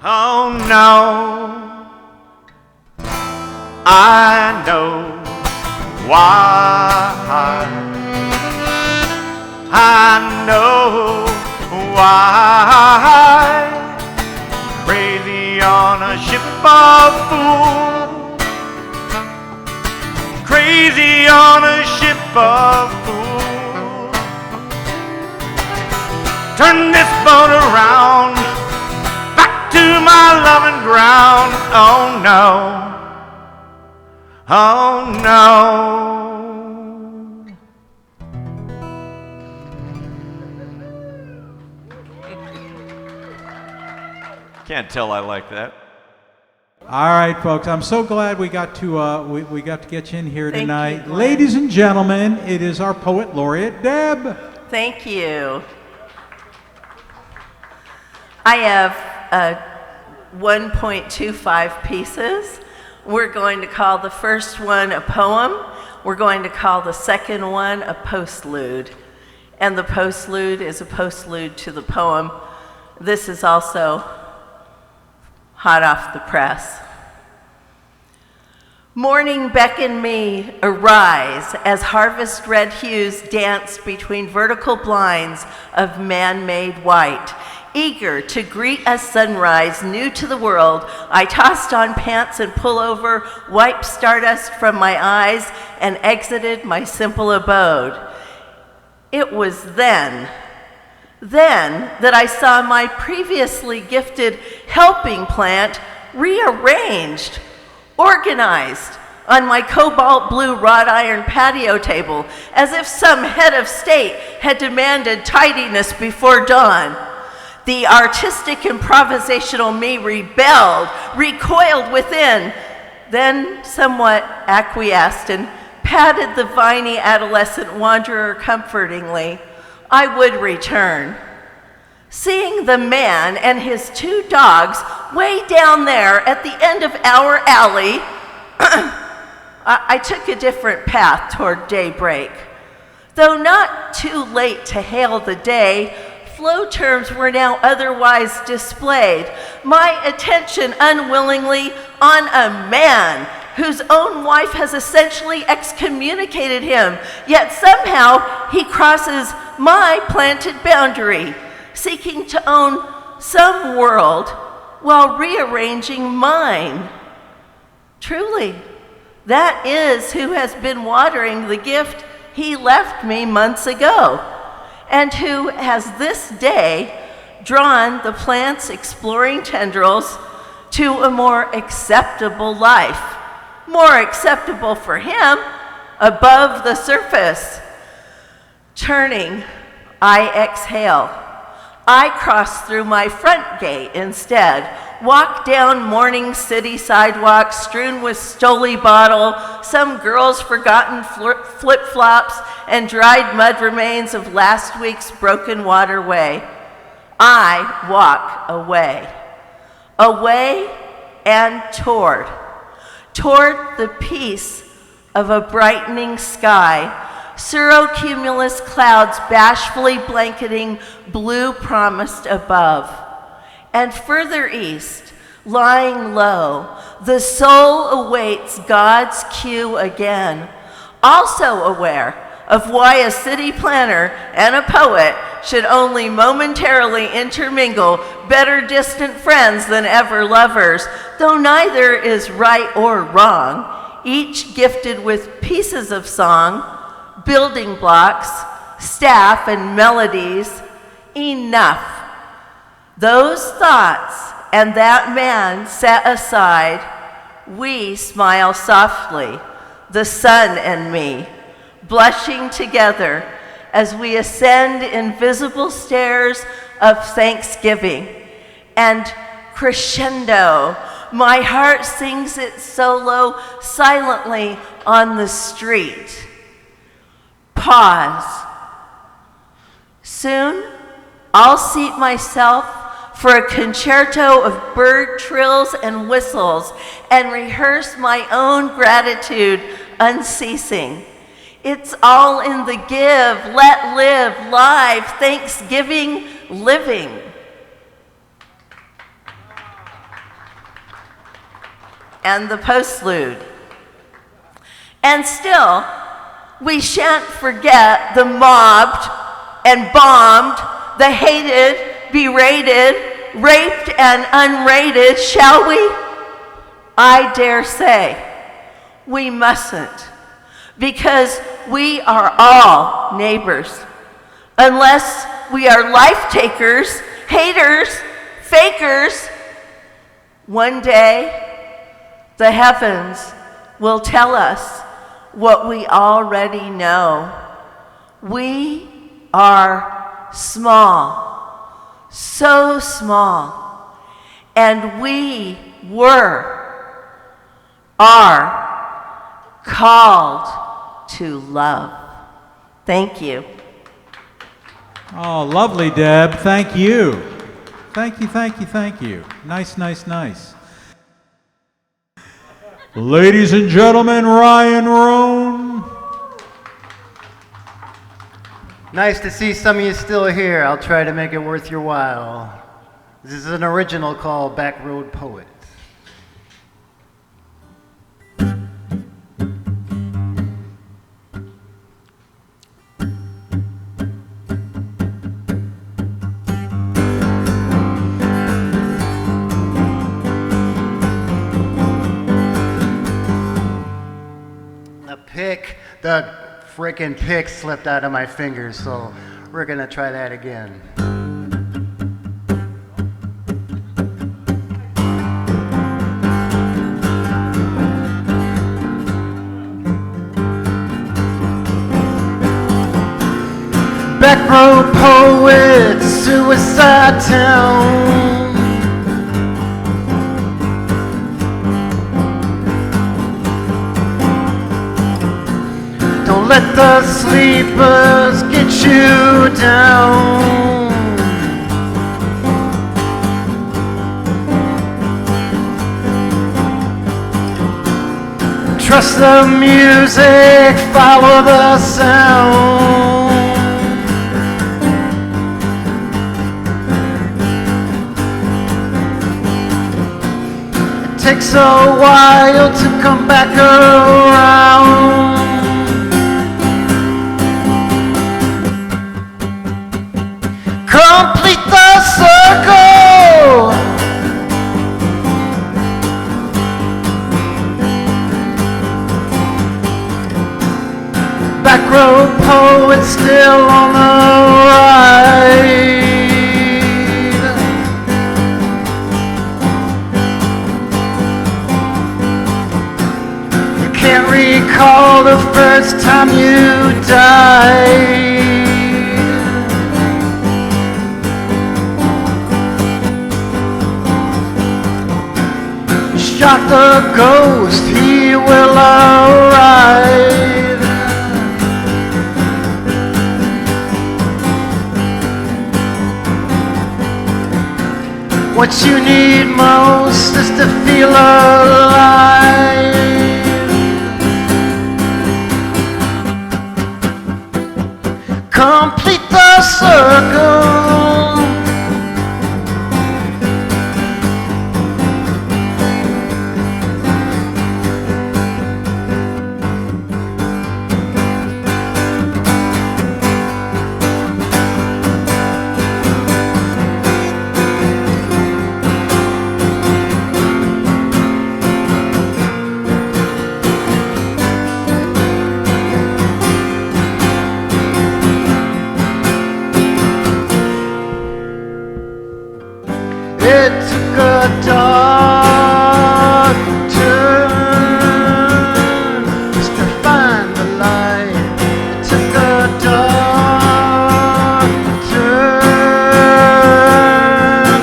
oh no. I know why. I know why. Crazy on a ship of fools. Crazy on a ship of fools. Turn this boat around, back to my loving ground. Oh no, oh no. Can't tell I like that. All right, folks. I'm so glad we got to we got to get you in here Thank tonight. you, Glen. Ladies and gentlemen, it is our poet laureate, Deb. Thank you. I have 1.25 pieces. We're going to call the first one a poem. We're going to call the second one a postlude. And the postlude is a postlude to the poem. This is also hot off the press. Morning beckon me, arise, as harvest red hues dance between vertical blinds of man-made white. Eager to greet a sunrise new to the world, I tossed on pants and pullover, wiped stardust from my eyes, and exited my simple abode. It was then that I saw my previously gifted helping plant rearranged, organized on my cobalt blue wrought iron patio table, as if some head of state had demanded tidiness before dawn. The artistic improvisational me rebelled, recoiled within, then somewhat acquiesced and patted the viney adolescent wanderer comfortingly. I would return. Seeing the man and his two dogs way down there at the end of our alley, I took a different path toward daybreak. Though not too late to hail the day, flow terms were now otherwise displayed, my attention unwillingly on a man whose own wife has essentially excommunicated him, yet somehow he crosses my planted boundary, seeking to own some world while rearranging mine. Truly, that is who has been watering the gift he left me months ago, and who has this day drawn the plant's exploring tendrils to a more acceptable life. More acceptable for him, above the surface. Turning, I exhale. I cross through my front gate instead, walk down morning city sidewalk strewn with Stoli bottle, some girl's forgotten flip-flops, and dried mud remains of last week's broken waterway. I walk away. Away and toward the peace of a brightening sky, cirrocumulus clouds bashfully blanketing blue promised above. And further east, lying low, the soul awaits God's cue again, also aware of why a city planner and a poet should only momentarily intermingle, better distant friends than ever lovers, though neither is right or wrong, each gifted with pieces of song, building blocks, staff, and melodies. Enough. Those thoughts and that man set aside, we smile softly, the sun and me, blushing together as we ascend invisible stairs of thanksgiving. And crescendo, my heart sings it solo silently on the street. Pause. Soon, I'll seat myself for a concerto of bird trills and whistles and rehearse my own gratitude unceasing. It's all in the give, let live, live, thanksgiving, living. And the postlude. And still, we shan't forget the mobbed and bombed, the hated, berated, raped and unrated, shall we? I dare say we mustn't, because we are all neighbors, unless we are life takers, haters, fakers. One day, the heavens will tell us what we already know. We are small, so small, and we were are called to love. Thank you. Oh, lovely, Deb. Thank you. Thank you, thank you, thank you. Nice, nice, nice. Ladies and gentlemen, Ryan Rohn. Nice to see some of you still here. I'll try to make it worth your while. This is an original called Back Road Poet. The frickin' pick slipped out of my fingers, so we're gonna try that again. Back road poet, suicide town. Don't let the sleepers get you down. Trust the music, follow the sound. It takes a while to come back around. Complete the circle. Back road poet still on the ride. You can't recall the first time you died. Shot the ghost, he will arrive. What you need most is to feel alive. Complete the circle. It took a dark turn just to find the light. It took a dark turn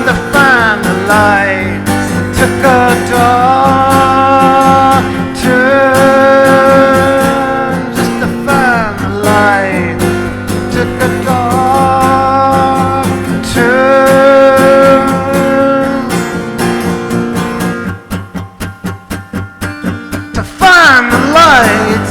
to find the light. It took a dark turn just to find the light. It took a dark turn to find the light.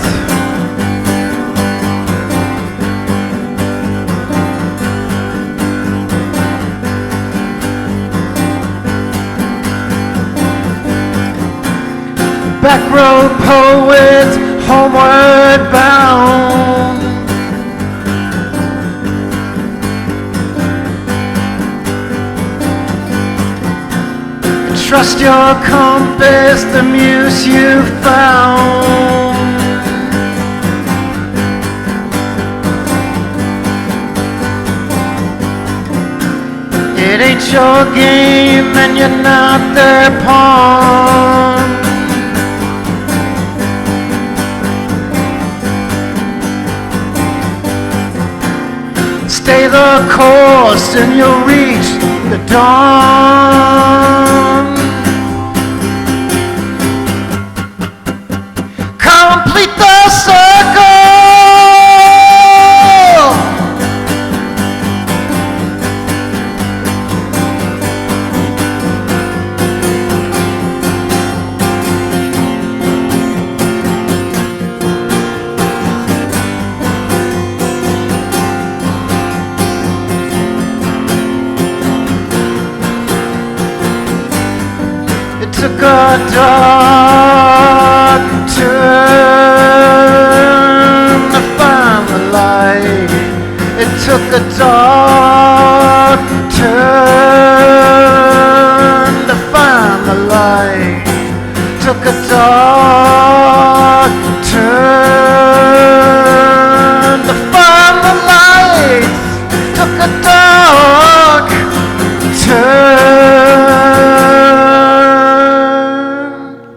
Back road poets, homeward bound. Trust your compass, the muse you found. It ain't your game and you're not their pawn. Stay the course and you'll reach the dawn. a dark turn to find the light. It took a dark turn to find the light. Took a dark turn to find the light. Took a dark turn.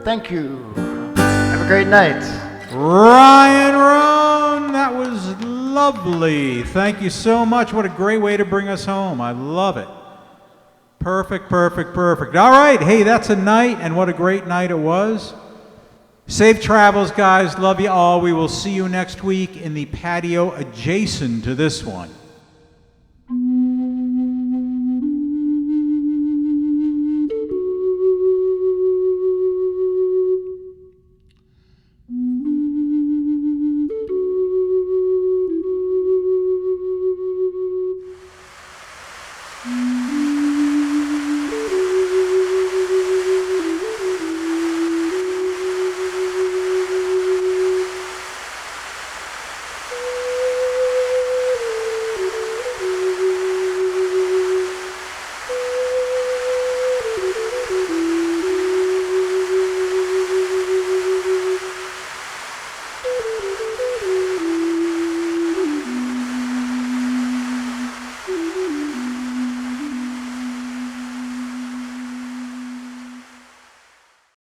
Thank you. Have a great night. Ryan Rohn, that was lovely. Thank you so much. What a great way to bring us home. I love it. Perfect, perfect, perfect. All right. Hey, that's a night, and what a great night it was. Safe travels, guys. Love you all. We will see you next week in the patio adjacent to this one.